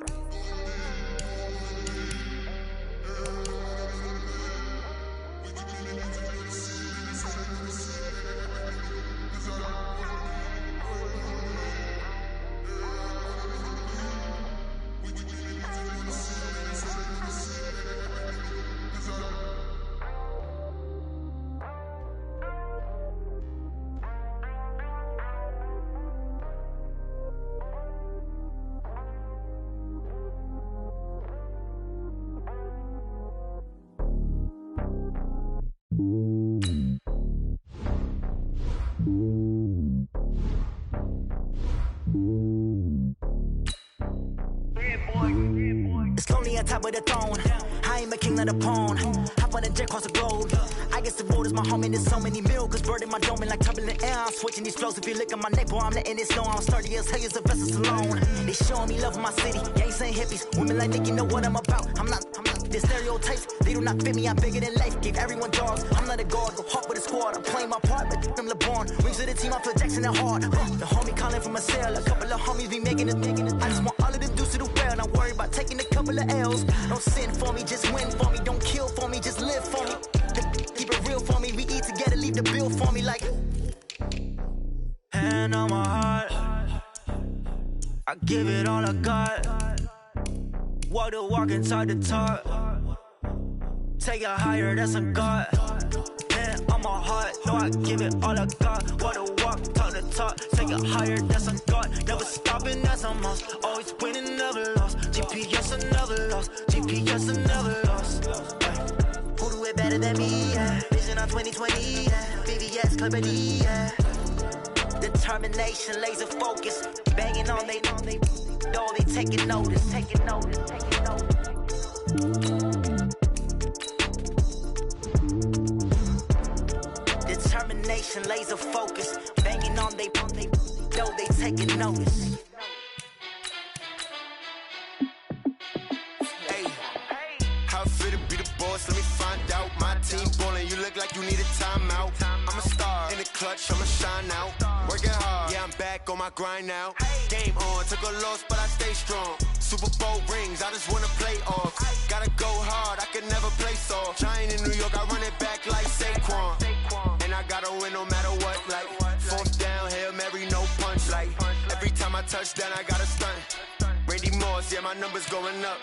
It's lonely on top of the throne. I ain't a king of the pawn. Hop on the jet across the globe. I guess the road is my home and there's so many miracles burning my dome and like turbulent air. I'm switching these flows. If you look at my neck, boy, I'm letting it snow. I'm sturdy as hell as a vessel alone. They showing me love in my city. Gangs ain't hippies. Women like Nick, you know what I'm about. I'm not the stereotypes. They do not fit me. I'm bigger than life. Gave everyone dogs. I'm not a guard. Go hard with a squad. I'm playing my part, but I'm LeBron. Rings to the team. I feel Jackson and hard. The homie calling from a cell. A couple of homies be making it. I just want all of them dudes to do well. Not worry about taking a couple of L's. Don't sin for me, just win for me. Don't kill for me, just live for me. Keep it real for me. We eat together, leave the bill for me like. Hand on my heart, I give it all I got. Walk the walk inside the talk. Take it higher, that's a God. Hand on my heart, no, I give it all I got. Walk the walk, talk the talk. Take it higher, that's a God. Never stopping, that's a must. Always winning, never lost. GPS, I never lost. GPS, I never lost. Who do it better than me? Yeah. Vision on 2020. Yeah. VVS, Clipper D. Yeah. Determination, laser focus. Banging on they door, they taking notice. Determination, laser focus. Banging on they door, they taking notice. How fit to be the boss? Let me find out. My team ballin', you look like you need a timeout. I'm a star in the clutch, I'ma shine out. Working hard, yeah, I'm back on my grind now. Game on, took a loss, but I stay strong. Super Bowl rings, I just wanna play off. Gotta go hard, I can never play soft. Giant in New York, I run it back like Saquon. And I gotta win no matter what, like fourth down, Hail Mary, no punch. Like every time I touch down, I gotta stunt. Randy Moss, yeah, my numbers going up.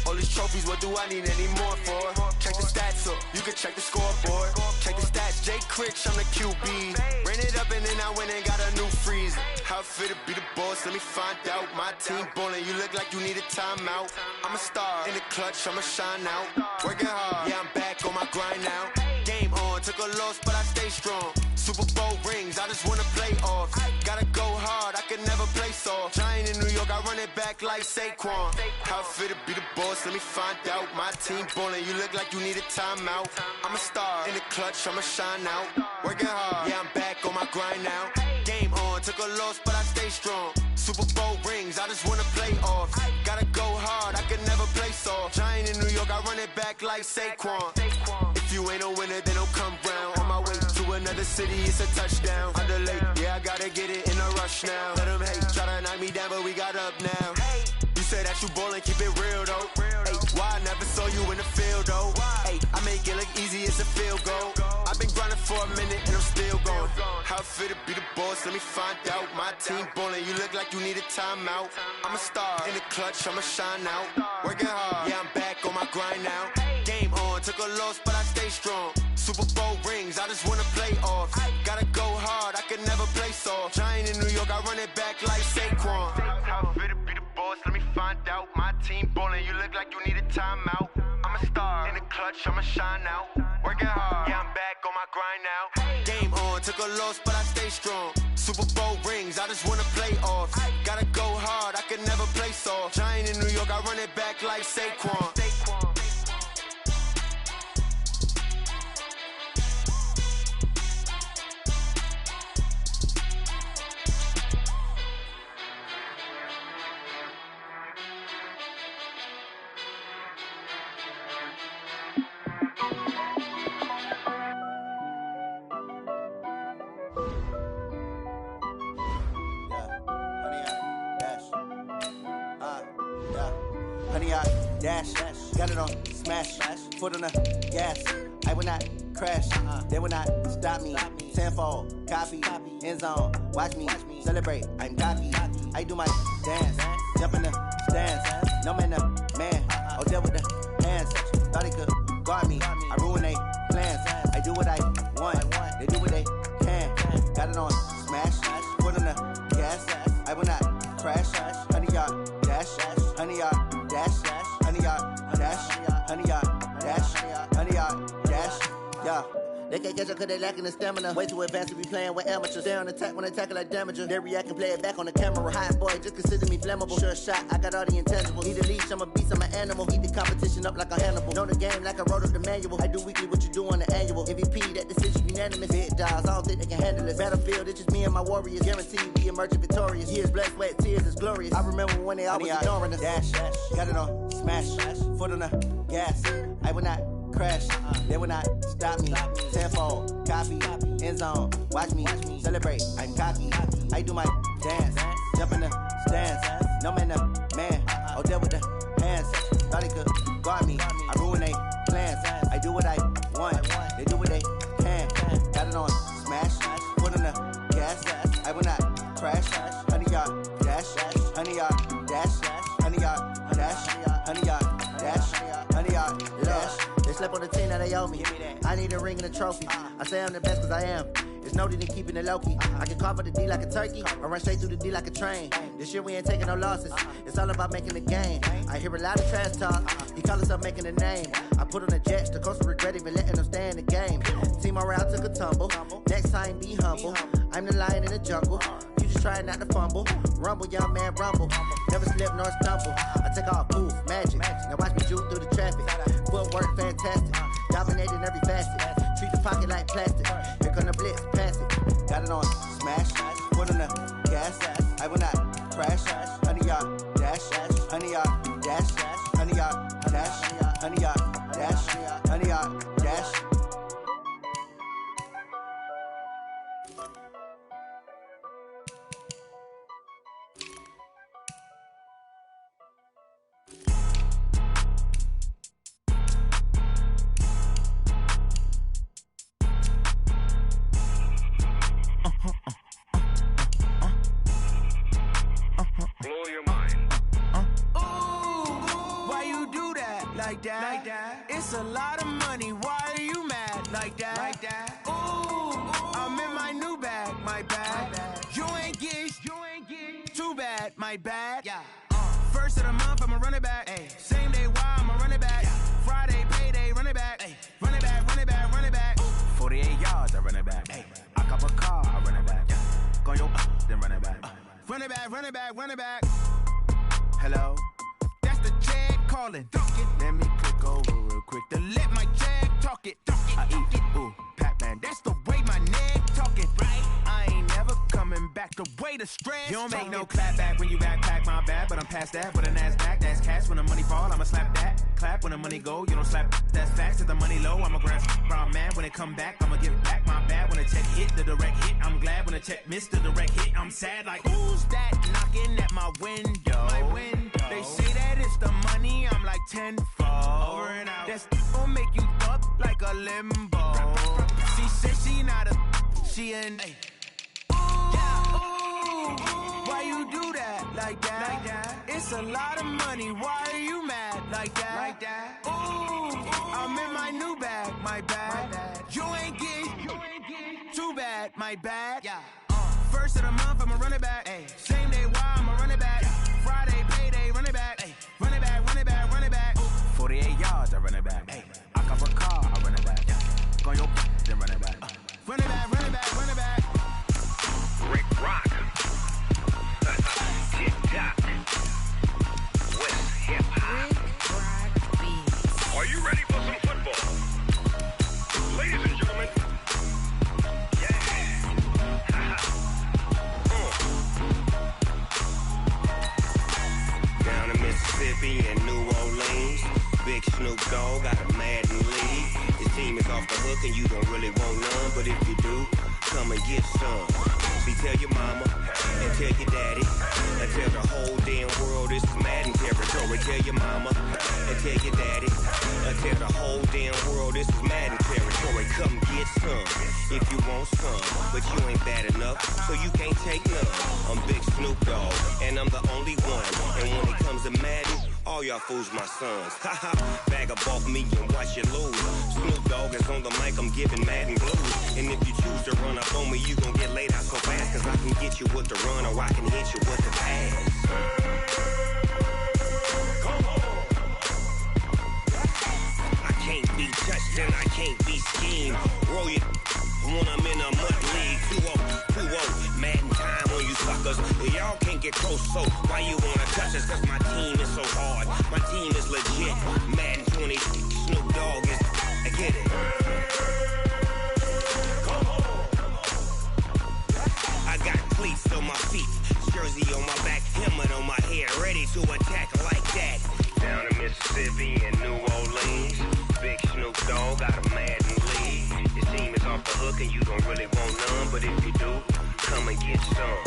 All these trophies, what do I need any more for? Check the stats up, you can check the scoreboard. Check the stats, Jay Critch, I'm the QB. Ran it up and then I went and got a new freeze. How fit to be the boss, let me find out. My team ballin', you look like you need a timeout. I'm a star in the clutch, I'ma shine out. Working hard, yeah, I'm back on my grind now. Game on, took a loss, but I stay strong. Super Bowl rings, I just wanna play off. Gotta go hard, I can never play soft. Giant in New York, I run it back like Saquon. How fit to be the boss, let me find out. My team ballin', you look like you need a timeout. I'm a star in the clutch, I'ma shine out. Working hard, yeah, I'm back on my grind now. Game on, took a loss, but I stay strong. Super Bowl rings, I just wanna play off. Gotta go hard, I can never play soft. Giant in New York, I run it back like Saquon. If you ain't a winner, then don't come round. On my way to another city, it's a touchdown. Underlay, yeah, I gotta get it in a rush now. Let them hate, try to knock me down, but we got up now. You say that you ballin', keep it real though. Hey, why I never saw you in the field though? Hey, I make it look easy as a field goal. I've been grinding for a minute and I'm still going. How fit to be the boss, let me find out. My team ballin', you look like you need a timeout. I'm a star in the clutch, I'ma shine out. Working hard, yeah, I'm back on my grind now. Game on, took a loss, but I stay strong. Super Bowl rings, I just wanna play off. Gotta go hard, I can never play soft. Giant in New York, I run it back like Saquon. How fit to be the boss, let me find out. My team ballin', you look like you need a timeout. I'm a star in the clutch, I'ma shine out. Working hard, yeah, I'm back on my grind now. Game on, took a loss, but I stay strong. Super Bowl rings, I just wanna play off. Gotta go hard, I can never play soft. Giant in New York, I run it back like Saquon. honey yard, dash, got it on, smash, foot on the gas. I will not crash, they will not stop me. Tenfold, copy, end zone, watch me celebrate. I'm cocky, I do my dance, jump in the stands. No man, man, oh there with the hands. Thought he could guard me, I ruin they plans. I do what I want, they do what they can. Got it on, smash, foot on the gas. I will not crash, honey yard, dash, honey yard, dash, honey yard, dash, honey yard, dash, honey yard, dash, yeah. They can't catch up cause they lacking the stamina. Way too advanced to be playing with amateurs. Stay on attack when attack like damager. They react and play it back on the camera. Hot boy, just consider me flammable. Sure shot, I got all the intangibles. Need a leash, I'm a beast, I'm an animal. Eat the competition up like a Hannibal. Know the game like I wrote up the manual. I do weekly what you do on the annual. MVP, that decision unanimous. Big dogs, I don't think they can handle it. Battlefield, it's just me and my warriors. Guaranteed we emerging victorious. Years, blood, sweat, tears, is glorious. I remember when they always ignoring us. Dash, got it on, smash, foot on the gas. I will not crash, they will not stop me. Tenfold, copy, end zone, watch me celebrate. I'm cocky, I do my dance, jump in the stands. No man, man, oh there with the hands. Thought he could guard me, I ruin they plans. I do what I want, they do what they can. Got it on, smash, foot on the gas. I will not crash, honey yard, dash, honey yard, dash, honey yard, dash, honey yard, dash, honey yard, dash. They slept on the team that they owe me. I need a ring and a trophy. I say I'm the best cause I am. It's no need in keeping it low-key. I can carve up the D like a turkey or run straight through the D like a train. This year we ain't taking no losses. It's all about making the game. I hear a lot of trash talk. He call himself making a name. I put on the jets. The coast will regret even letting them stay in the game. Team morale took a tumble. Next time be humble. I'm the lion in the jungle. You just try not to fumble. Rumble, young man, rumble. Never slip nor stumble. I take off, poof, magic. Now watch me juke through the traffic. Footwork fantastic. Dominating every facet. Treat the pocket like plastic. Here come the blitz, pass it. Got it on, smash. Foot on the gas. I will not crash. Honey yard, dash. Honey yard, dash. Honey yard, dash. Honey yard, dash. Honey yard, dash. Blow your mind. Why you do that? Like that? It's a lot of money. Why are you mad? Like that? Ooh, I'm in my new bag. My bad. You ain't get too bad. My bad. Yeah. First of the month, I'ma run it back. Ay. Same day, why I'ma run it back. Friday, payday, run it back. Ay. Run it back, run it back, run it back. 48 yards, I run it back. Ay. I cop a car, I run it back. Go your then run it back. Run it back, run it back, run it back. Hello? That's the Jag calling. Let me click over real quick to let my Jag talk it. I eat it, ooh, Pac-Man. That's the way my neck talking, right? I ain't never coming back the way the stress. You don't make no clap back when you backpack my bag, but I'm past that with a NASDAQ. That's cash when the money fall, I'ma slap that. Clap when the money go, you don't slap. That's facts. If the money low, I'ma grab brown man. When it come back, I'ma give back my bad. When the check hit, the direct hit. I'm glad when the check missed the direct hit. I'm sad like, who's that knocking at my window? My window. They say that it's the money, I'm like tenfold. Over and out. That's gon' make you up like a limbo. She said she not a, she an A. Why you do that? Like that? It's a lot of money. Why are you mad? Like that? Ooh, I'm in my new bag. My bad. You ain't get too bad. My bad. Yeah. First of the month, I'ma run it back. Ay. Same day, why I'ma run it back. Friday, payday, run it back. Ay. Run it back, run it back, run it back. 48 yards, I run it back. Ay. I cop a car, I run it back. Go your then run it back. Run it back, run it back, run it back. Rick Rock. TikTok. West Hip Hop. Are you ready for some football? Ladies and gentlemen. Down in Mississippi and New Orleans, Big Snoop Dogg got a Madden lead. His team is off the hook and you don't really want none, but if you do, come and get some. See, tell your mama and tell your daddy and tell the whole damn world this is Madden territory. territory. Tell your mama and tell your daddy. Tell the whole damn world this is Madden territory. Come get some if you want some, but you ain't bad enough, so you can't take none. I'm Big Snoop Dogg, and I'm the only one. And when it comes to Madden, all y'all fools my sons. Haha, bag up off me and watch you lose. Snoop Dogg is on the mic, I'm giving Madden blues. And if you choose to run up on me, you gon' get laid out so fast, cause I can get you with the run or I can hit you with the pass. Can't be touched and I can't be schemed. Roll you when I'm in a mud league. 2-0, Madden time on you suckers. Y'all can't get close, so why you wanna touch us? Cause my team is so hard. My team is legit. Madden 20, Snoop Dogg is, I get it. I got cleats on my feet, jersey on my back, helmet on my head, ready to attack like that. Down in Mississippi and New Orleans, Big Snoop Dogg got a Madden league. Your team is off the hook and you don't really want none, but if you do, come and get some.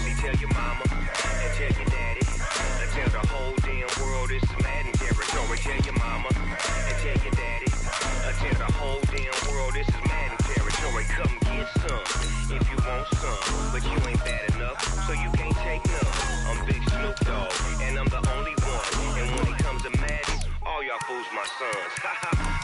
See, tell your mama and tell your daddy, and tell the whole damn world this is Madden territory. Tell your mama and tell your daddy, and tell the whole damn world this is Madden territory. Come get some if you want some, but you ain't bad enough, so you can't take none. I'm Big Snoop Dogg, and I'm the only one. And when it comes to Madden, all y'all fools my sons.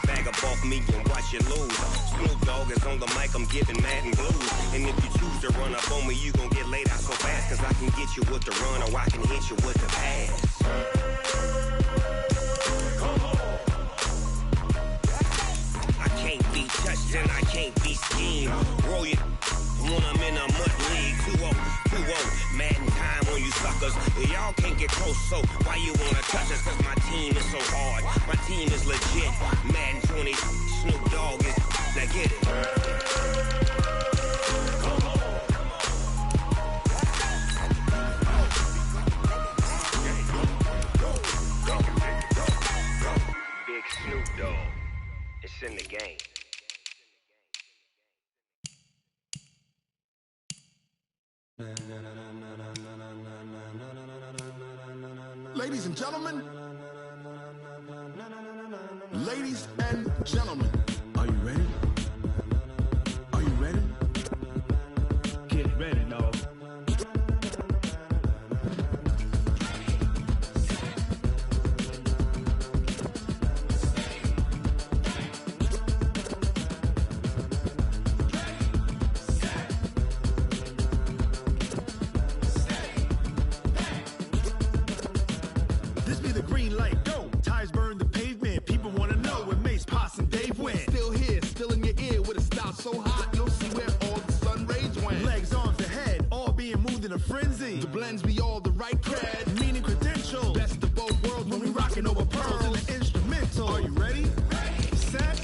Bag up off me and watch you lose. Snoop Dogg is on the mic, I'm giving Madden blues. And if you choose to run up on me, you gon' get laid out so fast, cause I can get you with the run or I can hit you with the pass. I can't be touched and I can't be schemed. Roll you when I'm in a mud league. 2-0, Madden time on you suckers. Y'all can't get close, so why you wanna touch us? Cause my team is so hard. My team is legit. Madden 20, Snoop Dogg is, now get it. Big Snoop Dogg, it's in the game. Ladies and gentlemen, ladies and gentlemen, are you ready? Are you ready? Get ready, dog. This be the green light, go. Tires burn the pavement. People wanna know where Mace, Posse, and Dave went. Still here, still in your ear with a style so hot, you'll see where all the sun rays went. Legs, arms, the head, all being moved in a frenzy. The blends be all the right cred, meaning credentials. Best of both worlds when we rockin' over pearls in the instrumental. Are you ready? Ready. Set.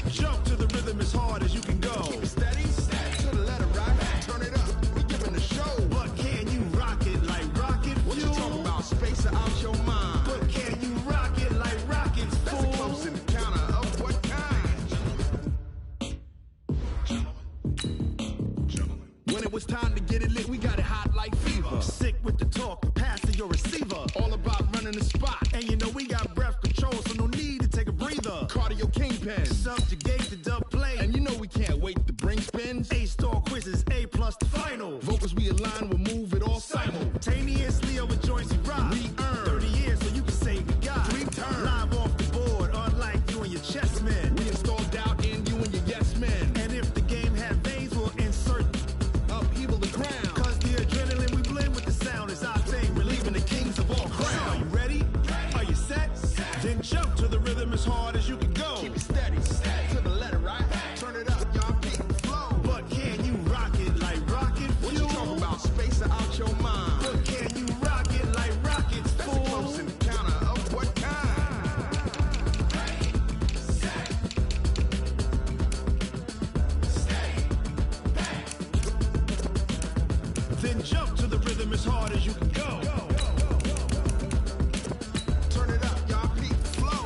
Jump to the rhythm as hard as you can go. Keep it steady. To the letter right. Turn it up. We giving the show. But can you rock it like rocket fuel? What you talking about? Space out your mind. But can you rock it like rockets, fool? That's a close encounter of what kind? When it was time to get it lit, we got it hot like fever. Sick with the talk, pass to your receiver. All about running the spot. And you know we got breath control, so no need to take a breather. Cardio kingpin, subjugate the dub play. And you know we can't wait to bring spins. A-star quizzes, A+ the final. Vocals we align, we'll move it all simultaneously over joints we rock. We earn 30 years so you can say we got 3 turns. Live off the board, unlike you and your chess men. We install doubt in you and your yes men. And if the game had veins, we'll insert upheaval the ground. Cause the adrenaline we blend with the sound is our thing, relieving the kings of all crowns. Are you ready? Are you set? Then jump to the rhythm as hard as you can go. Keep it steady, to the letter right. Turn it up, y'all keep it flow. But can you rock it like rocket fuel? What you talking about? Space out your mind. But can you rock it like rockets, fool? That's a close encounter of what kind? Then jump to the rhythm as hard as you can go. Turn it up, y'all keep it flow.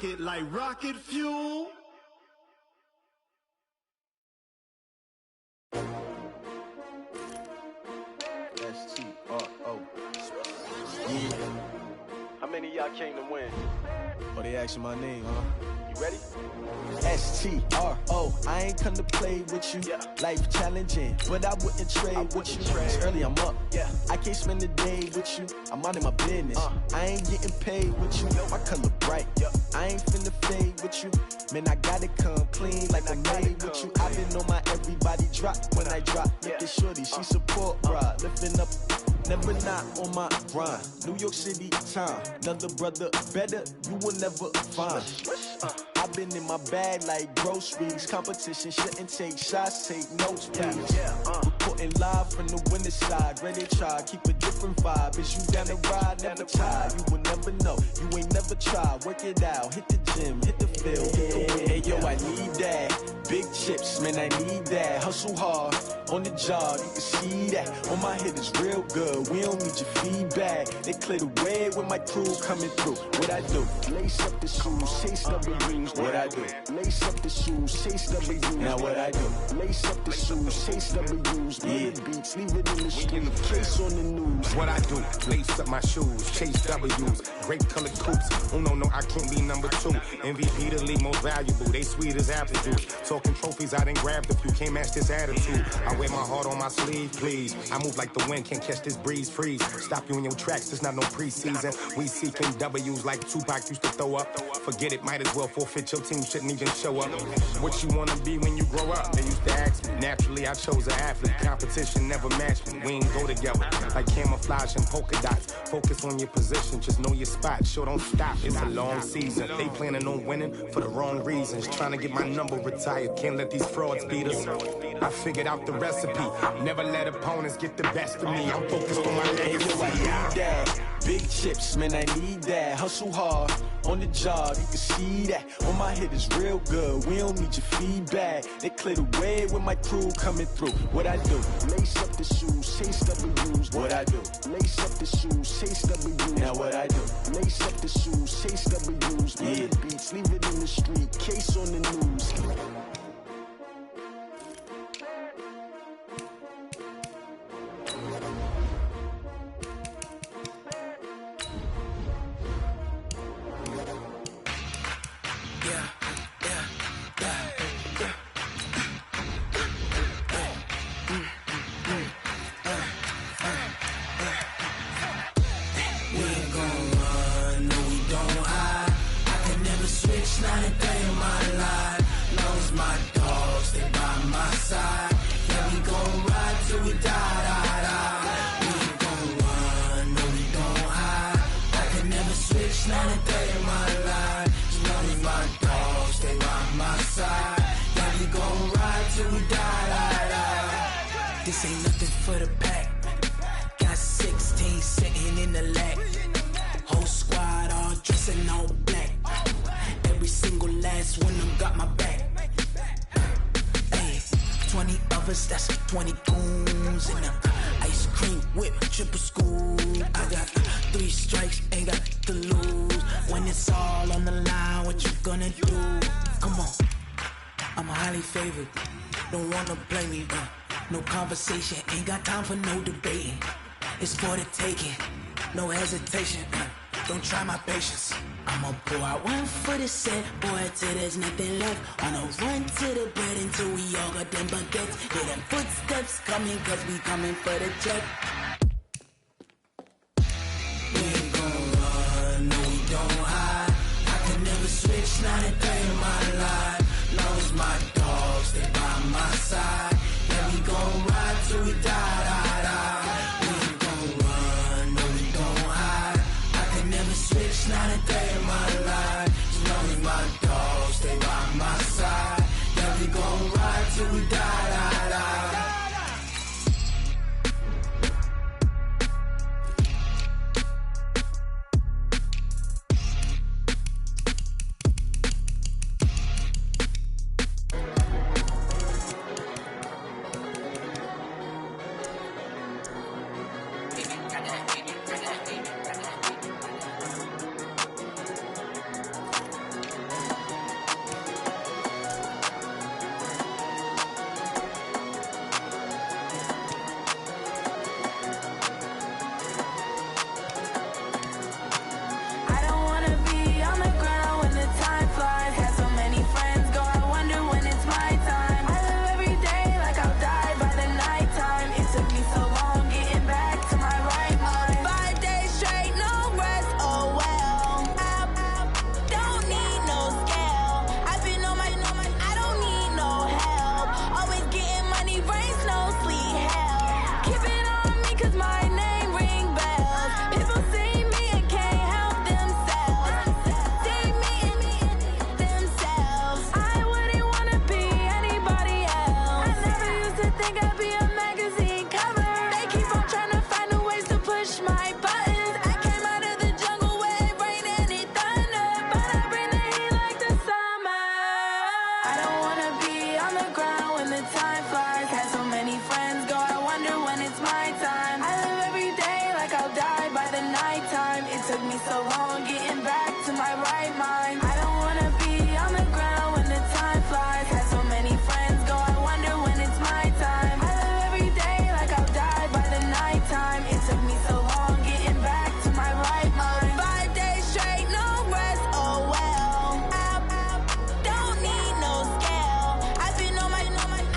pocket like rocket fuel. S-T-R-O. Yeah. How many of y'all came to win? Oh, they asking my name, huh? You ready? S-T-R-O. I ain't come to play with you. Yeah. Life challenging, but I wouldn't trade with you. It's early, I'm up. Yeah. I can't spend the day with you. I'm out of my business. I ain't getting paid with you. My color bright. I ain't finna fade with you. Man, I gotta come clean like I made with you. I've been on my everybody drop when I drop. Look at shorty, she support, bruh. Lifting up. Never not on my grind. New York City time. Another brother better, you will never find. I've been in my bag like groceries. Competition shouldn't take shots, take notes, please. Reporting live from the winter side. Ready to try, keep a different vibe. Is you down the ride? Never tired. You will never know. You ain't never tried. Work it out. Hit the gym, hit the field, hit the win. Hey yo, I need that. Big chips, man, I need that. Hustle hard on the job, you can see that. On my head is real good. We don't need your feedback. They clear the way with my crew coming through. What I do? Lace up the shoes, chase W's. What I do? Lace up the shoes, chase W's. Now what I do? Lace up the shoes, chase W's. Yeah. Beats, leave it in the street, case on the news. What I do? Lace up my shoes, chase W's. Great colored coops. Oh no, I can't be number 2. MVP the league most valuable. They sweet as apple juice. Talking trophies, I done grabbed a few. Can't match this attitude. I wear my heart on my sleeve, please. I move like the wind, can't catch this breeze, freeze. Stop you in your tracks, there's not no preseason. We seeking W's like Tupac used to throw up. Forget it, might as well forfeit. Your team shouldn't even show up. What you wanna be when you grow up? They used to ask me. Naturally, I chose an athlete. Competition never matched me. We ain't go together like camouflage and polka dots. Focus on your position, just know your spot. Sure, don't stop. It's a long season. They planning on winning for the wrong reasons. Trying to get my number retired. Can't let these frauds beat us. I figured out the recipe. Never let opponents get the best of me. I'm focused on my legacy. I need that. Big chips, man, I need that. Hustle hard on the job, you can see that. On my head is real good. We don't need your feedback. They clear the way with my crew coming through. What I do? Lace up the shoes, chase W's. What I do? Lace up the shoes, chase W's. Now what I do? Lace up the shoes, chase W's. Yeah. Beats, leave it in the street, case on the news. Not a day in my life. Knows my dogs, stay by my side. Yeah, we gon' ride till we die. We ain't gon' run, no, we don't hide. I can never switch, not a day in my life. Knows my dogs, stay by my side. Yeah, we gon' ride till we die. This ain't nothing for the pack. Got 16 sitting in the lap. Whole squad all dressing all black. Every single last one of them got my back. Hey, 20 of us, that's 20 goons. And ice cream whip, triple scoop. I got 3 strikes, ain't got to lose. When it's all on the line, what you gonna do? Come on, I'm highly favored. Don't wanna play me, no conversation, ain't got time for no debating. It's for the taking, no hesitation. Don't try my patience. I'ma pour out one for the set, boy, till there's nothing left. On a run to the bread until we all got them baguettes. Hear them footsteps coming, cause we coming for the check. We ain't gon' run, no, we don't hide. I can never switch, not a day in my life. Long as my dogs stay by my side. Yeah, we gon' ride till we die. We ain't gon' run, no, we don't hide. I can never switch, not a day in my life. As long as my dogs stay by my side. Yeah, we gon' ride till we die. took me so long getting back to my right mind. I don't wanna be on the ground when the time flies. Had so many friends go, I wonder when it's my time. I live every day like I'll die by the nighttime. It took me so long getting back to my right mind. 5 days straight, no rest, oh well. Don't need no scale. I've been on my,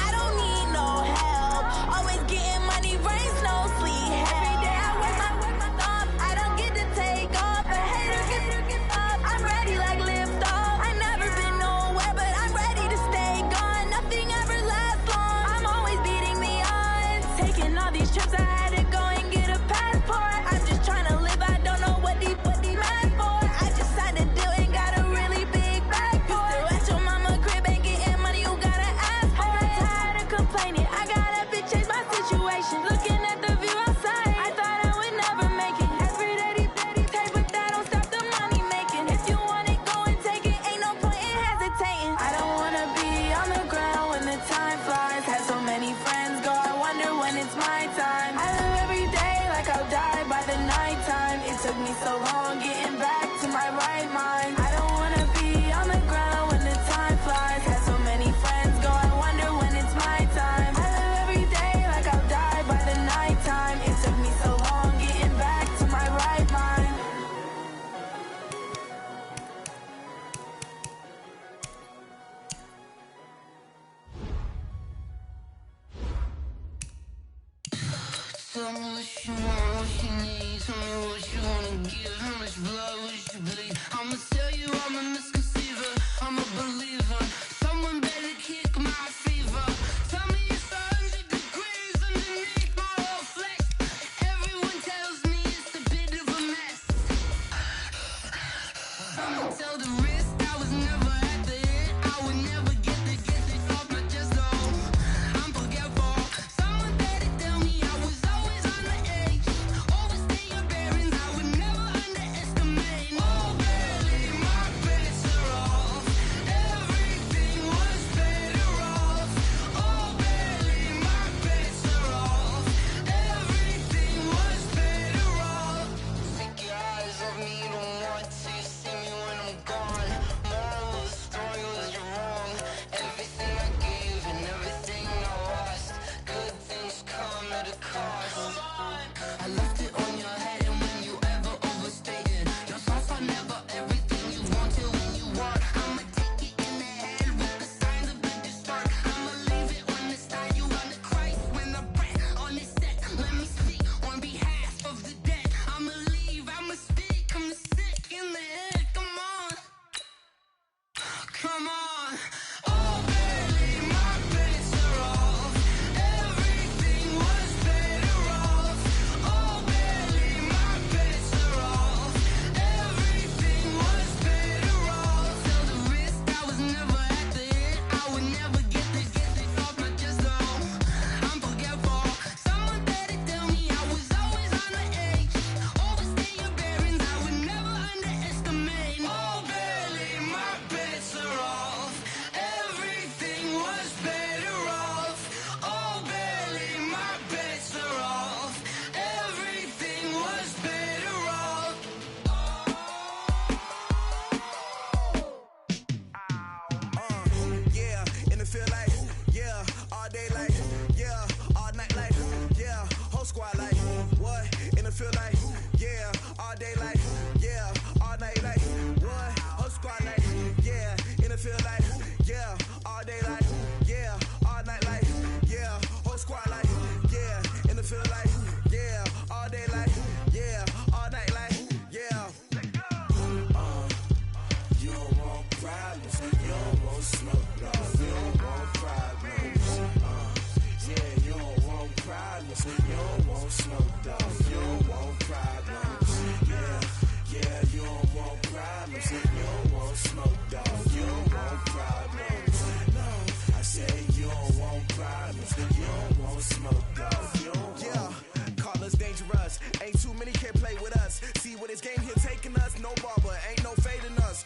I don't need no help. Always getting money, rains, no sleep. Every day I work my thumb. I don't get to take off. A hater get up. I'm ready like lift off. I never been nowhere, but I'm ready to stay gone. Nothing ever lasts long. I'm always beating the odds. Taking all these trips, I had to go and get a passport. I'm just trying to live. I don't know what the mad for. I just signed a deal and got a really big bag for it. Still at your mama crib ain't getting money, you gotta ask for it. I'm tired of complaining. I gotta change my situation. Looking at the view outside, I thought I would never make it. Every day they pay, but that don't stop the money making. If you want it, go and take it. Ain't no point in hesitating. I don't wanna be on the ground when the time flies. Had so many friends go, I wonder when it's my time. I live every day like I'll die by the nighttime. It took me so long getting back to my right mind. I don't wanna be on the ground when the time flies. Had so many friends go, I wonder when it's my time. I live every day like I'll die by the nighttime. It took me so long getting back to my right mind. Tell me what you want, what you need. Tell me what you wanna give. How much blood would you bleed? I'ma tell you I'm a misconceiver. I'm a believer. Someone better kick my fever. Tell me it's 100 degrees underneath my whole flesh. Everyone tells me it's a bit of a mess. I'ma tell the risk I was never at the end. I would never get this off my chest though. I'm forgetful. Someone better tell me I was always on the edge. Overstay your bearings, I would never underestimate. Oh, barely my bets are off. Everything was better off. Oh, barely my bets are off. Everything was better off. Take your eyes off me, don't want to see me when I'm gone. Moral of the story was you're wrong. Everything I gave and everything I lost. Good things come at a cost. I left it on your head, and when you ever overstay it, your thoughts are never everything you wanted when you want. I'ma take it in the head with the signs of the distort. I'ma leave it on the side. You on the Christ when the breath on the set. Let me speak on behalf of the dead. I'ma leave, I'ma speak. I'm sick in the head. Come on, come on. Oh, barely my bets are off. Everything was better off. Oh, barely my bets are off. Everything was better off. Tell the risk I was never at the end. I would never get this off my chest though. I'm forgetful. Someone better tell me I was always on the edge. Overstay your bearings, I would never underestimate. Oh, barely my bets are off. Everything was better off. Oh, barely my bets are off. Everything was better off. Yeah, and it feel like, yeah, all day like, yeah, all night like, yeah, whole squad like, what? And it feel like, yeah, all day like, yeah, all night like, what? Whole squad like, yeah, and it feel like, yeah, all day like, yeah, all night like, yeah, whole squad like, yeah, and it feel like, yeah, all day like, yeah, all night like, yeah. You don't want problems, you don't want smoke, no. You don't want problems, yeah, you don't want problems, you don't want smoke, dog. You don't want problems, yeah, yeah, you don't want problems, you don't want smoke, dog. You don't want problems, no. I say you don't want problems, you don't want smoke, dog. You don't yeah, call us dangerous. Ain't too many can play with us. See what this game here taking us, no barber, ain't no fading us.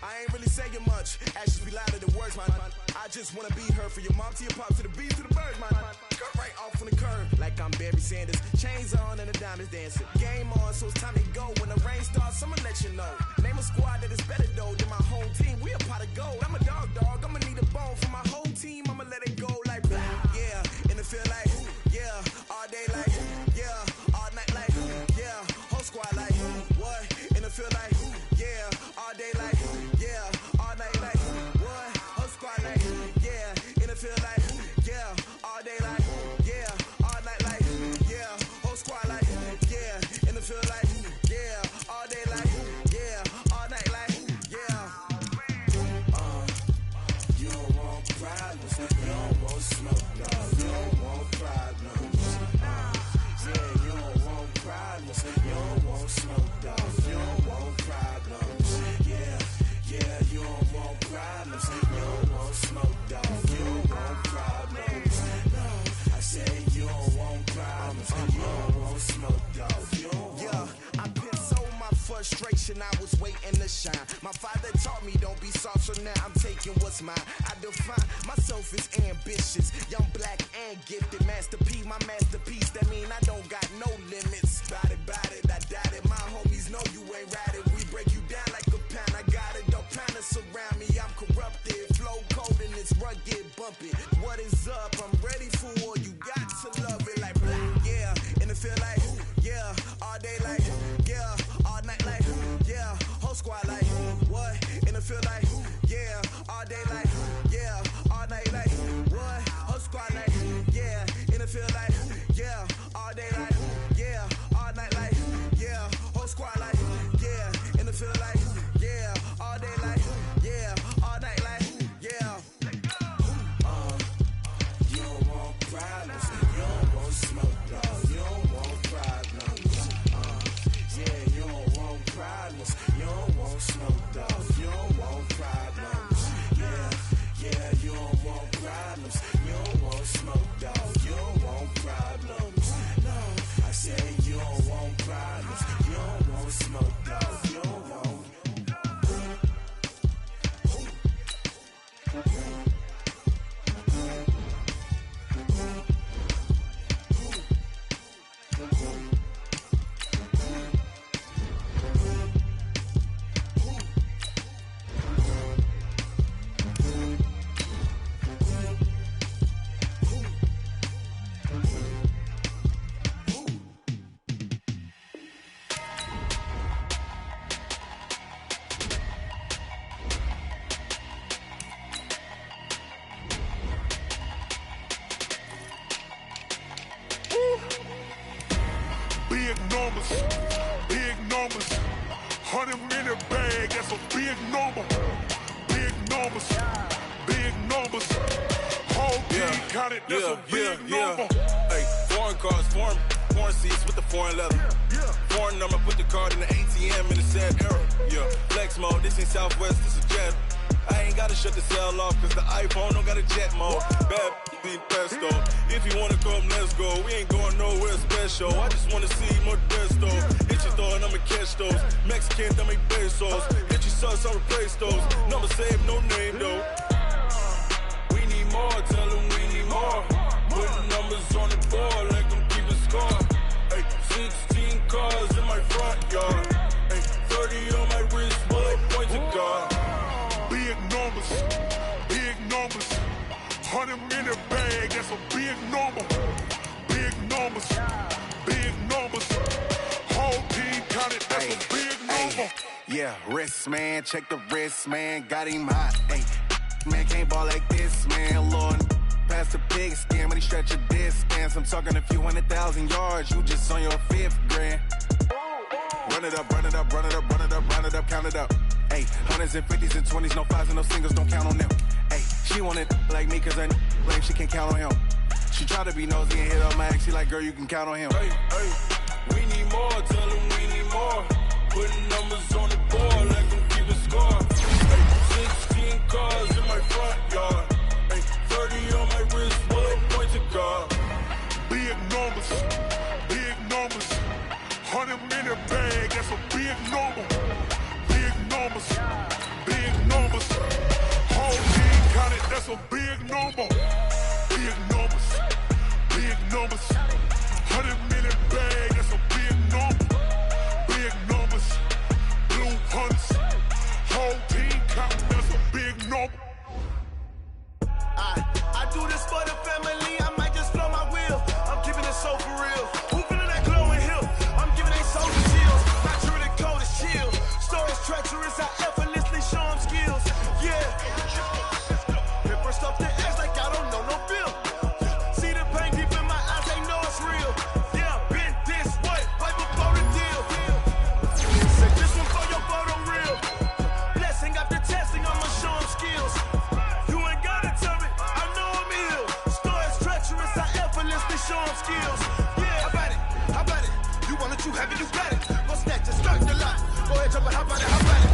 I ain't really saying much. Actions be louder than words, man. I just wanna be heard for your mom to your pop to the beat to the birds, man. Cut right off on the curb like like I'm Barry Sanders. Chains on and the diamonds dancing. Game on, so it's time to go. When the rain starts, I'ma let you know. Name a squad that is better though than my home team. We a pot of gold. I'm a dog. I'ma need a bone for my whole team. I'ma let it go like blah. Yeah, and it feel like yeah, all day like yeah, all night like yeah, whole squad like what? And it feel like yeah, all day like yeah, all night like what? Whole squad like yeah, and it feel like yeah, all day like yeah, all night like yeah, whole squad like yeah, and it feel like yeah, all day like yeah, all night like yeah. You don't want problems, you don't want smoke, dog. You don't want problems. Yeah, you don't want problems, you don't want smoke, dog. You don't want problems. Yeah, you don't want problems, you don't want smoke, dog. You don't want problems. No, I said you don't want problems, you don't want smoke, dog. You don't want. I pissed so my frustration, I was waiting to shine. My father taught me don't be soft, so now I'm taking what's mine. I define myself as ambitious, young, black, and gifted. Master P, my masterpiece. That mean I don't got no limits. Bout it, I doubt it. My homies know you ain't ratted. We break you down like a pound. I got it, don't pound to surround me. I'm corrupted, flow cold and it's rugged, bumpy. What is up? I'm ready for war. You got to love it like blah. Yeah, and it feel like yeah, all day like yeah, all night like yeah, whole squad like what? And it feel like yeah, all day like yeah, all night like what? Whole squad like yeah, and it feel like yeah, all day like yeah, all night like yeah, whole squad like yeah, and it feel like yeah, all day like yeah, all night like yeah. You don't want problems, you don't want smoke, dog. You don't want problems. Yeah, you don't want problems, you don't want smoke, dog. You don't want problems. Yeah, you don't want problems, you don't want smoke, dog. You don't want problems. No, I said you don't want problems, you don't want smoke, dog. You don't want. Big numbers, 100-minute bag, that's a big number. Big numbers, whole team counted, that's a big number. Hey, foreign cars, foreign seats with the foreign leather. Foreign number, put the card in the ATM in the sad era. Yeah, flex mode, this ain't Southwest, this is jet. I ain't gotta shut the cell off, cause the iPhone don't got a jet mode. Bad need pesto. If you wanna come, let's go. We ain't going nowhere special. I just wanna see more desto. Hit your door and I'ma catch those. Mexican, I make pesos. Hit your sauce, I'll replace those. Number saved, no name though. We need more, tell them we need more. Putting numbers on the board like I'm keeping score. Hey, 16 cars in my front yard. Hey, 30 on my wrist, bullet points of God. Big numbers, 100-minute bag, that's a big number. Big numbers, whole team counted, that's a big number. Yeah, wrist man, check the wrist man, got him hot. Ay, man can't ball like this, man. Lord, past the pig skin, when he stretch a distance. I'm talking a few 100,000 yards, you just on your 5th grand. Run it up, count it up. Ay, hundreds and 50s and 20s, no 5s and no singles, don't count on them. Ay, she want it like me, cause I blame she can't count on him. She try to be nosy and hit up my ex, she like, girl, you can count on him. Hey, we need more, tell them we need more. Putting numbers on the board like I'm keeping score. Hey, 16 cars in my front yard. Hey, 30 on my wrist, bullet points of God. Big numbers, 100-minute bag, that's a big number. Big numbers, whole team counted, that's a big number. Big numbers, 100 million bag, that's a big number. Big numbers, blue hunts, whole team counting, that's a big number. I do this for the family, I might just blow my wheel. I'm keeping it so for real. Who feeling that glowing hill? I'm giving they soldier chills. My truly cold is chill. Stories treacherous, I effortlessly show them skills. Yeah. Hit first off the edge like I don't know no feel. See the pain deep in my eyes, they know it's real. Yeah, been this way, right before the deal. Say this one for your photo real. Blessing after testing, I'ma show them skills. You ain't gotta tell me, I know I'm ill. Stories treacherous, I effortlessly show them skills. Yeah, how about it? How about it? You want it, you have it, you got it. Go snatch it, start the lot. Go ahead, jump it, how about it? How about it?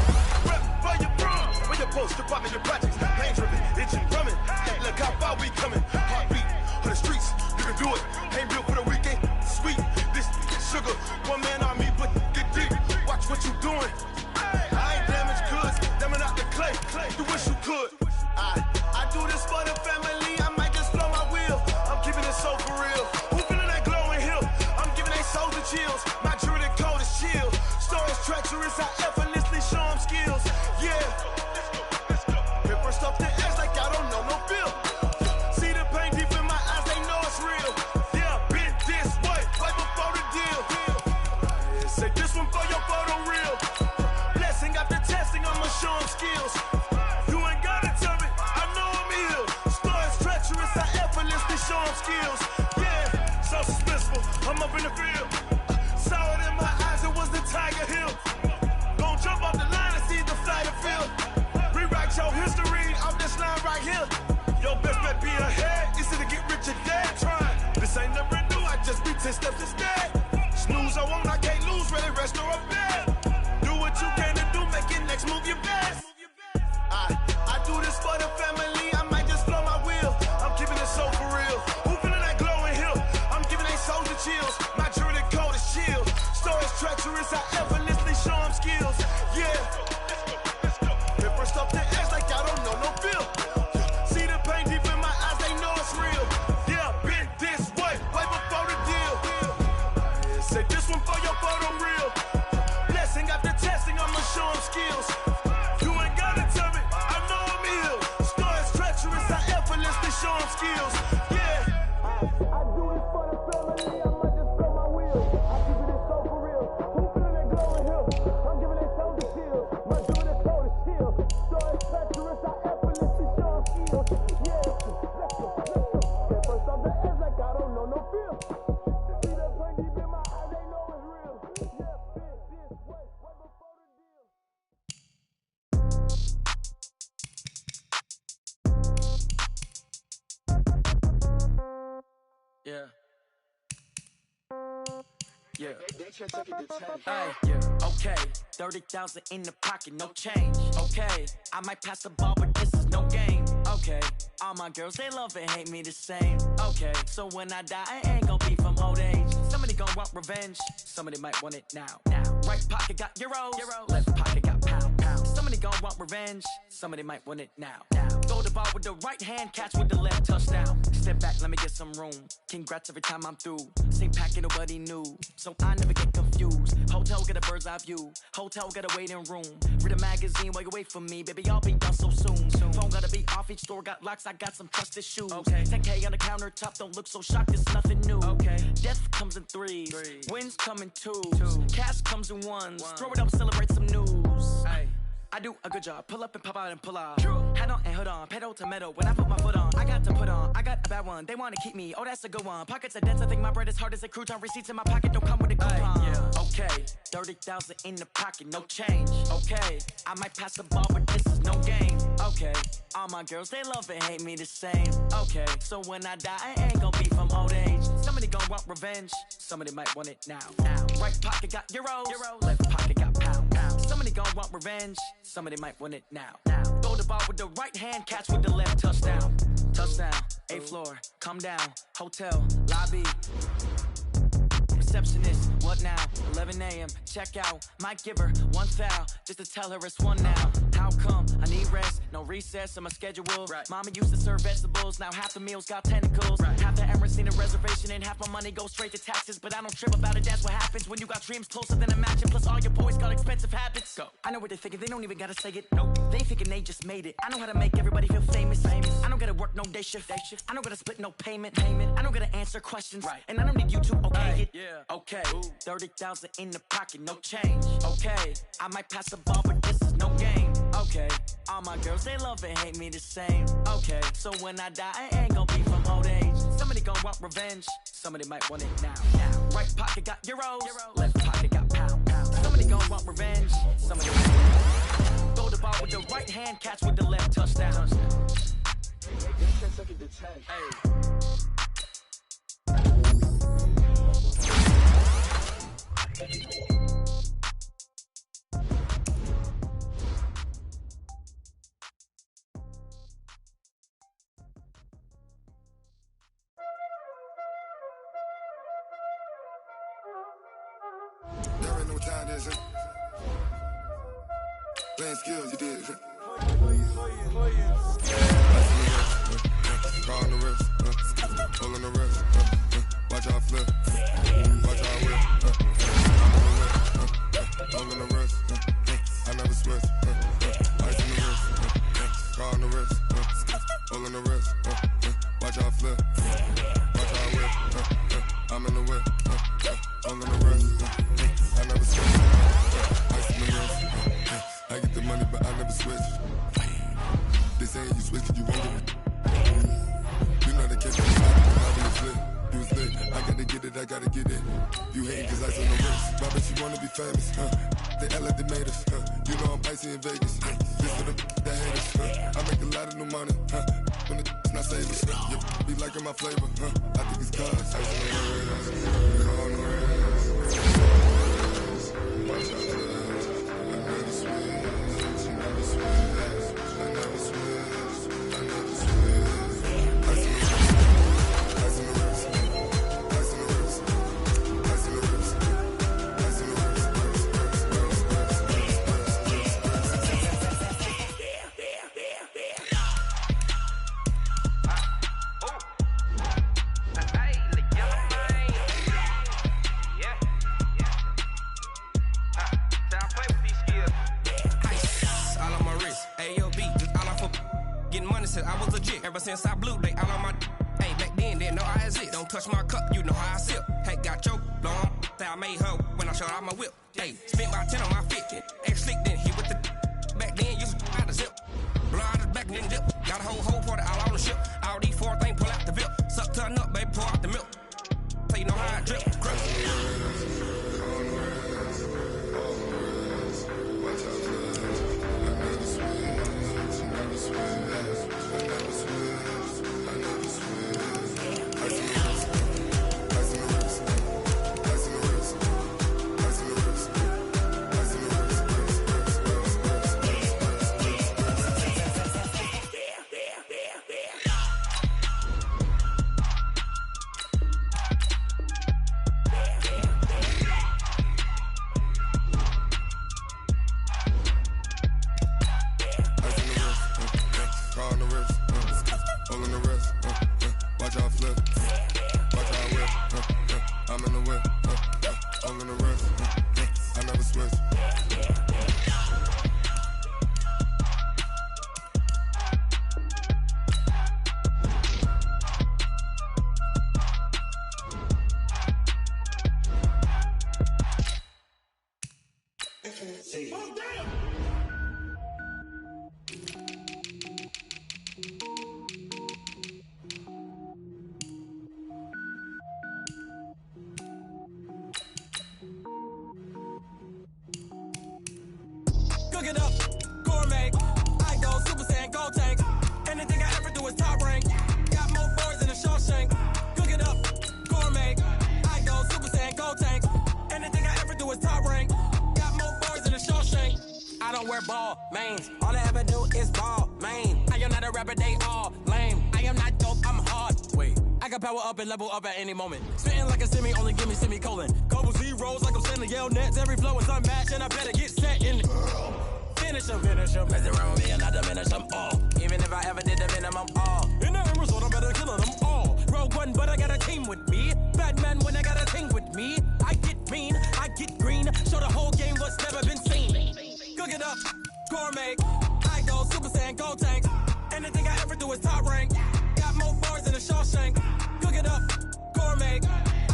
Rep for your prom, where your post, department, your projects. Pain driven, itching, drumming. Hey, look how far we coming. Heartbeat on the streets, you can do it. Ain't built for the weekend, sweet. This sugar, one man army, but get deep. Watch what you doing. I ain't damaged goods, damn out the clay. You wish you could. I do this for the family, I might just blow my wheel. I'm keeping it so for real. Who feeling that glowing hill? I'm giving they soldier chills. My druidic code is chill. Stories treacherous, I effortlessly show them skills. Yeah. Hit first off the edge like I don't know no feel. See the pain deep in my eyes, they know it's real. Yeah, been this way, right before the deal. Say this one for your photo real. Blessing after testing, I'ma show them skills. You ain't gotta tell me, I know I'm ill. Stories treacherous, I effortlessly show them skills. Yeah, so suspenseful, I'm up in the field. Saw it in my eyes, it was the Tiger Hill. Gon' jump off the line and see the flight of field. Rewrite your history off this line right here. Your best bet be ahead, easy to get rich or dead trying. This ain't never new, I just be 10 steps instead. Snooze, I won't, I can't lose, ready, rest or a bed. Do what you can to do, make it next move your best. I do this for the family, I might just blow my wheel. I'm keeping it so for real. Who feeling that glowing hill? I'm giving they soldier chills. My druidic code is chill. Stories treacherous, I effortlessly show them skills. Yeah. Hit first off the edge like I don't know no feel. See the pain deep in my eyes, they know it's real. Yeah, been this way, right before the deal. Say this one for your photo real. Blessing after testing, I'ma show them skills. You ain't gotta tell me, I know I'm ill. Stories treacherous, I effortlessly show them skills. Yeah. I do this for the family, I might just blow my wheel. I keep it so for real. Who feeling that glowing hill? I'm giving they soldier chills. My druidic code is chill. Stories treacherous, I effortlessly show them skills. Yeah, let's go. Get first off the edge like I don't know no feel. See that pain deep in my eyes, they know it's real. Yeah, been this way, right before the deal. Yeah. Yeah. Hey, yeah. Okay. 30,000 in the pocket, no change. Okay. I might pass the ball, but this is no game. Okay. All my girls, they love and hate me the same. Okay. So when I die, I ain't gon' be from old age. Somebody gon' want revenge. Somebody might want it now. Right pocket got euros. Left pocket got pound. Somebody gon' want revenge. Somebody might want it now. Throw the ball with the right hand, catch with the left, touchdown. Step back, let me get some room. Congrats every time I'm through. Same packet, nobody knew. So I never get confused. Hotel get a bird's eye view. Hotel got a waiting room. Read a magazine while you wait for me. Baby, I'll be done so soon. Phone gotta be off, each store got locks. I got some trusted shoes. 10K on the countertop, don't look so shocked, it's nothing new. Death comes in threes. Wins come in twos. Cash comes in ones. Throw it up, celebrate some news. I do a good job. Pull up and pop out and pull out. Head on and hood on. Pedal to metal. When I put my foot on, I got to put on. I got a bad one. They want to keep me. Oh, that's a good one. Pockets are dense. I think my bread is hard as a crouton. Receipts in my pocket don't come with a coupon. Yeah. Okay. 30,000 in the pocket. No change. Okay. I might pass the ball, but this is no game. Okay. All my girls, they love and hate me the same. Okay. So when I die, I ain't gonna be from old age. Somebody gon' want revenge. Somebody might want it now. Right pocket got euros. Left pocket got pound. Somebody gon' want revenge. Somebody might want it now. Throw the ball with the right hand, catch with the left, touchdown. Touchdown, 8th floor, come down, hotel, lobby. Receptionist, what now? 11 a.m., check out. Might give her one foul, just to tell her it's one now. How How come? I need rest, no recess in my schedule. Right. Mama used to serve vegetables, now half the meals got tentacles. Right. Half the Emirates need a reservation and half my money goes straight to taxes. But I don't trip about it, that's what happens when you got dreams closer than imagine. Plus all your boys got expensive habits. Go. I know what they're thinking, they don't even gotta say it. Nope. They thinking they just made it. I know how to make everybody feel famous. I don't gotta work no day shift. I don't gotta split no payment. I don't gotta answer questions. Right. And I don't need you to okay it. Yeah. Okay. 30,000 in the pocket, no change. Okay. I might pass the ball, but this is no game. Okay. All my girls, they love and hate me the same. Okay. So when I die, I ain't gonna be from old age. Somebody gon' want revenge. Somebody might want it now. Right pocket got euros. Left pocket got pound. Somebody gon' want revenge. Somebody might want it. Throw the ball with the right hand, catch with the left, touchdown. Hey. There ain't no time, is it? Playing skills, you did. Car on the wrist, pull on the wrist, watch out flip, watch out whip, I'm on the wrist, I never switch, ice in the wrist, car on the wrist, pull on the wrist, watch out flip, watch out whip, I'm in the whip, all in the wrist, I never switch, ice in the wrist, I get the money but I never switch, they saying you switch you won't get it. You know they kept me you was lit, I gotta get it, I gotta get it. You hating cause ice on the wrist, my bitch you wanna be famous, they act like they made us, you know I'm icy in Vegas, this for the haters, I make a lot of new money, when it's not savers, you be liking my flavor, I think it's cause ice on the wrist, car on the wrist, watch out for this, I never switch, I never switch, I never switch, I never switch. Ever since I blew, they all on my hey, back then, didn't know I exist. Don't touch my cup, you know how I sip. Hey, got your long, say I made her when I showed out my whip. Hey, spent about 10 on my 50. Ex-slick, then hit with the back then, used to out the zip. Blow out the back, then dip. Got a whole party all on the ship. All these four things, pull out the VIP. Suck, turn up, baby, pour out the milk. So you know how I drip. Cook it up, gourmet. I go Super Saiyan, gold tank. Anything I ever do is top rank. Got more boys than a Shawshank. Cook it up, gourmet. I go Super Saiyan, gold tank. Anything I ever do is top rank. Got more boys than a Shawshank. I don't wear ball mains. All I ever do is ball main. I am not a rapper, they all lame. I am not dope, I'm hard. Wait, I can power up and level up at any moment. Spitting like a semi, only give me semicolon. Couple zeros like I'm sending yell nets. Every flow is unmatched, and I better get set in. finish them. Mess around with me and I diminish them all. Even if I ever did the minimum all. In the end result, I'm better killing them all. Rogue One, but I got a team with me. Batman when I got a team with me. I get mean, I get green. Show the whole game what's never been seen. Cook it up, gourmet. I go Super Saiyan, Gold Tank. Anything I ever do is top rank. Got more bars than a Shawshank. Cook it up, gourmet.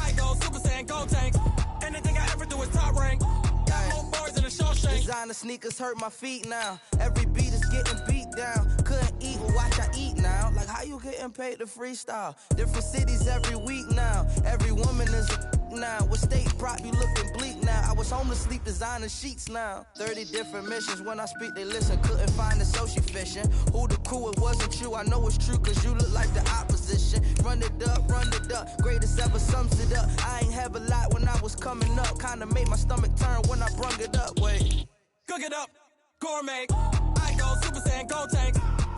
I go Super Saiyan, Gold Tank. Anything I ever do is top rank. Got more bars than a Shawshank. Designer sneakers hurt my feet now. Every beat is getting beat down. Couldn't eat, well, watch I eat now. Like how you getting paid to freestyle? Different cities every week now. Every woman is a now. With state prop, you looking bleak now. I was home to sleep designing sheets now. 30 different missions. When I speak, they listen. Couldn't find it, so she fishing. Who the crew? It wasn't you. I know it's true, cause you look like the opposition. Run it up, greatest ever sums it up. I ain't have a lot when I was coming up. Kinda made my stomach turn when I brung it up. Wait. Cook it up, gourmet. I go Super Saiyan, Gold Tank.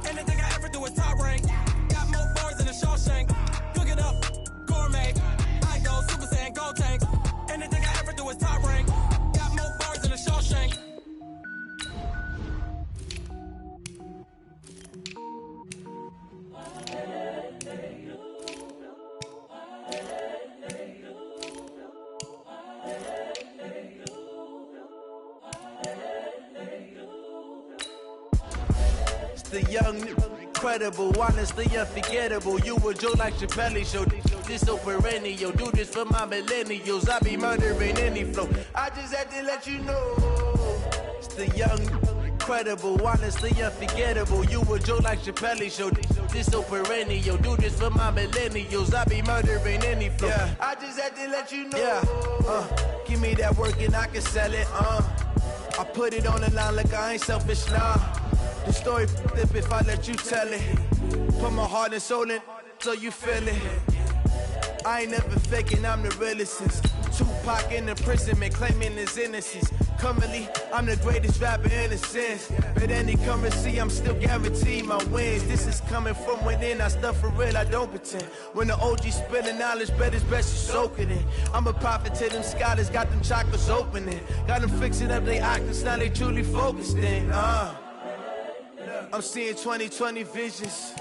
Anything I ever do is top rank. Got more bars than a Shawshank. Cook it up, gourmet. I go Super Saiyan, Gold Tank. Anything I ever do is top rank. Got more bars than a Shawshank. The young, incredible, honestly unforgettable. You a joke like Chappelle show. This so perennial. Do this for my millennials. I be murdering any flow. I just had to let you know. It's the young, incredible, honestly unforgettable. You a joke like Chappelle show. This so perennial. Do this for my millennials. I be murdering any flow. Yeah. I just had to let you know. Yeah. Give me that work and I can sell it. I put it on the line like I ain't selfish now. The story flip if I let you tell it. Put my heart and soul in so you feel it. I ain't never faking, I'm the realest since Tupac in imprisonment, claiming his innocence. Currently, I'm the greatest rapper in a sense. But any currency, I'm still guaranteed my wins. This is coming from within, I stuff for real, I don't pretend. When the OG spilling knowledge, bet it's best you soak it in. I'm a prophet to them scholars, got them chakras opening. Got them fixing up their octaves, now they truly focused in. I'm seeing 2020 visions.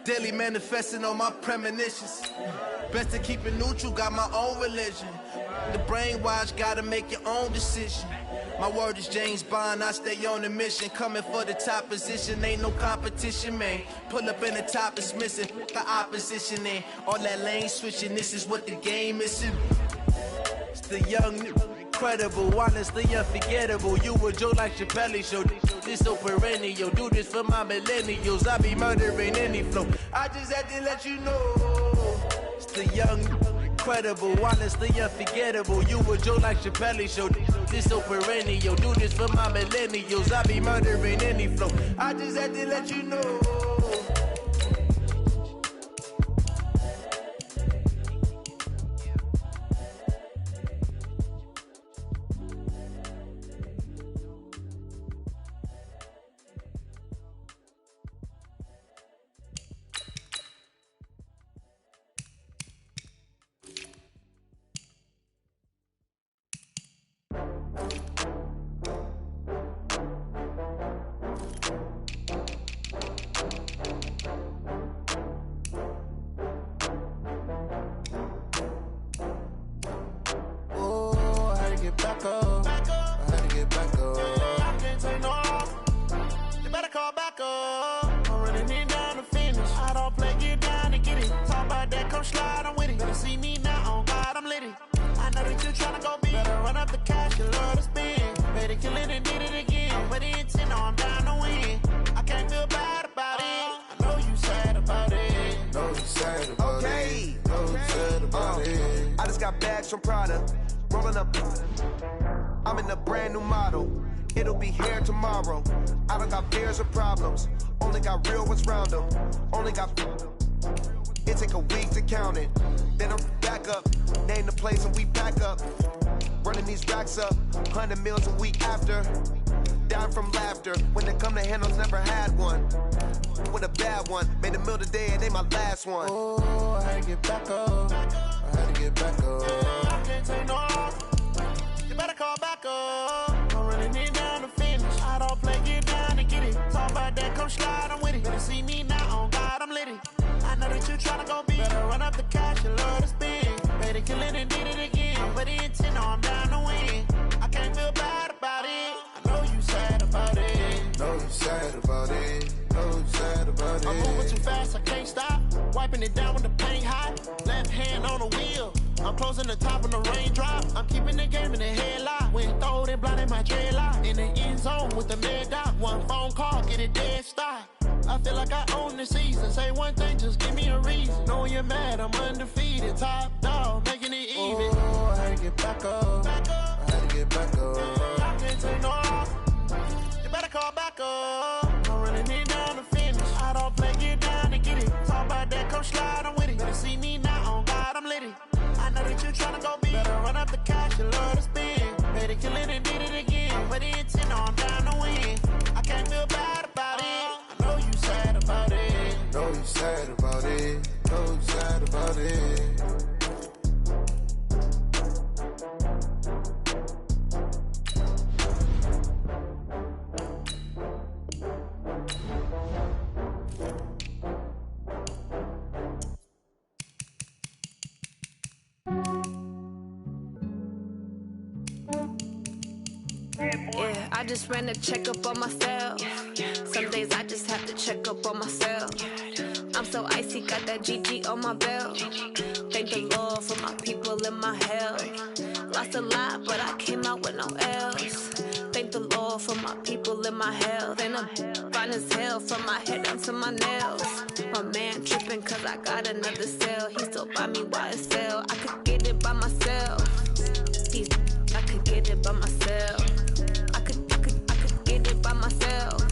Daily manifesting on my premonitions. Best to keep it neutral, got my own religion. The brainwash, gotta make your own decision. My word is James Bond, I stay on a mission. Coming for the top position, ain't no competition, man. Pull up in the top, it's missing. The opposition in. All that lane switching, this is what the game is. It's the young, incredible, honestly unforgettable. You a joke like Chappelle show. This so perennial. Do this for my millennials. I be murdering any flow. I just had to let you know. It's the young, incredible, honestly unforgettable. You a joke like Chappelle show. This so perennial. Do this for my millennials. I be murdering any flow. I just had to let you know. From Prada, rolling up. I'm in a brand new model. It'll be here tomorrow. I don't got fears or problems. Only got real ones round them. Only got. It take a week to count it. Then I'm back up. Name the place and we pack up. Running these racks up. 100 meals a week after. Down from laughter. When they come to handles, never had one. With a bad one. Made a meal today and they my last one. Oh, I had to get back up. I had to get back up. I can't take no off. You better call back up. I'm running it down to finish. I don't play, get tryna go be. Better run up the cash and love to spend. Better kill it and did it again. But the intent, no, I'm down to win. I can't feel bad about it. I know you sad about it. Know you sad about it. Know you sad about it. I'm moving too fast, I can't stop. Wiping it down when the paint hot. Left hand on the wheel. I'm closing the top when the raindrop. I'm keeping the game in the headlock. When throwed and blinded my dreadlock. In the end zone with the mad dot. One phone call, get it dead stop. I feel like I own the season. Say one thing, just give me a reason. Knowing you're mad, I'm undefeated. Top dog, making it even. Oh, I had to get back up. I had to get back up. I can't take no off. You better call back up. I'm running it down to finish. I don't play, get down and get it. Talk about that, come slide, I'm with it. Better see me now, on God, I'm lit it. I know that you tryna go be. Better run up the cash, you love to spend. Better kill it and did it again. But the intent, no, I'm down to win. I can't feel bad about it. I know you sad about it. Know you sad about it. Know you sad about it. Yeah, I just ran a checkup on myself. Some days I just have to check up on myself. I'm so icy, got that GG on my belt. Thank the Lord for my people in my health. Lost a lot, but I came out with no else. Thank the Lord for my people in my health. And I'm fine as hell from my head down to my nails. My man tripping cause I got another cell. He still buy me YSL. I could get it by myself. I could get it by myself. I could get it by myself.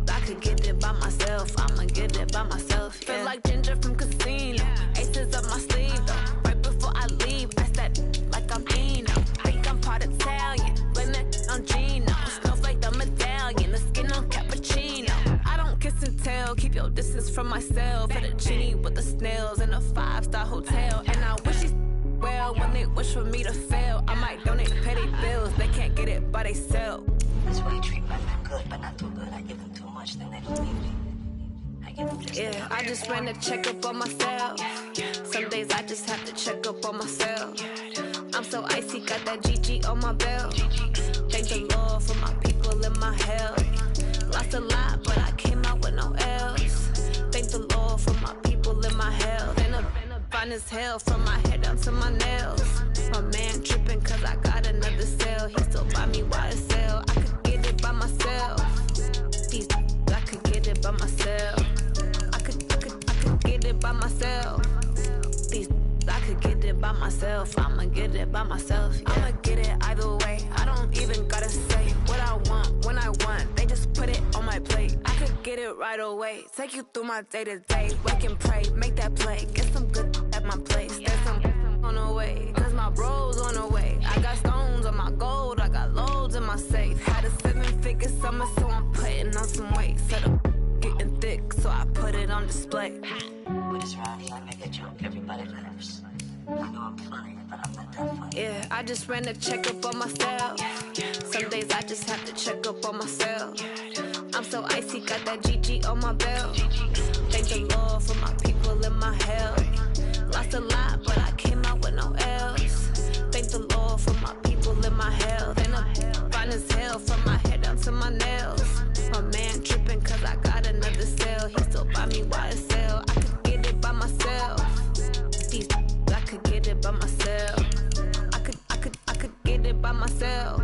I could get it by myself. I'ma get it by myself. Yeah. Feel like Ginger from Casino. Aces up my sleeve though. Right before I leave, I said like I'm Eno. Think I'm part Italian. Blame it on Gino. Smells like the medallion. The skin on cappuccino. I don't kiss and tell. Keep your distance from myself. For the genie with the snails in a 5-star hotel. And I wish she's well when they wish for me to fail. I might donate petty bills. They can't get it by they sell. That's why you treat my men good, but not too good. I give them too much, then they don't leave me. I give them just yeah, I just ran a checkup on myself. Some days I just have to check up on myself. I'm so icy, got that GG on my belt. Thank the Lord for my people in my health. Lost a lot, but I came out with no else. Thank the Lord for my people in my health. And I'm fine as hell from my head down to my nails. My man tripping cause I got another cell. He still buy me YSL. I could get it by myself. I could get it by myself. I could get it by myself. I could get it by myself. I'ma get it by myself. Yeah. I'ma get it either way. I don't even gotta say what I want when I want. They just put it on my plate. I could get it right away. Take you through my day to day. Wake and pray, make that play. Get some good at my place. There's some on the way. Cause my bro's on the way. I got stones on my gold. I got loads in my safe. Had a 7-figure summer, so I'm putting on some weight. Set up getting thick, so I put it on display. With this round here, I make a joke. Everybody laughs. I know I'm funny, but I'm not that funny. Yeah, I just ran a checkup on myself. Some days I just have to check up on myself. I'm so icy, got that GG on my belt. Thank the Lord for my people in my health. Lost a lot, but I came out with no else. Thank the Lord for my people in my health. And I'm fine as hell from my head down to my nails. My man tripping cause I got another cell. He still buy me YSL. I could get it by myself. I could get it by myself. I could get it by myself.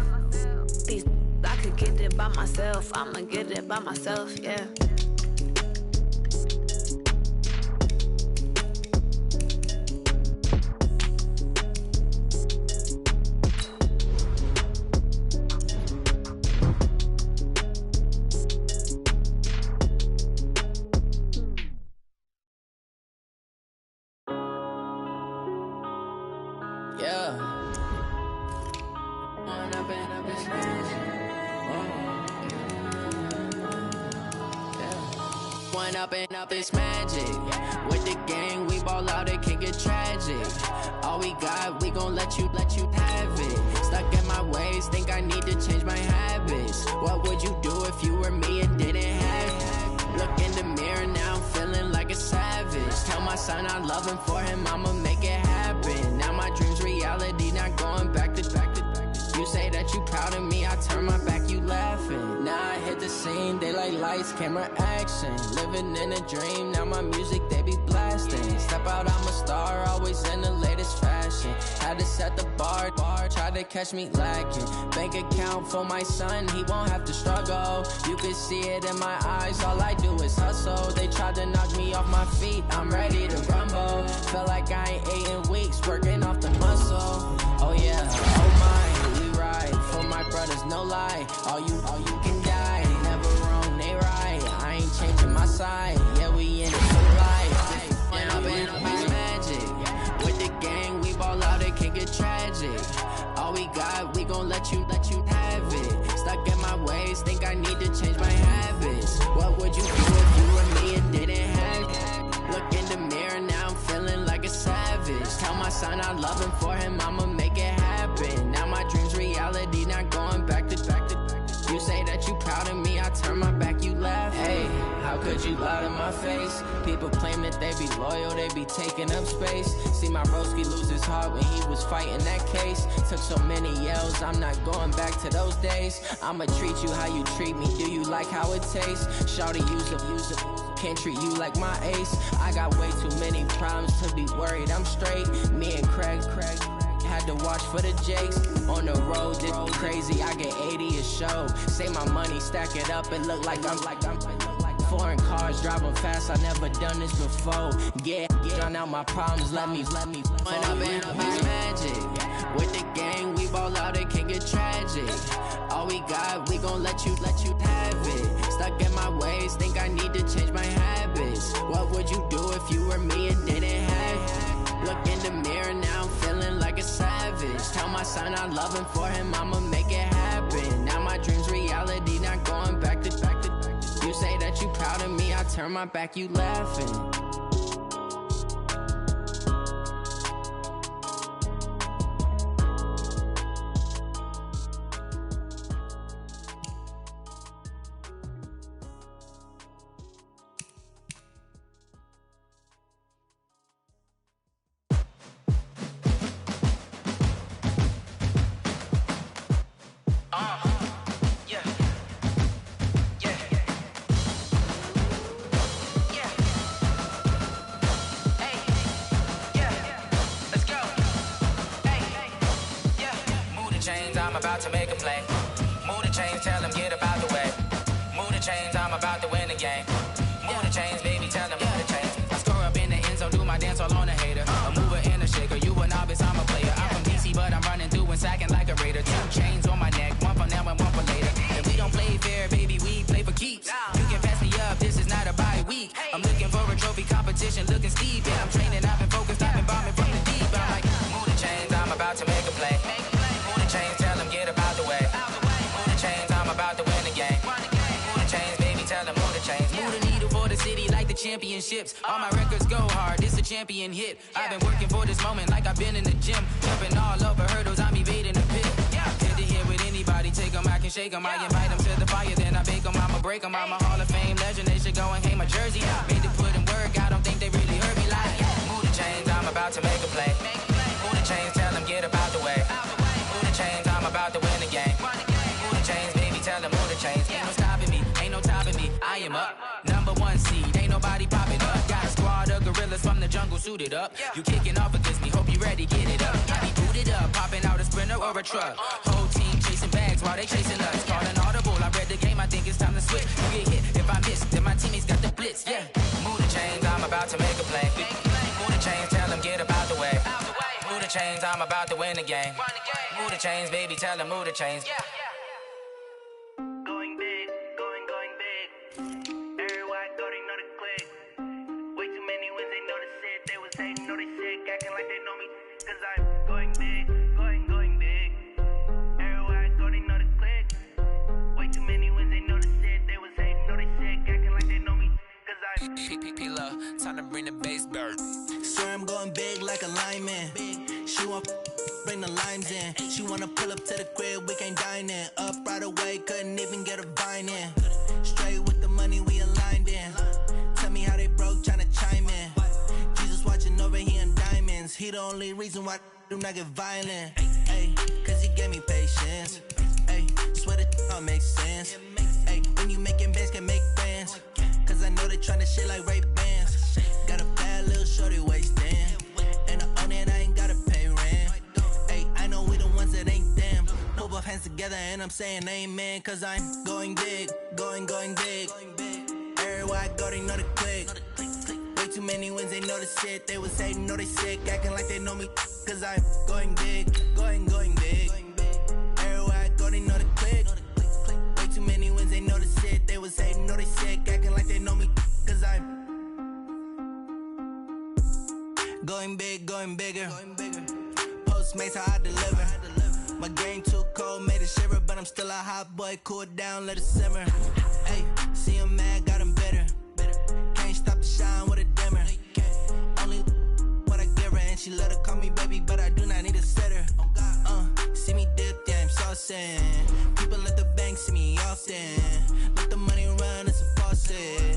I could get it by myself. I'ma get it by myself, yeah. Up it's magic. With the gang, we ball out, it can get tragic. All we got, we gon' let you have it. Stuck in my ways, think I need to change my habits. What would you do if you were me and didn't have it? Look in the mirror now, I'm feeling like a savage. scene, they like lights, camera, action. Living in a dream, now my music they be blasting. Step out, I'm a star, always in the latest fashion. Had to set the bar, try to catch me lacking. Bank account for my son, he won't have to struggle. You can see it in my eyes, all I do is hustle. They tried to knock me off my feet, I'm ready to rumble. Felt like I ain't ate in weeks, working off the muscle. Oh yeah, oh my, we ride for my brothers, no lie. All you can die, never wrong, they right. I ain't changing my side, yeah, we in it for life. Yeah, I've been magic. With the gang, we ball out, it can get tragic. All we got, we gon' let you have it. Stuck in my ways, think I need to change my habits. What would you do if you were me and didn't have it? Look in the mirror, now I'm feeling like a savage. Tell my son I love him, for him I'ma make it happen. Now my dream's reality, not going back to. You say that you proud of me, I turn my back, you laugh. Hey, how could you lie to my face? People claim that they be loyal, they be taking up space. See my broski lose his heart when he was fighting that case. Took so many yells, I'm not going back to those days. I'ma treat you how you treat me, do you like how it tastes? Shawty, use it, can't treat you like my ace. I got way too many problems to be worried, I'm straight. Me and Craig had to watch for the Jakes. On the road, this crazy, I get 80 a show. Say my money, stack it up, it look like I'm foreign cars, driving fast, I never done this before. Yeah, drown out my problems, let me When I've been magic. With the gang, we ball out, it can get tragic. All we got, we gon' let you have it. Stuck in my ways, think I need to change my habits. What would you do if you were me and didn't have it? Look in the mirror, now I'm feeling like a savage. Tell my son I love him, for him I'ma make it happen. Now my dream's reality, not going back to. You say that you proud of me, I turn my back, you laughing. I'm about to make a play. Move the chains, tell them get up out the way. Move the chains, I'm about to win the game. Move the chains, baby, tell them move the chains. I score up in the end zone, do my dance all on a hater. A mover and a shaker, you a novice, I'm a player. I'm from DC, but I'm running through and sacking like a raider. 2 chains on my neck, one for now and one for later. And we don't play fair, baby, we play for keeps. You can pass me up, this is not a bye week. I'm looking for a trophy competition, looking steep. Yeah, I'm training, I've been focused, I've been bombing from the deep. I'm like, move the chains, I'm about to make a play. Move the chains, tell them get up out the way. Move the chains, I'm about to win the game. Move the chains, baby, tell them move the chains. Move the needle for the city like the championships. All my records go hard, this a champion hit. I've been working for this moment like I've been in the gym. Jumping all over hurdles, I'm evading the pit. Head to head with anybody, take them, I can shake them. I invite them to the fire, then I bake them, I'ma break them. I'm a Hall of Fame legend, they should go and hang my jersey. Made to put in work, I don't think they really heard me like, move the chains, I'm about to make a play. Move the chains, tell them get up out the way. Move the chains, I'm about to win the game. Move the chains, baby, tell them move the chains. Ain't no stopping me, ain't no topping me. I am up, #1 seed, ain't nobody popping up. Got a squad of gorillas from the jungle suited up. You kicking off against me, hope you ready, get it up. I be booted up, popping out a Sprinter or a truck. Whole team chasing bags while they chasing us. Calling audible, I read the game, I think it's time to switch. You get hit, if I miss, then my teammates got the blitz, yeah. Move the chains, I'm about to make a play. Move the chains, tell them get up out the way. Move the chains, I'm about to win the game. Move the chains, baby, tell them move the chains. Going big, going big. Everywhere I go, they know the click. Way too many wins, they know the shit. They was hating, know they sick, acting like they know me. Cause I'm going big, going big. Everywhere I go, they know the click. Way too many wins, they know the shit. They was hating, know they sick, acting like they know me. Cause I'm P-P-P-Love, time to bring the bass bird. Swear I'm going big like a lineman. She want bring the limes in. She wanna pull up to the crib, we can't dine in. Up right away, couldn't even get a vine in. Straight with the money we aligned in. Tell me how they broke, tryna chime in. Jesus watching over here in diamonds. He the only reason why do not get violent. Ay, cause he gave me patience. Ay, swear that all makes sense. Ay, when you make hands together and I'm saying amen, cause I'm going big, going big. Everywhere I go, they know the click. Way too many wins, they know the shit. They was hating, know they sick, acting like they know me, cause I'm going big, going big. Everywhere I go, they know the click. Way too many wins, they know the shit. They was hating, know they sick, acting like they know me, cause I'm going big, going bigger. Postmates, how I deliver. My game too cold, made it shiver, but I'm still a hot boy. Cool it down, let it simmer. Hey, see him mad, got him bitter. Can't stop the shine with a dimmer. Only what I give her, and she let her call me baby, but I do not need a sitter. See me dip, yeah, I'm saucing. People at the bank see me often. Let the money run, it's a faucet.